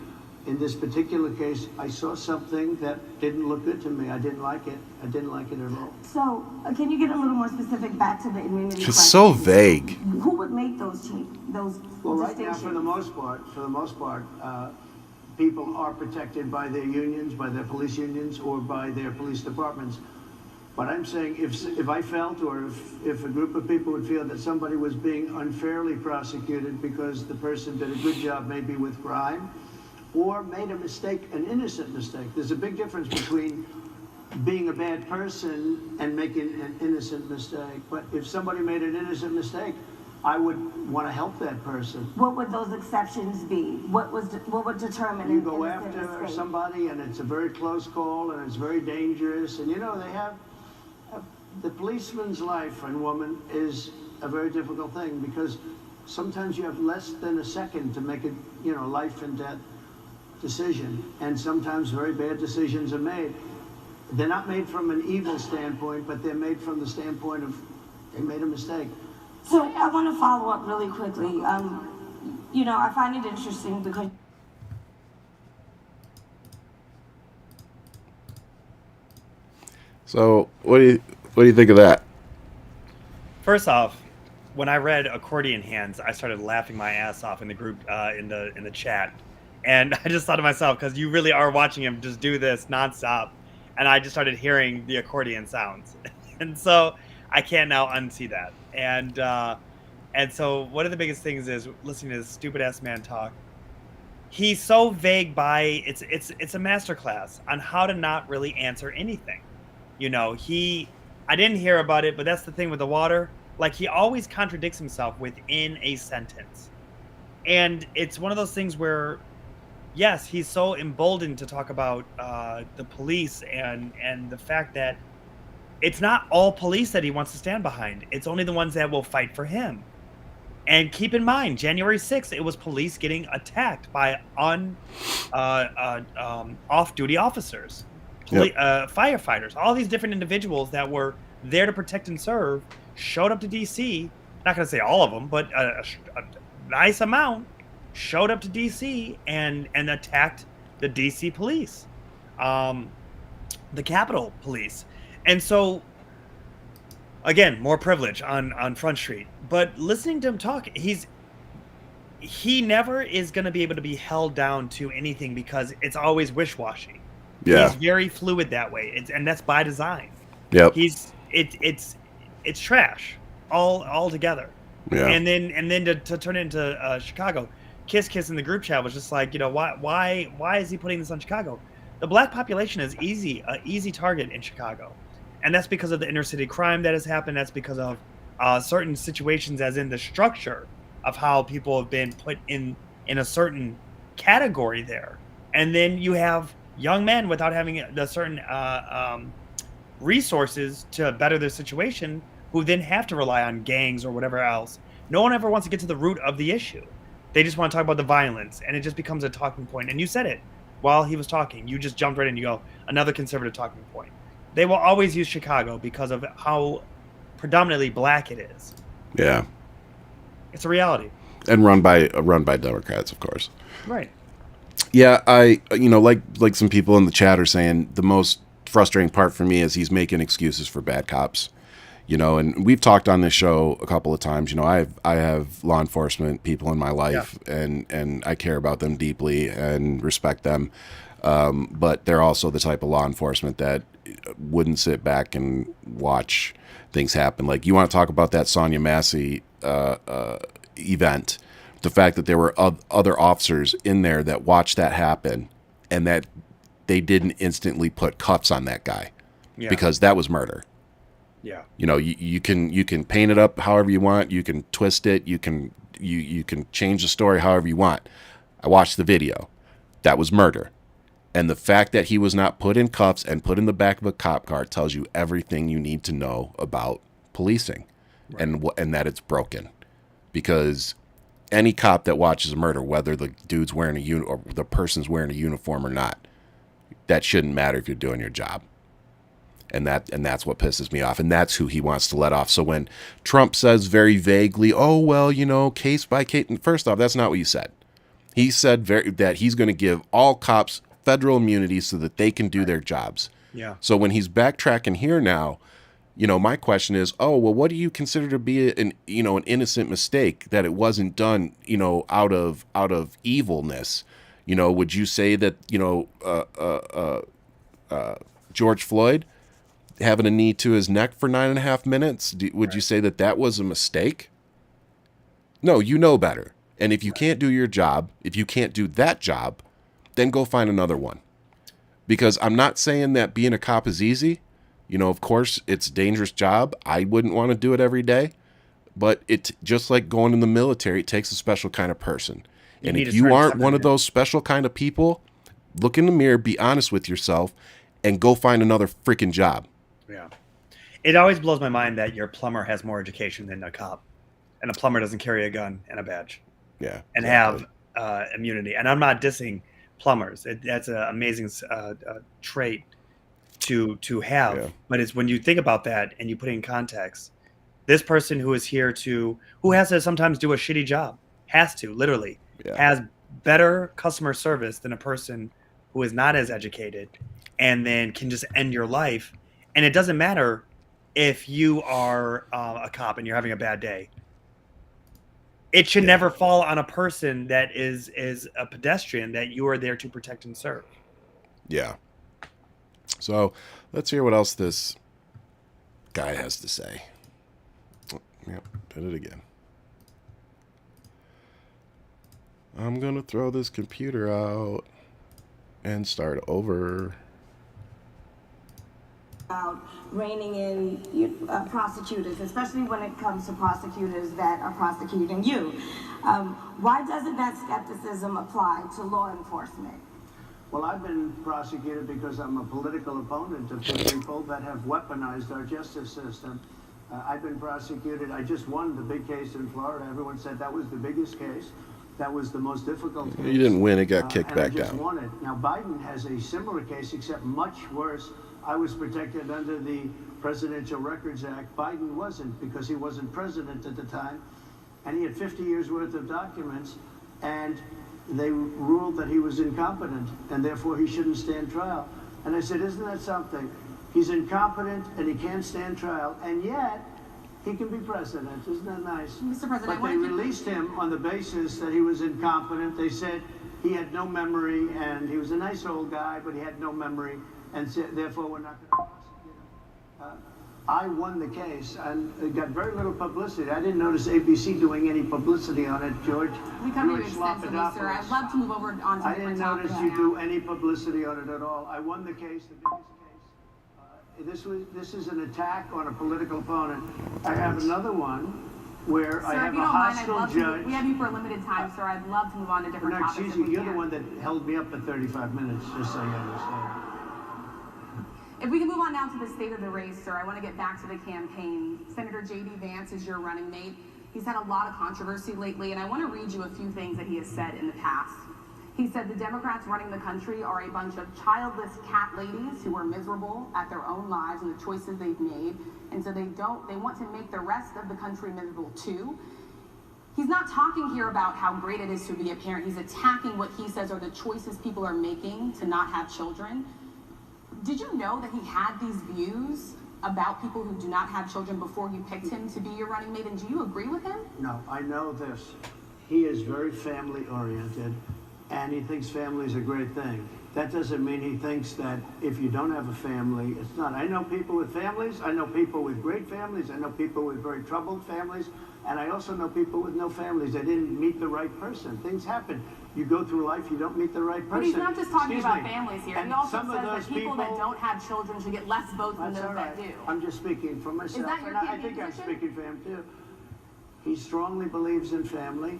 T: In this particular case, I saw something that didn't look good to me. I didn't like it. I didn't like it at all.
D: So, can you get a little more specific back to the immunity?
A: It's so vague.
D: Who would make those
T: Well, right now, for the most part, people are protected by their unions, by their police unions, or by their police departments. But I'm saying if I felt, or if a group of people would feel that somebody was being unfairly prosecuted because the person did a good job maybe with crime, or made a mistake, an innocent mistake. There's a big difference between being a bad person and making an innocent mistake. But if somebody made an innocent mistake, I would want to help that person.
D: What would those exceptions be? What would determine?
T: You go after somebody, and it's a very close call, and it's very dangerous. And they have the policeman's life and woman is a very difficult thing, because sometimes you have less than a second to make a life and death decision, and sometimes very bad decisions are made. They're not made from an evil standpoint, but they're made from the standpoint of they made a mistake.
D: So I want to follow up really quickly. you know, I find it interesting because
A: So what do you think of that?
R: First off, when I read accordion hands, I started laughing my ass off in the group in the chat, and I just thought to myself, because you really are watching him just do this nonstop, and I just started hearing the accordion sounds, and so I can't now unsee that. And so one of the biggest things is listening to this stupid ass man talk. He's so vague by it's a masterclass on how to not really answer anything. You know, I didn't hear about it, but that's the thing with the water. Like, he always contradicts himself within a sentence. And it's one of those things where, yes, he's so emboldened to talk about the police and the fact that it's not all police that he wants to stand behind. It's only the ones that will fight for him. And keep in mind, January 6th, it was police getting attacked by off-duty officers. Firefighters, all these different individuals that were there to protect and serve, showed up to DC. Not going to say all of them, but a nice amount showed up to DC and attacked the DC police, the Capitol Police. And so, again, more privilege on Front Street. But listening to him talk, he never is going to be able to be held down to anything because it's always wish-washy.
A: Yeah.
R: He's very fluid that way, and that's by design.
A: Yep.
R: It's trash all together.
A: Yeah.
R: And then to turn it into Chicago, Kiss in the group chat was just like, you know, why is he putting this on Chicago? The black population is an easy target in Chicago, and that's because of the inner city crime that has happened. That's because of certain situations, as in the structure of how people have been put in a certain category there, and then you have young men without having the certain resources to better their situation, who then have to rely on gangs or whatever else. No one ever wants to get to the root of the issue. They just want to talk about the violence, and it just becomes a talking point. And you said it while he was talking. You just jumped right in. You go, another conservative talking point. They will always use Chicago because of how predominantly black it is.
A: Yeah.
R: It's a reality.
A: And run by Democrats, of course.
R: Right.
A: Yeah, like some people in the chat are saying, the most frustrating part for me is he's making excuses for bad cops. You know, and we've talked on this show a couple of times. You know, I have law enforcement people in my life, and I care about them deeply and respect them. But they're also the type of law enforcement that wouldn't sit back and watch things happen. Like, you want to talk about that Sonia Massey event, the fact that there were other officers in there that watched that happen, and that they didn't instantly put cuffs on that guy, because that was murder.
R: Yeah.
A: You know, you can paint it up however you want. You can twist it. You can change the story however you want. I watched the video. That was murder. And the fact that he was not put in cuffs and put in the back of a cop car tells you everything you need to know about policing, and that it's broken. Because any cop that watches a murder, whether the dude's wearing a or the person's wearing a uniform or not, that shouldn't matter if you're doing your job. And that's what pisses me off, and that's who he wants to let off. So when Trump says very vaguely, "Oh well, you know, case by case," first off, that's not what he said. He said that he's going to give all cops federal immunity so that they can do their jobs.
R: Yeah.
A: So when he's backtracking here now, you know, my question is, oh well, what do you consider to be an innocent mistake, that it wasn't done, you know, out of evilness? You know, would you say that, you know, George Floyd having a knee to his neck for 9.5 minutes, would you say that was a mistake? No, you know better. And if you can't do your job, if you can't do that job, then go find another one. Because I'm not saying that being a cop is easy. You know, of course, it's a dangerous job. I wouldn't want to do it every day. But it's just like going in the military. It takes a special kind of person. And if you aren't one of those special kind of people, look in the mirror, be honest with yourself, and go find another freaking job.
R: Yeah. It always blows my mind that your plumber has more education than a cop, and a plumber doesn't carry a gun and a badge.
A: Yeah.
R: And have immunity. And I'm not dissing plumbers. That's an amazing trait to have. Yeah. But it's when you think about that and you put it in context, this person who is here who has to sometimes do a shitty job, has to, literally, has better customer service than a person who is not as educated, and then can just end your life. And it doesn't matter if you are a cop and you're having a bad day. It should never fall on a person that is a pedestrian that you are there to protect and serve.
A: Yeah. So let's hear what else this guy has to say. Yep, did it again. I'm going to throw this computer out and start over.
D: About reining in prosecutors, especially when it comes to prosecutors that are prosecuting you. Why doesn't that skepticism apply to law enforcement?
T: Well, I've been prosecuted because I'm a political opponent of the people that have weaponized our justice system. I've been prosecuted. I just won the big case in Florida. Everyone said that was the biggest case. That was the most difficult case.
A: You didn't win. It got kicked back
T: I just
A: down.
T: won it. Now, Biden has a similar case, except much worse. I was protected under the Presidential Records Act. Biden wasn't, because he wasn't president at the time. And he had 50 years worth of documents. And they ruled that he was incompetent, and therefore he shouldn't stand trial. And I said, isn't that something? He's incompetent, and he can't stand trial, and yet he can be president. Isn't that nice?
S: Mr. President,
T: but they released him on the basis that he was incompetent. They said he had no memory, and he was a nice old guy, but he had no memory, and therefore we're not going to prosecute him. I won the case, and it got very little publicity. I didn't notice ABC doing any publicity on it, George.
S: We covered you extensively, sir. I'd love to move over on to
T: I
S: different
T: didn't notice
S: topics
T: you
S: now.
T: do any publicity on it at all. I won the case, the biggest case. This is an attack on a political opponent. I have another one where
S: Sir,
T: I have
S: if you
T: a
S: don't mind, I'd
T: hostile
S: love
T: judge.
S: to. We have you for a limited time, sir. I'd love to move on to different
T: No,
S: topics.
T: excuse
S: if we
T: me, you're
S: can.
T: the one that held me up for 35 minutes, just so you understand.
S: If we can move on now to the state of the race, sir, I want to get back to the campaign. Senator J.D. Vance is your running mate. He's had a lot of controversy lately, and I want to read you a few things that he has said in the past. He said the Democrats running the country are a bunch of childless cat ladies who are miserable at their own lives and the choices they've made, and so they want to make the rest of the country miserable too. He's not talking here about how great it is to be a parent. He's attacking what he says are the choices people are making to not have children. Did you know that he had these views about people who do not have children before you picked him to be your running mate, and do you agree with him?
T: No, I know this. He is very family oriented, and he thinks family is a great thing. That doesn't mean he thinks that if you don't have a family, it's not. I know people with families. I know people with great families. I know people with very troubled families. And I also know people with no families. They didn't meet the right person. Things happen. You go through life, you don't meet the right person.
S: But he's not just talking
T: Excuse
S: about
T: me.
S: families here.
T: And
S: He also
T: some of
S: says
T: those
S: that people that don't have children should get less votes than
T: That's
S: those
T: all
S: that
T: right.
S: do.
T: I'm just speaking for myself.
S: Is that your
T: and I
S: campaign
T: think I'm
S: position?
T: speaking for him too. He strongly believes in family,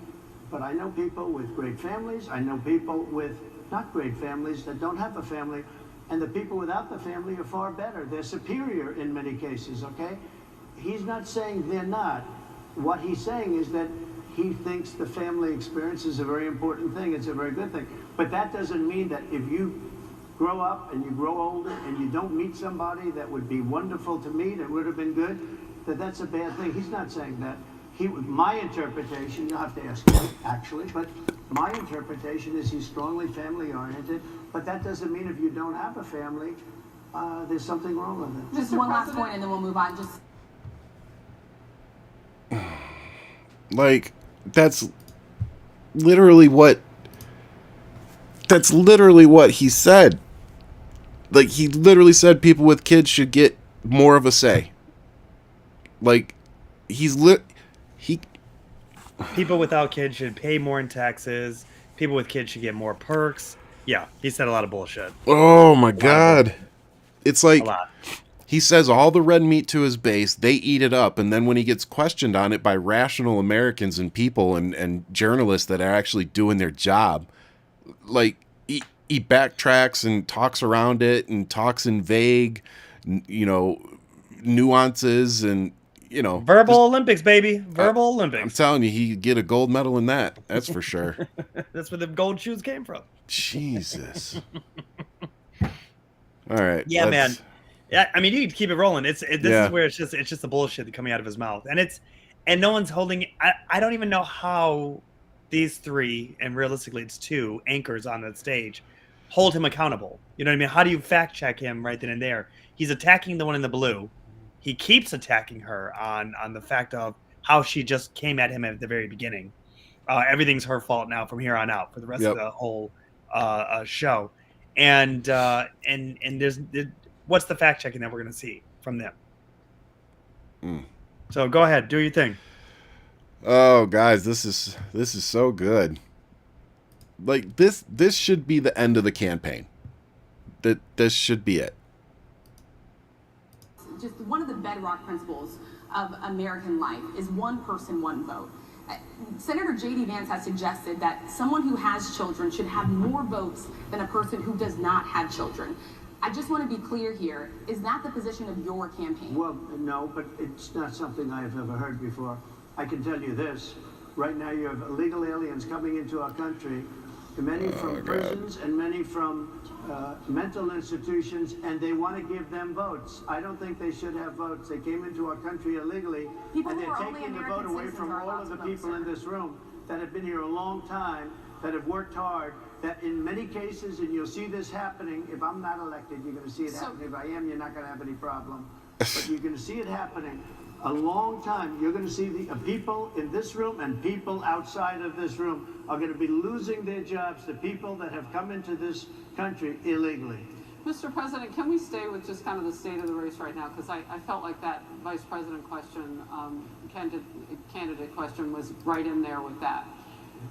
T: but I know people with great families. I know people with not great families that don't have a family. And the people without the family are far better. They're superior in many cases, okay? He's not saying they're not. What he's saying is that he thinks the family experience is a very important thing. It's a very good thing. But that doesn't mean that if you grow up and you grow older and you don't meet somebody that would be wonderful to meet and would have been good, that that's a bad thing. He's not saying that. My interpretation, you'll have to ask him actually, but my interpretation is he's strongly family oriented, but that doesn't mean if you don't have a family, there's something wrong with it.
S: Just one last point and then we'll move on.
A: Like, that's literally what he said. Like, he literally said people with kids should get more of a say. Like,
R: people without kids should pay more in taxes. People with kids should get more perks. Yeah, he said a lot of bullshit.
A: Oh my God. It's like,
R: A lot.
A: he says all the red meat to his base, they eat it up, and then when he gets questioned on it by rational Americans and people and journalists that are actually doing their job, like, he backtracks and talks around it and talks in vague, nuances and,
R: Verbal Olympics, baby. Verbal Olympics.
A: I'm telling you, he'd get a gold medal in that. That's for sure.
R: That's where the gold shoes came from.
A: Jesus. All right.
R: Yeah, man. Yeah, I mean, you can keep it rolling. This
A: Yeah.
R: is where it's just the bullshit coming out of his mouth, and no one's holding. I don't even know how these three, and realistically it's two anchors on that stage, hold him accountable? You know what I mean? How do you fact check him right then and there? He's attacking the one in the blue. He keeps attacking her on the fact of how she just came at him at the very beginning. Everything's her fault now from here on out for the rest of the whole show. And what's the fact checking that we're going to see from them? So go ahead, do your thing.
A: Oh, guys, this is so good. Like this should be the end of the campaign. This should be it.
S: Just one of the bedrock principles of American life is one person, one vote. Senator J.D. Vance has suggested that someone who has children should have more votes than a person who does not have children. I just want to be clear here. Is that the position of your campaign?
T: Well, no, but it's not something I have ever heard before. I can tell you this. Right now you have illegal aliens coming into our country, many from prisons and many from mental institutions, and they want to give them votes. I don't think they should have votes. They came into our country illegally, and they're taking the vote away from all of the people in this room that have been here a long time, that have worked hard, that in many cases, and you'll see this happening, if I'm not elected, you're going to see it happening. If I am, you're not going to have any problem. But you're going to see it happening a long time. You're going to see the people in this room and people outside of this room are going to be losing their jobs, the people that have come into this country illegally.
U: Mr. President, can we stay with just kind of the state of the race right now? Because I felt like that vice president question, candidate question was right in there with that.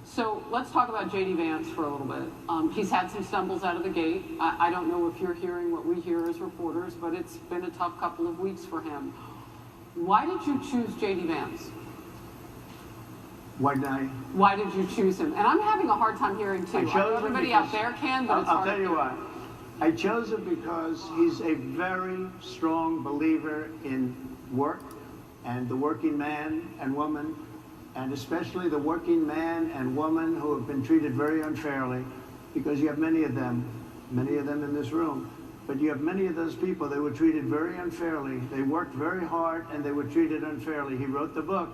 U: So let's talk about J.D. Vance for a little bit. He's had some stumbles out of the gate. I don't know if you're hearing what we hear as reporters, but it's been a tough couple of weeks for him. Why did you choose J.D. Vance?
T: Why did I?
U: Why did you choose him? And I'm having a hard time hearing too. I know everybody out there can, but it's hard.
T: I'll tell you why. I chose him because he's a very strong believer in work and the working man and woman, and especially the working man and woman who have been treated very unfairly, because you have many of them in this room. But you have many of those people that were treated very unfairly. They worked very hard and they were treated unfairly. He wrote the book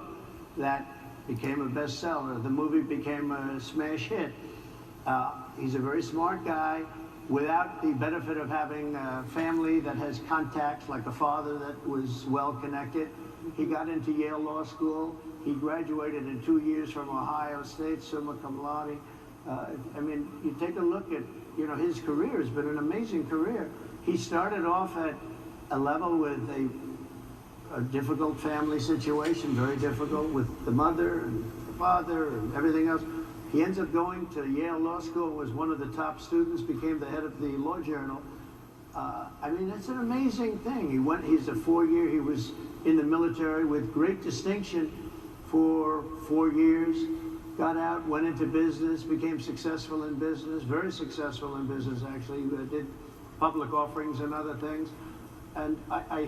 T: that became a bestseller. The movie became a smash hit. He's a very smart guy without the benefit of having a family that has contacts, like a father that was well connected. He got into Yale Law School. He graduated in 2 years from Ohio State, summa cum laude. I mean, you take a look at, his career has been an amazing career. He started off at a level with a difficult family situation, very difficult with the mother and the father and everything else. He ends up going to Yale Law School, was one of the top students, became the head of the Law Journal. I mean, it's an amazing thing. He's a 4-year, he was in the military with great distinction for 4 years, got out, went into business, became successful in business, very successful in business actually, did public offerings and other things. And I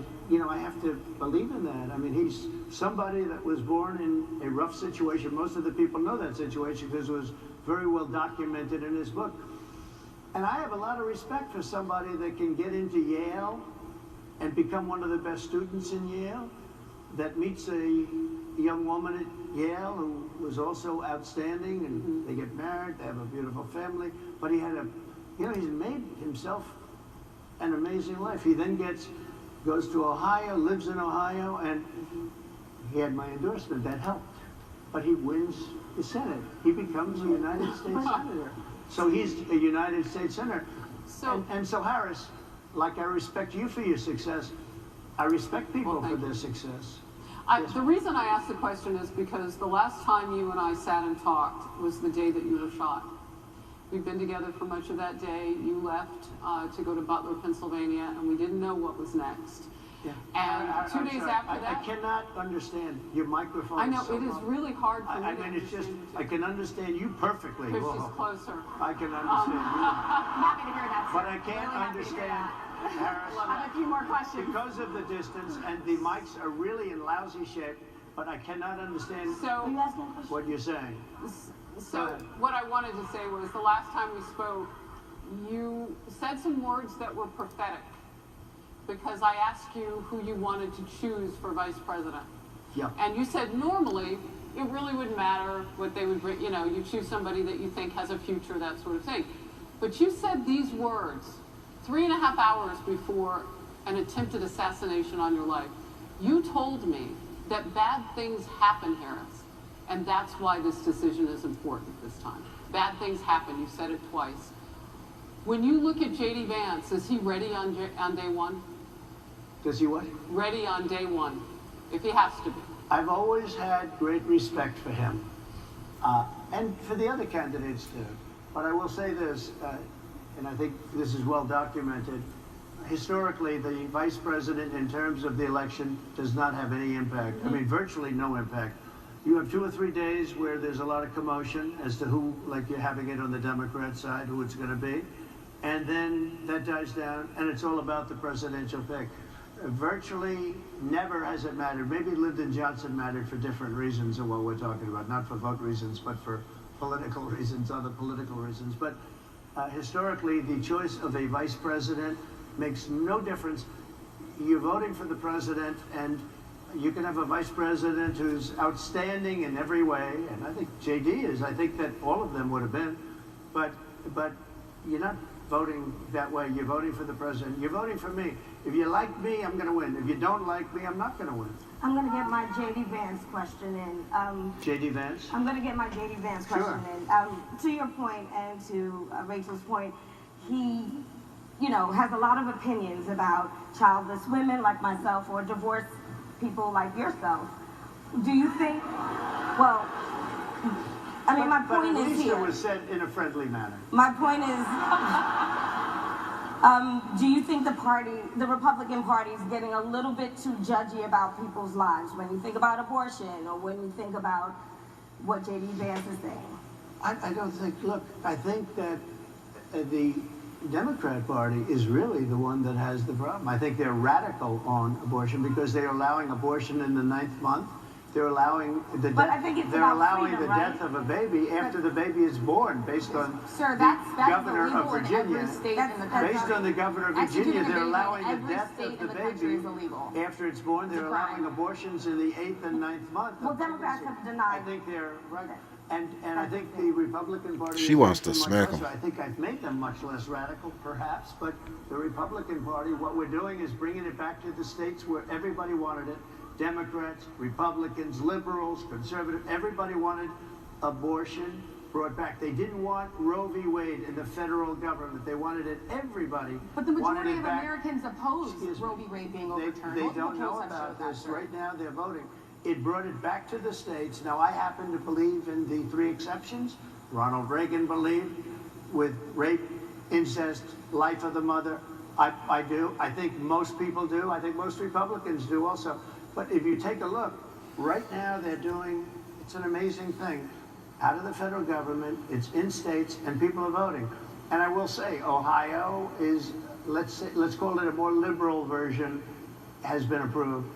T: have to believe in that. I mean, he's somebody that was born in a rough situation. Most of the people know that situation because it was very well documented in his book. And I have a lot of respect for somebody that can get into Yale and become one of the best students in Yale, that meets a young woman at Yale who was also outstanding, and they get married, they have a beautiful family, but he had he's made himself an amazing life. He then goes to Ohio, lives in Ohio, and he had my endorsement. That helped. But he wins the Senate. He becomes a United States Senator. So he's a United States Senator. And so Harris, like I respect you for your success, I respect people for their success.
U: The reason I asked the question is because the last time you and I sat and talked was the day that you were shot. We've been together for much of that day. You left to go to Butler, Pennsylvania, and we didn't know what was next.
T: Yeah.
U: And 2 days after that,
T: I cannot understand your microphone.
U: I know it is really hard for me.
T: I mean, it's just I can understand you perfectly.
U: Push us closer.
T: I can understand you.
S: Happy to hear that.
T: But I can't understand Harris.
S: I have a few more questions.
T: Because of the distance, and the mics are really in lousy shape, but I cannot understand what you're saying.
U: So what I wanted to say was the last time we spoke, you said some words that were prophetic because I asked you who you wanted to choose for vice president.
T: Yeah.
U: And you said normally it really wouldn't matter what they would bring. You know, you choose somebody that you think has a future, that sort of thing. But you said these words 3.5 hours before an attempted assassination on your life. You told me that bad things happen, Harris, and that's why this decision is important this time. Bad things happen. You said it twice. When you look at J.D. Vance, is he ready on day one?
T: Does he what?
U: Ready on day one, if he has to be.
T: I've always had great respect for him, and for the other candidates too. But I will say this, and I think this is well documented. Historically, the vice president, in terms of the election, does not have any impact. I mean, virtually no impact. You have 2 or 3 days where there's a lot of commotion as to who, like you're having it on the Democrat side, who it's going to be. And then that dies down, and it's all about the presidential pick. Virtually never has it mattered. Maybe Lyndon Johnson mattered for different reasons of what we're talking about, not for vote reasons, but for political reasons, other political reasons. But historically, the choice of a vice president makes no difference. You're voting for the president, and you can have a vice president who's outstanding in every way, and I think JD is. I think that all of them would have been, but you're not voting that way. You're voting for the president. You're voting for me. If you like me, I'm going to win. If you don't like me, I'm not going to win.
D: I'm going to get my J.D. Vance question in.
T: J.D. Vance?
D: I'm going to get my J.D. Vance question in. To your point and to Rachel's point, he, has a lot of opinions about childless women like myself or divorced people like yourself. Do you think, well, I mean, my point
T: is
D: here.
T: It was said in a friendly manner.
D: My point is, do you think the Republican Party is getting a little bit too judgy about people's lives when you think about abortion or when you think about what J.D. Vance is saying?
T: I don't think, look, I think that the Democrat Party is really the one that has the problem. I think they're radical on abortion because they're allowing abortion in the 9th month. They're allowing the death of a baby after the baby is born, based on the governor of Virginia. Based on the governor of Virginia, they're allowing the death of the baby after it's born. They're allowing abortions in the 8th and 9th month.
D: Well, Democrats have denied.
T: I think they're right. And I think the Republican Party.
A: She wants to smack them.
T: I think I've made them much less radical, perhaps. But the Republican Party, what we're doing is bringing it back to the states where everybody wanted it. Democrats, Republicans, liberals, conservatives, everybody wanted abortion brought back. They didn't want Roe v. Wade in the federal government. They wanted it, everybody.
S: But the majority
T: of
S: Americans oppose Roe v. Wade being overturned.
T: They don't know about this. Right now, they're voting. It brought it back to the states. Now, I happen to believe in the 3 exceptions. Ronald Reagan believed with rape, incest, life of the mother. I do. I think most people do. I think most Republicans do also. But if you take a look, right now they're doing, it's an amazing thing. Out of the federal government, it's in states, and people are voting. And I will say, Ohio is, let's call it a more liberal version, has been approved.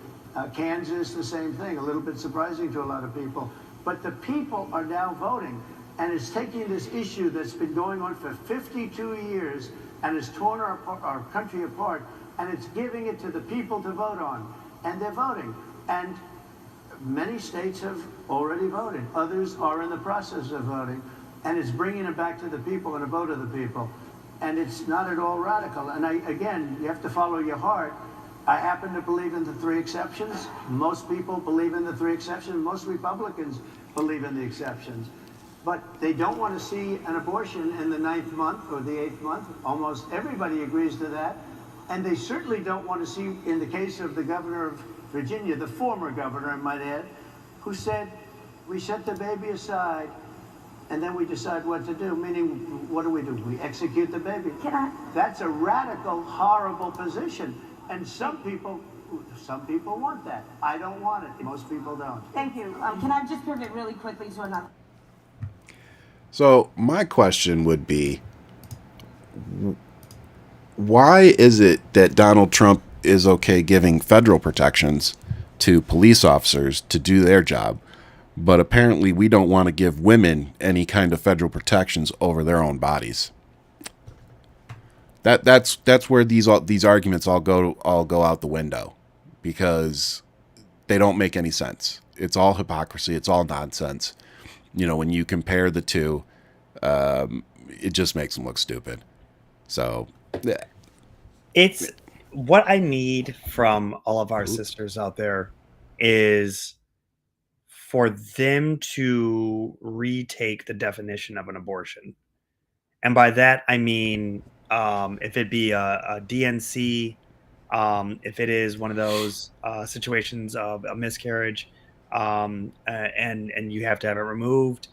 T: Kansas, the same thing, a little bit surprising to a lot of people. But the people are now voting, and it's taking this issue that's been going on for 52 years and has torn our country apart, and it's giving it to the people to vote on. And they're voting. And many states have already voted. Others are in the process of voting. And it's bringing it back to the people and a vote of the people. And it's not at all radical. And again, you have to follow your heart. I happen to believe in the 3 exceptions. Most people believe in the 3 exceptions. Most Republicans believe in the exceptions. But they don't want to see an abortion in the 9th month or the 8th month. Almost everybody agrees to that. And they certainly don't want to see, in the case of the governor of Virginia, the former governor, I might add, who said, we set the baby aside and then we decide what to do. Meaning, what do? We execute the baby. That's a radical, horrible position. And some people want that. I don't want it. Most people don't.
D: Thank you. Can I just pivot really quickly to another?
A: So my question would be, why is it that Donald Trump is okay giving federal protections to police officers to do their job, but apparently we don't want to give women any kind of federal protections over their own bodies? That's where these arguments all go out the window, because they don't make any sense. It's all hypocrisy. It's all nonsense. You know, when you compare the two, it just makes them look stupid. So
R: It's what I need from all of our sisters out there is for them to retake the definition of an abortion. And by that, I mean, if it be a DNC, if it is one of those situations of a miscarriage, and you have to have it removed.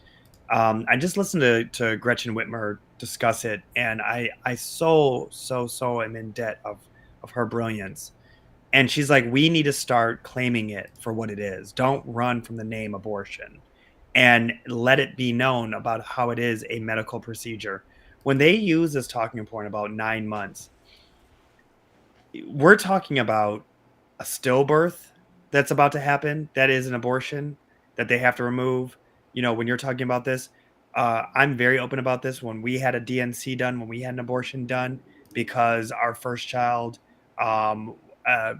R: I just listened to Gretchen Whitmer discuss it, and I so am in debt of her brilliance. And she's like, we need to start claiming it for what it is. Don't run from the name abortion, and let it be known about how it is a medical procedure. When they use this talking point about 9 months, we're talking about a stillbirth that's about to happen. That is an abortion that they have to remove. You know, when you're talking about this, I'm very open about this. When we had a DNC done, when we had an abortion done, because our first child um, uh,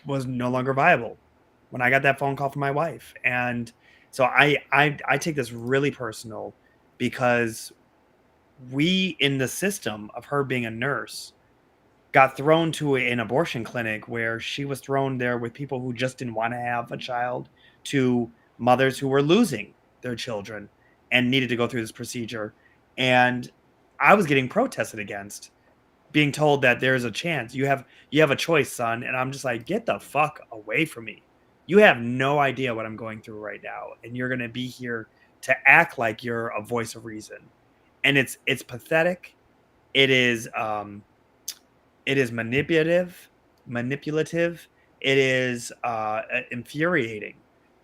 R: was no longer viable. When I got that phone call from my wife, and so I take this really personal because we in the system of her being a nurse got thrown to an abortion clinic where she was thrown there with people who just didn't want to have a child, to mothers who were losing their children and needed to go through this procedure. And I was getting protested against, being told that there's a chance you have a choice, son. And I'm just like, get the fuck away from me. You have no idea what I'm going through right now, and you're going to be here to act like you're a voice of reason. And it's pathetic. It is manipulative. It is infuriating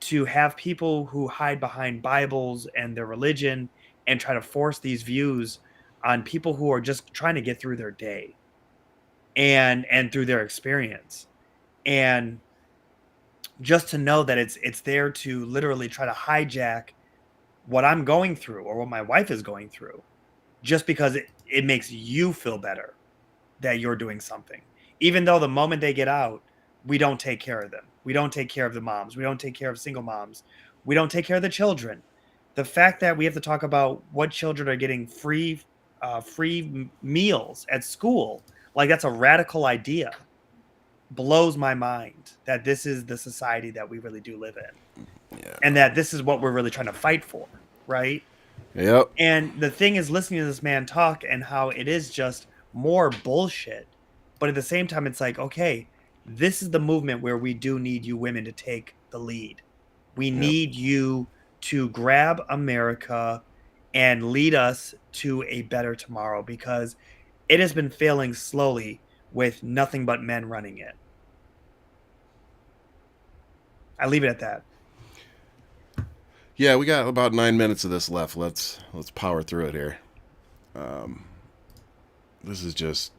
R: to have people who hide behind Bibles and their religion and try to force these views on people who are just trying to get through their day and through their experience. And just to know that it's there to literally try to hijack what I'm going through or what my wife is going through, just because it makes you feel better that you're doing something. Even though the moment they get out, we don't take care of them. We don't take care of the moms. We don't take care of single moms. We don't take care of the children. The fact that we have to talk about what children are getting free meals at school, like that's a radical idea, blows my mind that this is the society that we really do live in.
A: Yeah.
R: And that this is what we're really trying to fight for, right?
A: Yep.
R: And the thing is, listening to this man talk and how it is just more bullshit, but at the same time, it's like, okay, this is the movement where we do need you women to take the lead. We need you to grab America and lead us to a better tomorrow, because it has been failing slowly with nothing but men running it. I leave it at that.
A: Yeah, we got about 9 minutes of this left. Let's power through it here. This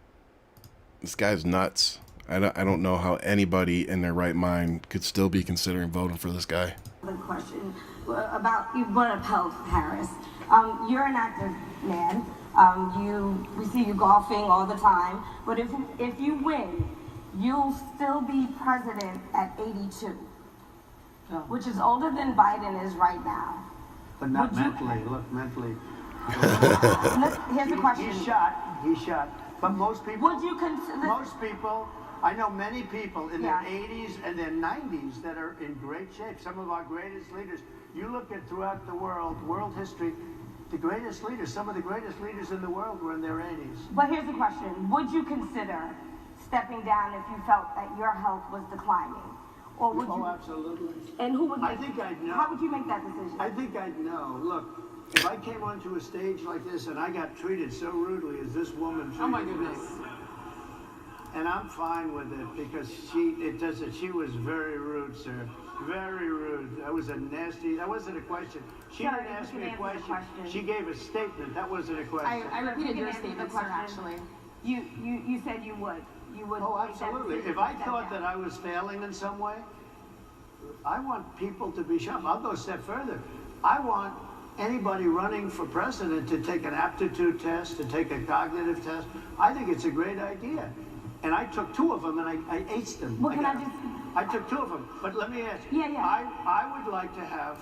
A: guy's nuts. I don't know how anybody in their right mind could still be considering voting for this guy.
D: The question about, you brought up health, Harris. You're an active man. We see you golfing all the time. But if you win, you'll still be president at 82, which is older than Biden is right now.
T: But not mentally. Look, mentally.
D: Here's the question.
T: He's shot. But most people.
D: Would you consider?
T: Most people. I know many people in their 80s and their 90s that are in great shape. Some of our greatest leaders. You look at throughout the world history, the greatest leaders, some of the greatest leaders in the world were in their 80s.
D: But here's the question. Would you consider stepping down if you felt that your health was declining? Or would you?
T: Absolutely.
D: And who would make,
T: I think I'd know.
D: How would you make that decision?
T: I think I'd know. Look, if I came onto a stage like this and I got treated so rudely as this woman treated
U: Oh my goodness.
T: me, and I'm fine with it because she was very rude, sir. Very rude. That wasn't a question. She didn't ask me a question. She gave a statement. That wasn't a question.
S: I repeated your statement, sir, actually.
D: You said you would. You would.
T: Oh, absolutely. If I thought that I was failing in some way, I want people to be shocked. I'll go a step further. I want anybody running for president to take an aptitude test, to take a cognitive test. I think it's a great idea. And I took 2 of them and I aced them.
D: Well, can I
T: I took 2 of them. But let me ask you. I would like to have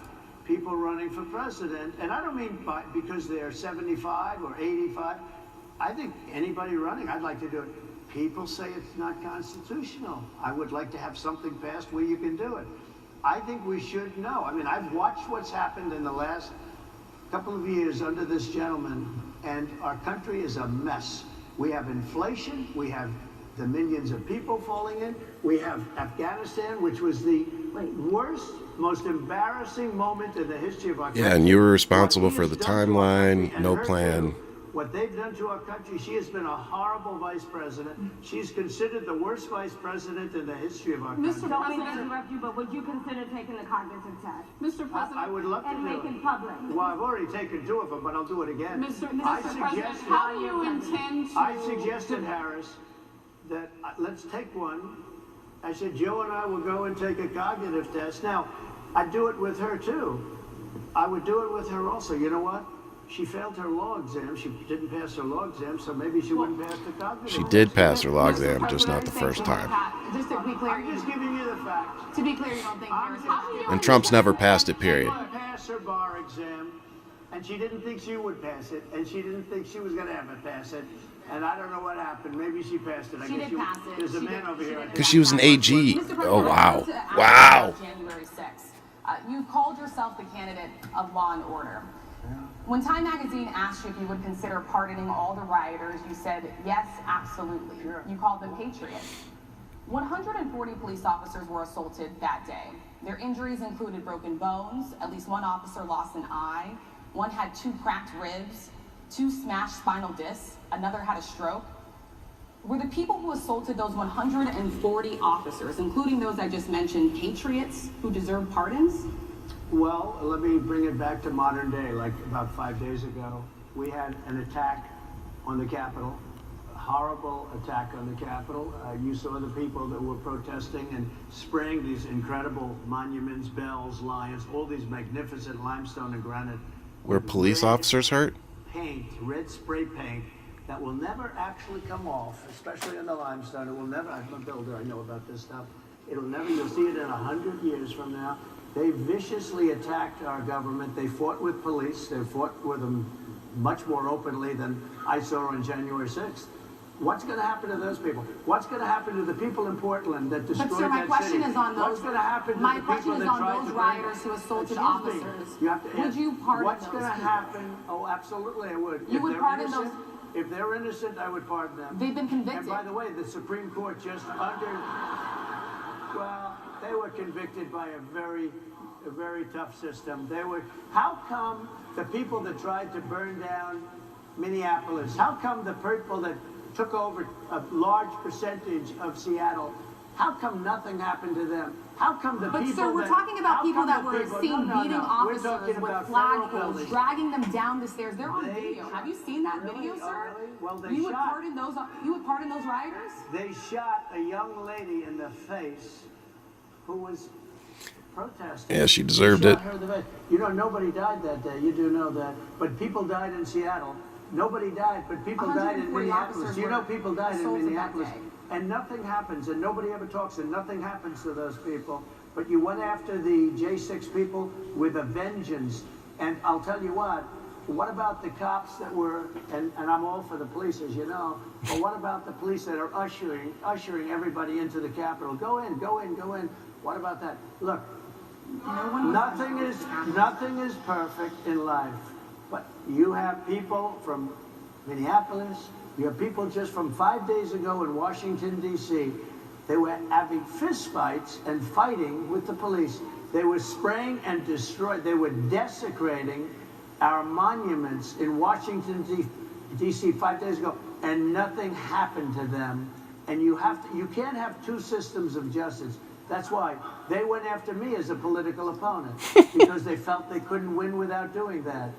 T: people running for president, and I don't mean because they're 75 or 85. I think anybody running, I'd like to do it. People say it's not constitutional. I would like to have something passed where you can do it. I think we should know. I mean, I've watched what's happened in the last couple of years under this gentleman, and our country is a mess. We have inflation, we have the millions of people falling in, we have Afghanistan, which was the worst, most embarrassing moment in the history of our country.
A: Yeah, and you were responsible for the timeline, no plan.
T: What they've done to our country, she has been a horrible vice president. She's considered the worst vice president in the history of our country.
D: Mr. Don't mean to interrupt you, but would you consider taking the cognitive test?
U: Mr. President,
T: I would love to
D: and
T: do
D: make
T: it.
D: it public.
T: Well, I've already taken 2 of them, but I'll do it again.
U: Mr. President, how do you intend to...
T: I suggested, Harris, that let's take one. I said, Joe and I will go and take a cognitive test. Now, I'd do it with her, too. I would do it with her also. You know what? She failed her law exam. She didn't pass her law exam, so maybe she wouldn't pass the cognitive.
A: She did pass her law exam, just not the first time.
U: Just to be clear,
T: I'm just giving you the facts.
U: To be clear, you don't think
A: And Trump's never passed it, period.
T: She didn't pass her bar exam, and she didn't think she would pass it, and she didn't think she was going to ever pass it. And I don't know what happened. Maybe she passed it.
S: She did pass it.
T: There's a man over here.
A: Because she was an AG.
S: Mr. President,
A: Oh, wow.
S: I want to
A: Wow.
S: ask you about January 6th. You called yourself the candidate of law and order. When Time Magazine asked you if you would consider pardoning all the rioters, you said, yes, absolutely. You called them patriots. 140 police officers were assaulted that day. Their injuries included broken bones, at least 1 officer lost an eye, 1 had 2 cracked ribs, 2 smashed spinal discs, another had a stroke. Were the people who assaulted those 140 officers, including those I just mentioned, patriots who deserve pardons?
T: Well, let me bring it back to modern day. Like about 5 days ago, we had an attack on the Capitol, a horrible attack on the Capitol. You saw the people that were protesting and spraying these incredible monuments, bells, lions, all these magnificent limestone and granite.
A: Were police officers hurt?
T: Paint, red spray paint, that will never actually come off, especially on the limestone. It will never, I'm a builder, I know about this stuff. It'll never, you'll see it in 100 years from now. They viciously attacked our government. They fought with police. They fought with them much more openly than I saw on January 6th. What's going to happen to those people? What's going to happen to the people in Portland that destroyed that city?
S: But sir, my question is on those.
T: What's going to happen to the people that tried to
S: rioters who assaulted officers.
T: You have to
S: would you pardon
T: what's
S: those
T: going to
S: people?
T: happen? Oh, absolutely, I would.
S: You would pardon those?
T: If they're innocent, I would pardon them.
S: They've been convicted.
T: And by the way, the Supreme Court just well, they were convicted by a very tough system. How come the people that tried to burn down Minneapolis, how come the people that took over a large percentage of Seattle, how come nothing happened to them? How come the people
S: But sir, we're talking about people that were seen beating officers with flagpoles, dragging them down the stairs. They're on video. Have you seen that video, sir?
T: Well,
S: you would pardon those rioters?
T: They shot a young lady in the face who was protesting.
A: Yeah, she deserved it.
T: You know, nobody died that day. You do know that. But people died in Seattle. Nobody died, but people died in Minneapolis. You know, people died in Minneapolis. And nothing happens, and nobody ever talks, and nothing happens to those people. But you went after the J6 people with a vengeance. And I'll tell you what about the cops that were, and I'm all for the police, as you know, but what about the police that are ushering everybody into the Capitol? Go in, go in, go in. What about that? Look, nothing is perfect in life, but you have people from Minneapolis, you have people just from 5 days ago in Washington, D.C. They were having fistfights and fighting with the police. They were spraying and destroying, they were desecrating our monuments in Washington, D.C. 5 days ago, and nothing happened to them. And you can't have 2 systems of justice. That's why they went after me as a political opponent, because they felt they couldn't win without doing that.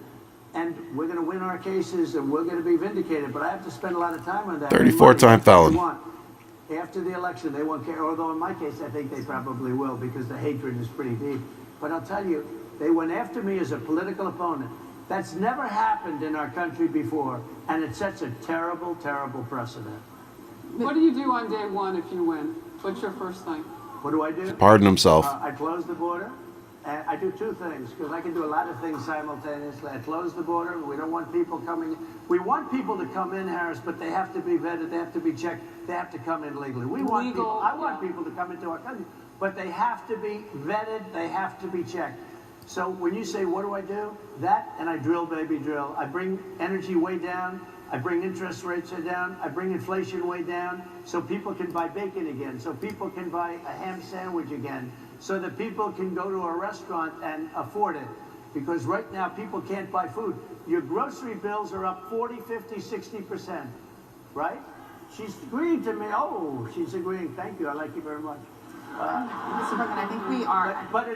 T: And we're going to win our cases, and we're going to be vindicated. But I have to spend a lot of time on that.
A: 34-time felon.
T: After the election, they won't care. Although in my case, I think they probably will, because the hatred is pretty deep. But I'll tell you, they went after me as a political opponent. That's never happened in our country before, and it sets a terrible, terrible precedent.
U: What do you do on day 1 if you win? What's your first thing?
T: What do I do?
A: Pardon himself.
T: I close the border. And I do two things, because I can do a lot of things simultaneously. I close the border. We don't want people coming. We want people to come in, Harris, but they have to be vetted. They have to be checked. They have to come in legally. We want people. I want people to come into our country, but they have to be vetted. They have to be checked. So when you say, what do I do? That, and I drill, baby, drill. I bring energy way down. I bring interest rates down. I bring inflation way down, so people can buy bacon again, so people can buy a ham sandwich again, so that people can go to a restaurant and afford it. Because right now, people can't buy food. Your grocery bills are up 40, 50, 60%, right? She's agreeing to me. Oh, she's agreeing. Thank you. I like you very much.
S: Mr. President, I think we are.
T: But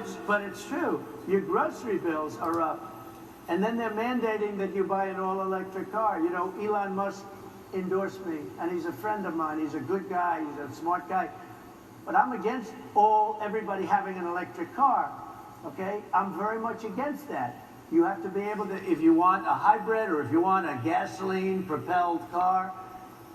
T: it's true. Your grocery bills are up. And then they're mandating that you buy an all-electric car. You know, Elon Musk endorsed me, and he's a friend of mine. He's a good guy. He's a smart guy. But I'm against everybody having an electric car, okay? I'm very much against that. You have to be able to, if you want a hybrid or if you want a gasoline-propelled car.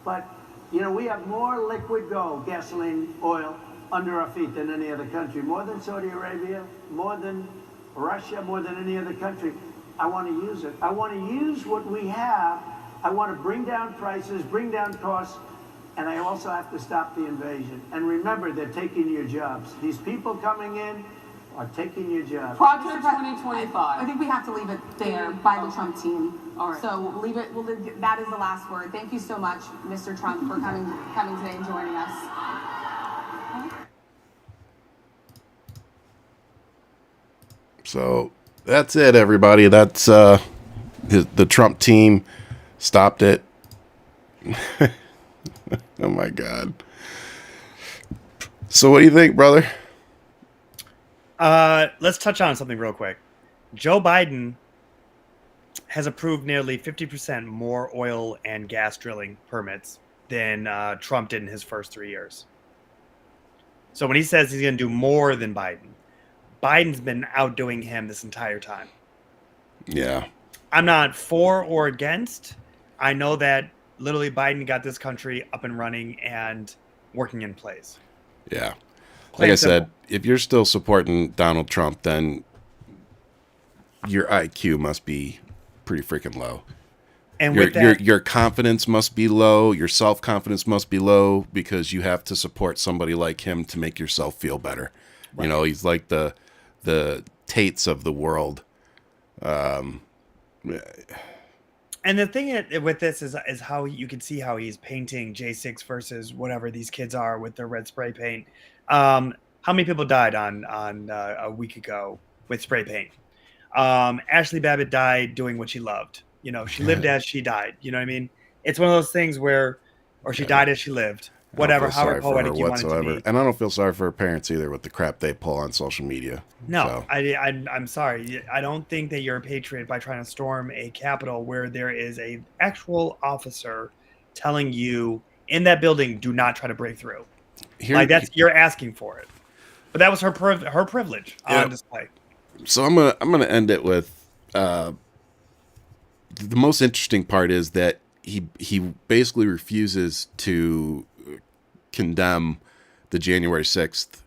T: But, you know, we have more liquid gold, gasoline, oil, under our feet than any other country. More than Saudi Arabia, more than Russia, more than any other country. I want to use it. I want to use what we have. I want to bring down prices, bring down costs, and I also have to stop the invasion. And remember, they're taking your jobs. These people coming in are taking your jobs.
U: Project 2025.
S: I think we have to leave it there by the Trump team.
U: All right.
S: So leave it. That is the last word. Thank you so much, Mr. Trump, for coming today and joining us.
A: So that's it, everybody. That's the Trump team stopped it. Oh my God. So what do you think, brother?
R: Let's touch on something real quick. Joe Biden has approved nearly 50% more oil and gas drilling permits than Trump did in his first 3 years. So when he says he's going to do more than Biden, Biden's been outdoing him this entire time.
A: Yeah. I'm
R: not for or against. I know that literally Biden got this country up and running and working in place.
A: Yeah. Like I said, if you're still supporting Donald Trump, then your IQ must be pretty freaking low. And your confidence must be low. Your self-confidence must be low because you have to support somebody like him to make yourself feel better. Right. You know, he's like the Tates of the world.
R: And the thing with this is how you can see how he's painting J6 versus whatever these kids are with their red spray paint. How many people died on a week ago with spray paint? Ashley Babbitt died doing what she loved. You know, she lived as she died. You know what I mean? It's one of those things where, or she died as she lived. Whatever, however poetic you want it to be.
A: And I don't feel sorry for her parents either with the crap they pull on social media.
R: No,
A: so.
R: I'm sorry. I don't think that you're a patriot by trying to storm a Capitol where there is a actual officer telling you in that building, do not try to break through. You're asking for it. But that was her privilege on display.
A: So I'm gonna end it with the most interesting part is that he basically refuses to condemn the January 6th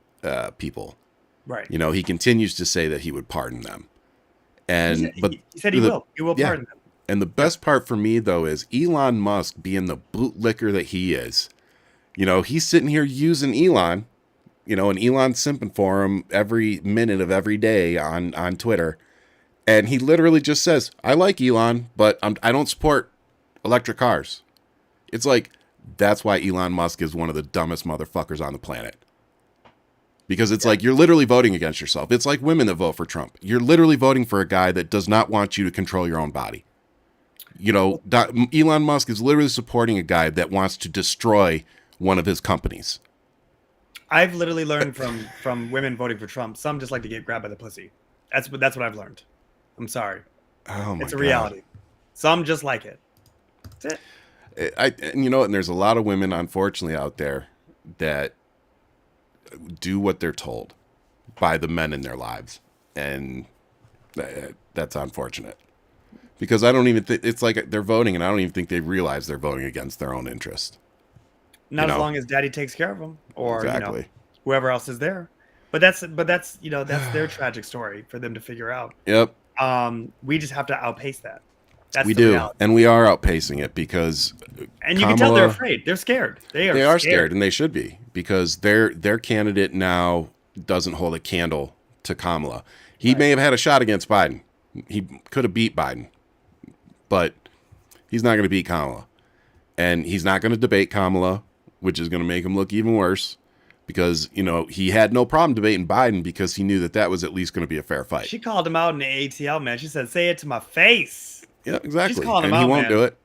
A: people.
R: Right.
A: You know, he continues to say that he would pardon them. And
R: he said he will. He will pardon them.
A: And the best part for me though is Elon Musk being the bootlicker that he is. You know, he's sitting here using Elon, you know, and Elon's simping for him every minute of every day on Twitter. And he literally just says, I like Elon, but I don't support electric cars. It's like, that's why Elon Musk is one of the dumbest motherfuckers on the planet. Because it's like, you're literally voting against yourself. It's like women that vote for Trump. You're literally voting for a guy that does not want you to control your own body. You know, Elon Musk is literally supporting a guy that wants to destroy one of his companies.
R: I've literally learned from women voting for Trump. Some just like to get grabbed by the pussy. That's what I've learned. I'm sorry.
A: Oh my
R: It's a reality.
A: God.
R: Some just like it. That's it.
A: And you know, and there's a lot of women, unfortunately, out there that do what they're told by the men in their lives, and that's unfortunate. Because I don't even think it's like they're voting, and I don't even think they realize they're voting against their own interest.
R: Not as long as Daddy takes care of them, or
A: exactly.
R: whoever else is there. But that's that's their tragic story for them to figure out.
A: Yep.
R: We just have to outpace that. That's
A: We
R: the
A: do,
R: reality.
A: and we are outpacing it because
R: And you can tell they're afraid. They're scared. They are
A: scared, and they should be, because their candidate now doesn't hold a candle to Kamala. He may have had a shot against Biden. He could have beat Biden, but he's not going to beat Kamala. And he's not going to debate Kamala, which is going to make him look even worse, because, he had no problem debating Biden because he knew that was at least going to be a fair fight.
R: She called him out in the ATL, man. She said, "Say it to my face."
A: Yeah, exactly.
R: She's calling him
A: and he
R: out,
A: won't
R: man.
A: do it.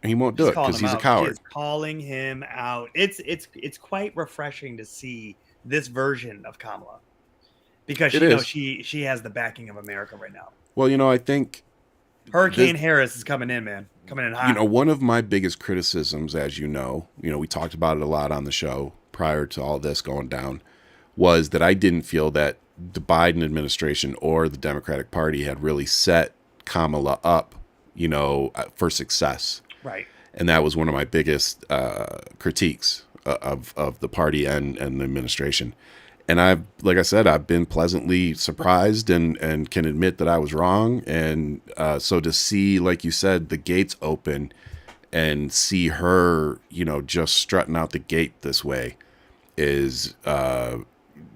A: He won't do it because he's a coward.
R: She is calling him out. It's quite refreshing to see this version of Kamala, because she has the backing of America right now.
A: Well, I think
R: Hurricane Harris is coming in, man. Coming in hot.
A: One of my biggest criticisms, as we talked about it a lot on the show prior to all this going down, was that I didn't feel that the Biden administration or the Democratic Party had really set Kamala up, for success.
R: Right.
A: And that was one of my biggest critiques of the party and the administration. And like I said, I've been pleasantly surprised and can admit that I was wrong. And so to see, like you said, the gates open and see her, just strutting out the gate this way is,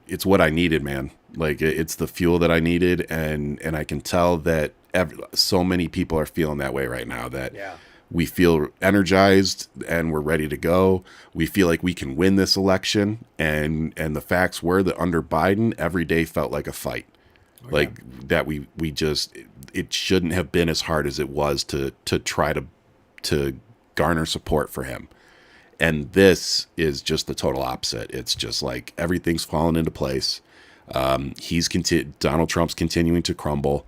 A: it's what I needed, man. Like, it's the fuel that I needed. And I can tell that so many people are feeling that way right now, that we feel energized and we're ready to go. We feel like we can win this election. And the facts were that under Biden, every day felt like a fight. That we just, it shouldn't have been as hard as it was to try to garner support for him. And this is just the total opposite. It's just like everything's fallen into place. Donald Trump's continuing to crumble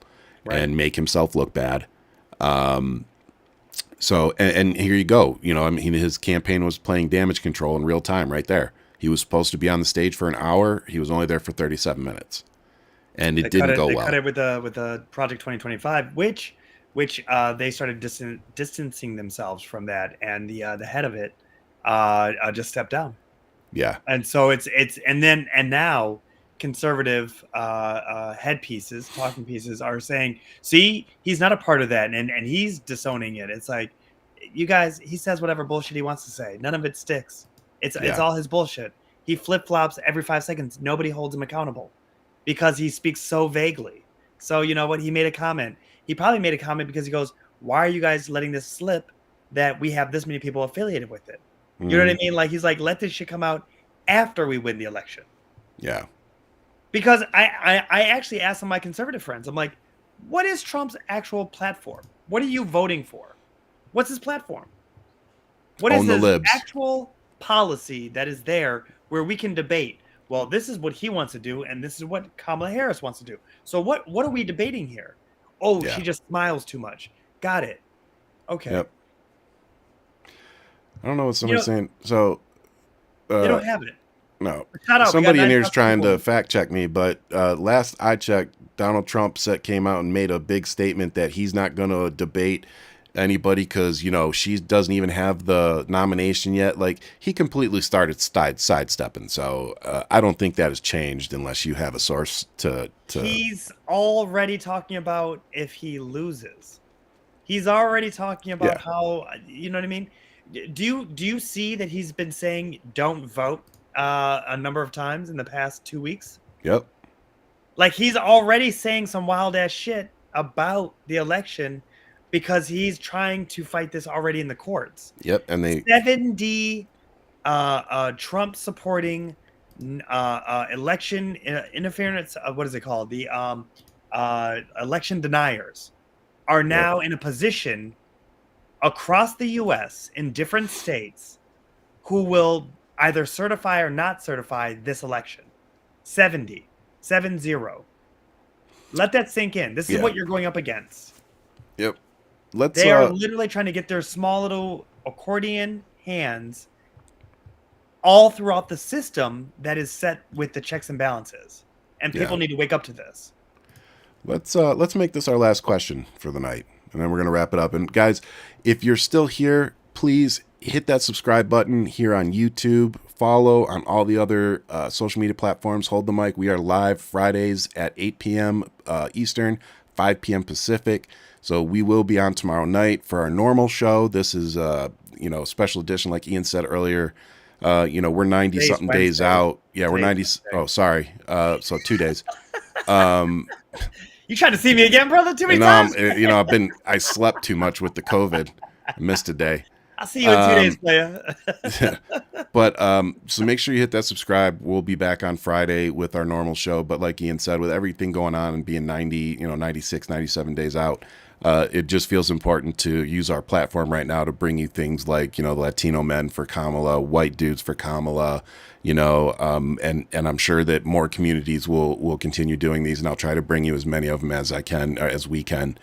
A: and make himself look bad. So, and here you go. His campaign was playing damage control in real time right there. He was supposed to be on the stage for an hour. He was only there for 37 minutes. And it didn't go well.
R: They cut it with the Project 2025, which they started distancing themselves from that, and the head of it just stepped down.
A: Yeah.
R: And so it's now conservative headpieces, talking pieces are saying, see, he's not a part of that, and he's disowning it. It's like, you guys, he says whatever bullshit he wants to say. None of it sticks. It's all his bullshit. He flip-flops every 5 seconds. Nobody holds him accountable because he speaks so vaguely. So you know what? He made a comment. He probably made a comment because he goes, why are you guys letting this slip that we have this many people affiliated with it? You know what I mean? Like, he's like, let this shit come out after we win the election.
A: Yeah.
R: Because I actually asked some of my conservative friends, I'm like, what is Trump's actual platform? What are you voting for? What's his platform? What is his actual policy that is there where we can debate? Well, this is what he wants to do, and this is what Kamala Harris wants to do. So what are we debating here? Oh, she just smiles too much. Got it. Okay.
A: Yep. I don't know what somebody's saying. So
R: they don't have it.
A: No.
R: Out,
A: somebody in here is trying to fact check me, but last I checked, Donald Trump came out and made a big statement that he's not going to debate anybody because, she doesn't even have the nomination yet. Like, he completely started sidestepping. So I don't think that has changed unless you have a source to.
R: He's already talking about if he loses. He's already talking about how, you know what I mean? Do you see that he's been saying don't vote a number of times in the past 2 weeks?
A: Yep.
R: Like, he's already saying some wild ass shit about the election because he's trying to fight this already in the courts.
A: Yep. And
R: 70 Trump supporting election interference. What is it called? The election deniers are now in a position across the U.S. in different states who will either certify or not certify this election. 70. Let that sink in. This is what you're going up against.
A: Yep.
R: They are literally trying to get their small little accordion hands all throughout the system that is set with the checks and balances. And people need to wake up to this.
A: Let's make this our last question for the night, and then we're going to wrap it up. And guys, if you're still here, please hit that subscribe button here on YouTube. Follow on all the other social media platforms. Hold the Mic. We are live Fridays at 8 p.m. Eastern, 5 p.m. Pacific. So we will be on tomorrow night for our normal show. This is special edition, like Ian said earlier. We're 90 something days out. Yeah, we're 90. Oh, sorry. So 2 days.
R: You trying to see me again, brother? Too many times.
A: I slept too much with the COVID. I missed a day.
R: I'll see you in 2 days, player.
A: But so make sure you hit that subscribe. We'll be back on Friday with our normal show. But like Ian said, with everything going on and being 96, 97 days out, it just feels important to use our platform right now to bring you things like, the Latino Men for Kamala, White Dudes for Kamala, and I'm sure that more communities will continue doing these, and I'll try to bring you as many of them as I can, or as we can.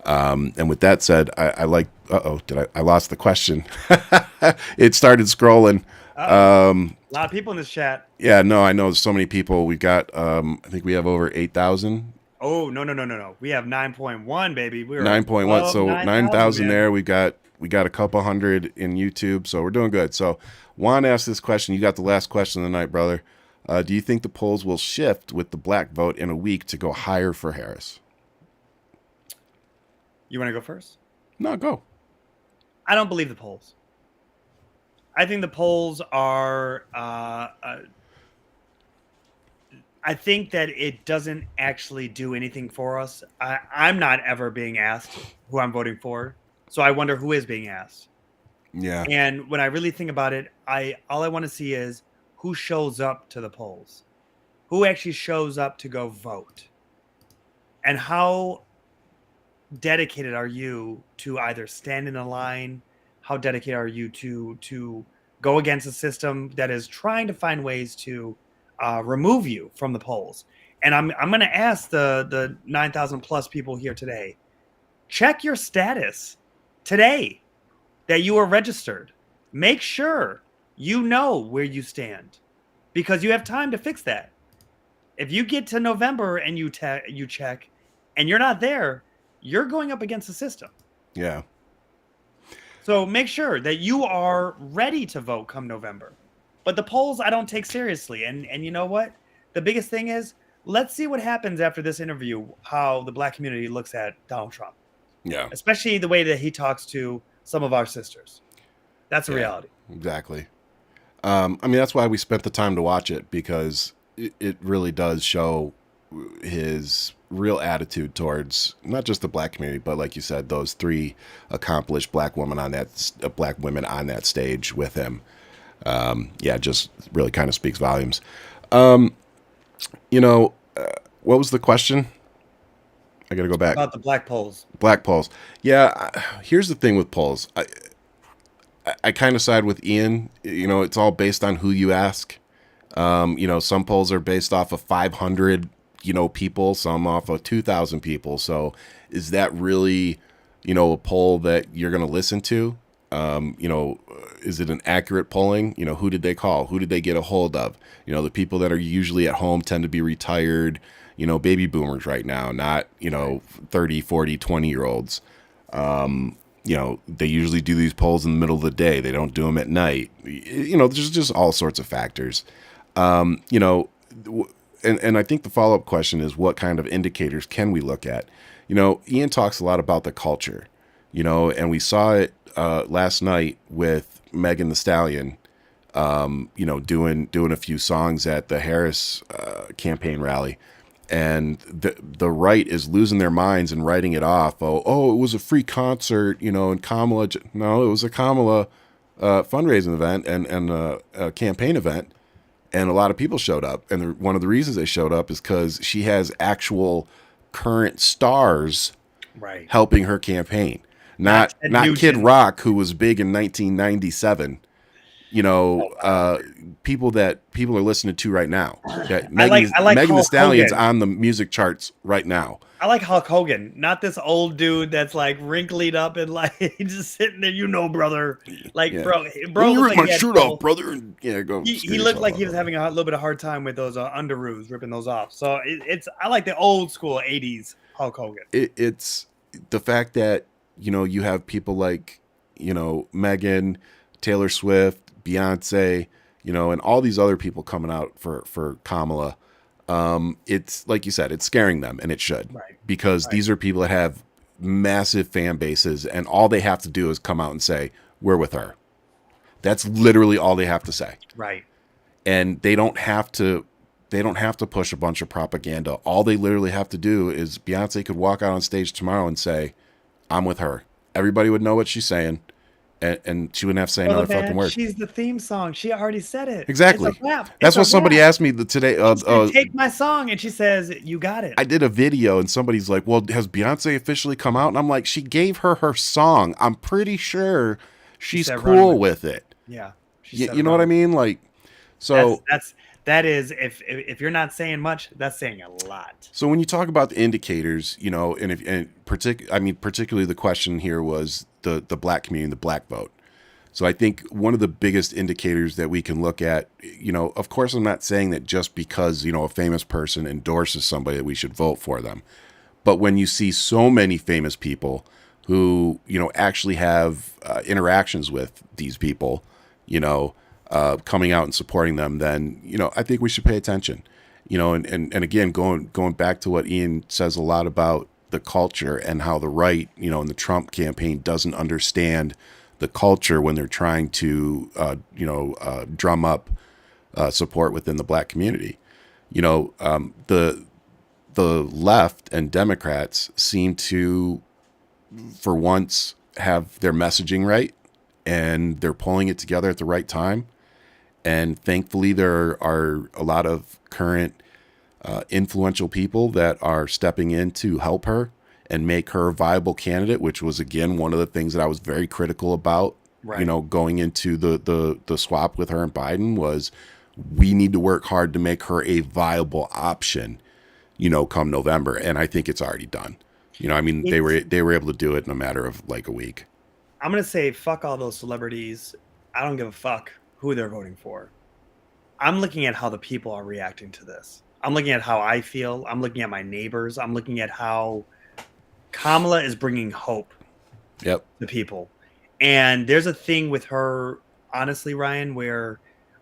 A: And with that said, I lost the question. It started scrolling.
R: A lot of people in this chat.
A: Yeah, no, I know there's so many people. We've got, I think we have over 8,000.
R: Oh, no. We have 9.1, baby. We're
A: 9.1. So 9,000 there. We got a couple hundred in YouTube. So we're doing good. So Juan asked this question. You got the last question of the night, brother. Do you think the polls will shift with the black vote in a week to go higher for Harris?
R: You want to go first?
A: No, go.
R: I don't believe the polls. I think the polls are. I think that it doesn't actually do anything for us. I'm not ever being asked who I'm voting for, so I wonder who is being asked.
A: Yeah.
R: And when I really think about it, all I want to see is who shows up to the polls, who actually shows up to go vote, and how dedicated are you to either stand in a line? How dedicated are you to go against a system that is trying to find ways to remove you from the polls? And I'm going to ask the 9,000 plus people here today, check your status today that you are registered. Make sure you know where you stand, because you have time to fix that. If you get to November and you check and you're not there, you're going up against the system.
A: Yeah.
R: So make sure that you are ready to vote come November. But the polls I don't take seriously. And you know what? The biggest thing is, let's see what happens after this interview, how the black community looks at Donald Trump.
A: Yeah.
R: Especially the way that he talks to some of our sisters. That's a reality.
A: Exactly. That's why we spent the time to watch it, because it really does show his real attitude towards not just the black community, but like you said, those three accomplished black women on that stage with him. Just really kind of speaks volumes. What was the question? I got to go back.
R: About the black polls.
A: Black polls. Yeah. Here's the thing with polls. I kind of side with Ian. It's all based on who you ask. Some polls are based off of 500, people, some off of 2,000 people. So is that really, a poll that you're going to listen to? Is it an accurate polling? Who did they call? Who did they get a hold of? The people that are usually at home tend to be retired, baby boomers right now, not, 30, 40, 20-year-olds. They usually do these polls in the middle of the day. They don't do them at night. There's just all sorts of factors. And I think the follow-up question is, what kind of indicators can we look at? Ian talks a lot about the culture, and we saw it last night with Megan Thee Stallion, doing a few songs at the Harris campaign rally. And the right is losing their minds and writing it off. Oh, it was a free concert, and Kamala. No, it was a Kamala fundraising event and a campaign event. And a lot of people showed up. And one of the reasons they showed up is because she has actual current stars helping her campaign. Not Kid Rock, who was big in 1997. People that people are listening to right now. Megan Thee Stallion's on the music charts right now.
R: I like Hulk Hogan, not this old dude that's like wrinkled up and like just sitting there, brother. Like, bro,
A: you rip my shirt off, brother. And go.
R: He looked like he was having a little bit of hard time with those underoos, ripping those off. So I like the old school '80s Hulk Hogan.
A: It's the fact that you have people like Megan Taylor Swift, Beyonce, you know, and all these other people coming out for Kamala, it's like you said, it's scaring them, and it should,
R: Right.
A: because these are people that have massive fan bases, and all they have to do is come out and say, we're with her. That's literally all they have to say.
R: Right.
A: And they don't have to push a bunch of propaganda. All they literally have to do is Beyonce could walk out on stage tomorrow and say, I'm with her. Everybody would know what she's saying, and she wouldn't have to say another fucking word.
R: She's the theme song. She already said it.
A: Exactly.
R: It's a rap.
A: That's
R: It's a
A: what somebody
R: rap.
A: asked me today.
R: She said, take my song, and she says, you got it.
A: I did a video, and somebody's like, well, has Beyonce officially come out? And I'm like, she gave her song. I'm pretty sure she's cool with it.
R: Yeah.
A: You know what I mean? Like, so
R: that is, if you're not saying much, that's saying a lot.
A: So when you talk about the indicators, you know, particularly the question here was the black community, the black vote. So I think one of the biggest indicators that we can look at, you know, of course, I'm not saying that just because, you know, a famous person endorses somebody that we should vote for them. But when you see so many famous people who, you know, actually have interactions with these people, you know, coming out and supporting them, then, you know, I think we should pay attention, you know, and again, going back to what Ian says a lot about the culture and how the right, you know, in the Trump campaign doesn't understand the culture when they're trying to, drum up support within the black community. You know, the left and Democrats seem to, for once, have their messaging right, and they're pulling it together at the right time. And thankfully, there are a lot of current influential people that are stepping in to help her and make her a viable candidate, which was, again, one of the things that I was very critical about, you know, going into the swap with her and Biden, was we need to work hard to make her a viable option, you know, come November. And I think it's already done. You know, I mean, they were able to do it in a matter of like a week.
R: I'm going to say, fuck all those celebrities. I don't give a fuck who they're voting for. I'm looking at how the people are reacting to this. I'm looking at how I feel. I'm looking at my neighbors. I'm looking at how Kamala is bringing hope to people. And there's a thing with her, honestly, Ryan, where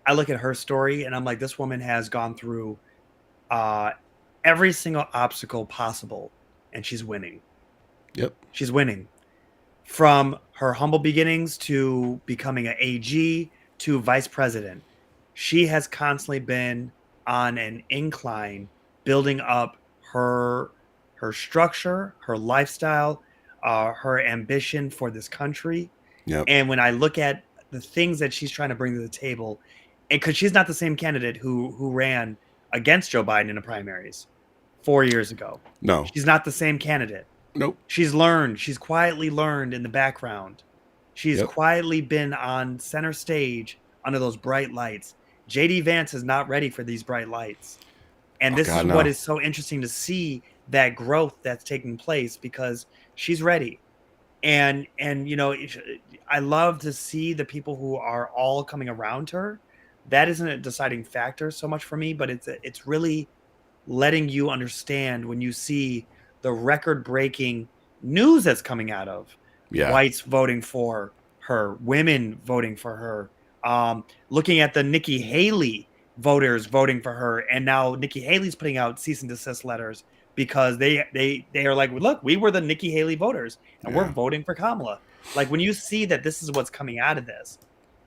R: I look at her story and I'm like, this woman has gone through every single obstacle possible, and she's winning.
A: Yep.
R: She's winning. From her humble beginnings to becoming an AG to vice president, she has constantly been on an incline, building up her structure, her lifestyle, her ambition for this country.
A: Yep.
R: And when I look at the things that she's trying to bring to the table, and because she's not the same candidate who ran against Joe Biden in the primaries 4 years ago.
A: No.
R: She's not the same candidate.
A: Nope.
R: She's quietly learned in the background. She's quietly been on center stage under those bright lights. JD Vance is not ready for these bright lights. And this is what is so interesting to see, that growth that's taking place, because she's ready. And you know, I love to see the people who are all coming around her. That isn't a deciding factor so much for me, but it's really letting you understand when you see the record-breaking news that's coming out of whites voting for her, women voting for her, looking at the Nikki Haley voters voting for her, and now Nikki Haley's putting out cease and desist letters because they are like, look, we were the Nikki Haley voters, and we're voting for Kamala. Like, when you see that this is what's coming out of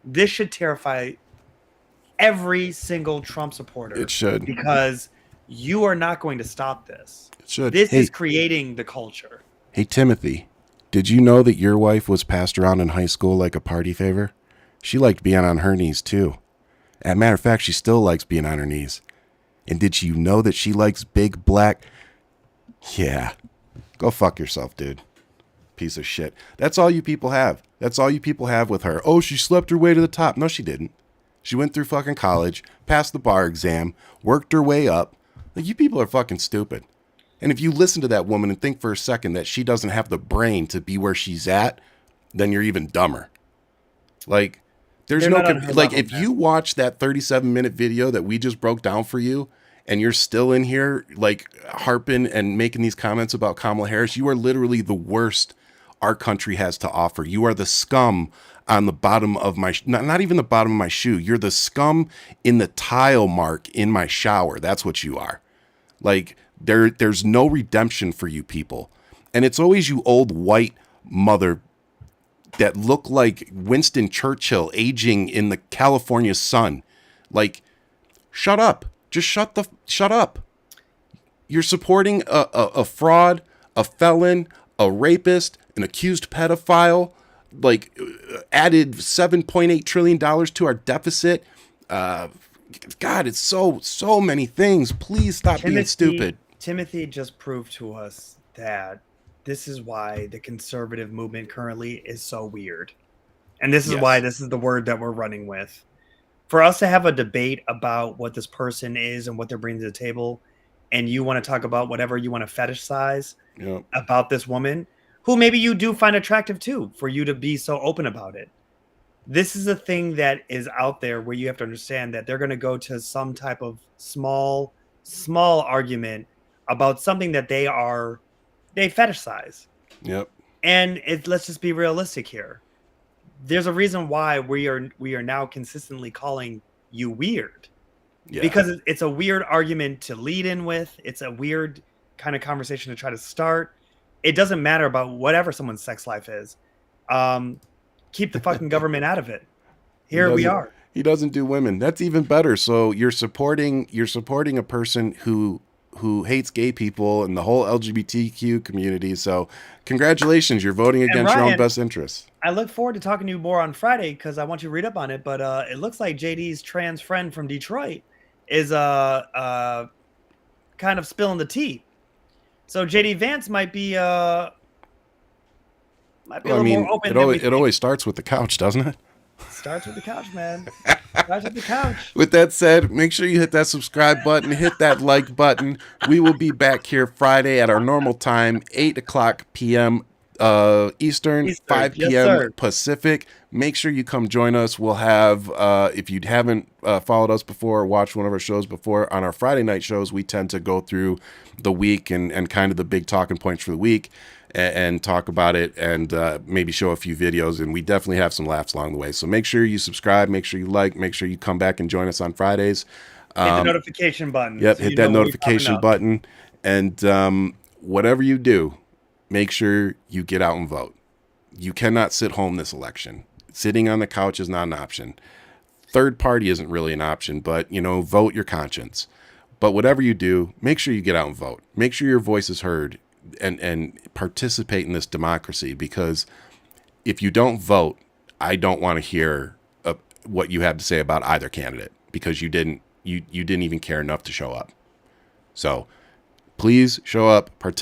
R: this should terrify every single Trump supporter.
A: It should,
R: because you are not going to stop this.
A: It should.
R: This is creating the culture.
A: Hey, Timothy, did you know that your wife was passed around in high school like a party favor? She liked being on her knees, too. As a matter of fact, she still likes being on her knees. And did you know that she likes big black? Yeah. Go fuck yourself, dude. Piece of shit. That's all you people have. That's all you people have with her. Oh, she slept her way to the top. No, she didn't. She went through fucking college, passed the bar exam, worked her way up. Like, you people are fucking stupid. And if you listen to that woman and think for a second that she doesn't have the brain to be where she's at, then you're even dumber. Like, there's no, like, if you watch that 37-minute video that we just broke down for you, and you're still in here, like, harping and making these comments about Kamala Harris, you are literally the worst our country has to offer. You are the scum on the bottom of my, not even the bottom of my shoe. You're the scum in the tile mark in my shower. That's what you are. Like, there's no redemption for you people. And it's always you old white mother that look like Winston Churchill aging in the California sun. Like, shut up. Just shut up. You're supporting a fraud, a felon, a rapist, an accused pedophile, like added $7.8 trillion to our deficit. God, it's so many things. Please stop being stupid.
R: Timothy just proved to us that this is why the conservative movement currently is so weird. And this is why this is the word that we're running with. For us to have a debate about what this person is and what they're bringing to the table, and you want to talk about whatever you want to fetishize about this woman, who maybe you do find attractive too, for you to be so open about it. This is a thing that is out there where you have to understand that they're going to go to some type of small argument about something that they fetishize.
A: Yep.
R: And let's just be realistic here. There's a reason why we are now consistently calling you weird. Yeah. Because it's a weird argument to lead in with. It's a weird kind of conversation to try to start. It doesn't matter about whatever someone's sex life is. Keep the fucking government out of it. Here we are.
A: He doesn't do women. That's even better. So you're supporting a person who hates gay people and the whole LGBTQ community. So congratulations, you're voting against your own best interests.
R: I look forward to talking to you more on Friday because I want you to read up on it. But it looks like JD's trans friend from Detroit is kind of spilling the tea. So JD Vance might be a little more open.
A: It always starts with the couch, doesn't it?
R: Starts with the couch, man. Starts with the couch.
A: With that said, make sure you hit that subscribe button, hit that like button. We will be back here Friday at our normal time, 8:00 p.m. Eastern, 5 p.m. Pacific. Make sure you come join us. We'll have, if you haven't followed us before or watched one of our shows before, on our Friday night shows, we tend to go through the week and kind of the big talking points for the week and talk about it and maybe show a few videos. And we definitely have some laughs along the way. So make sure you subscribe, make sure you like, make sure you come back and join us on Fridays.
R: Hit the notification button.
A: Yep, so hit that notification button. And whatever you do, make sure you get out and vote. You cannot sit home this election. Sitting on the couch is not an option. Third party isn't really an option, but, vote your conscience. But whatever you do, make sure you get out and vote. Make sure your voice is heard and participate in this democracy, because if you don't vote, I don't want to hear what you have to say about either candidate, because you didn't even care enough to show up. So please show up, participate.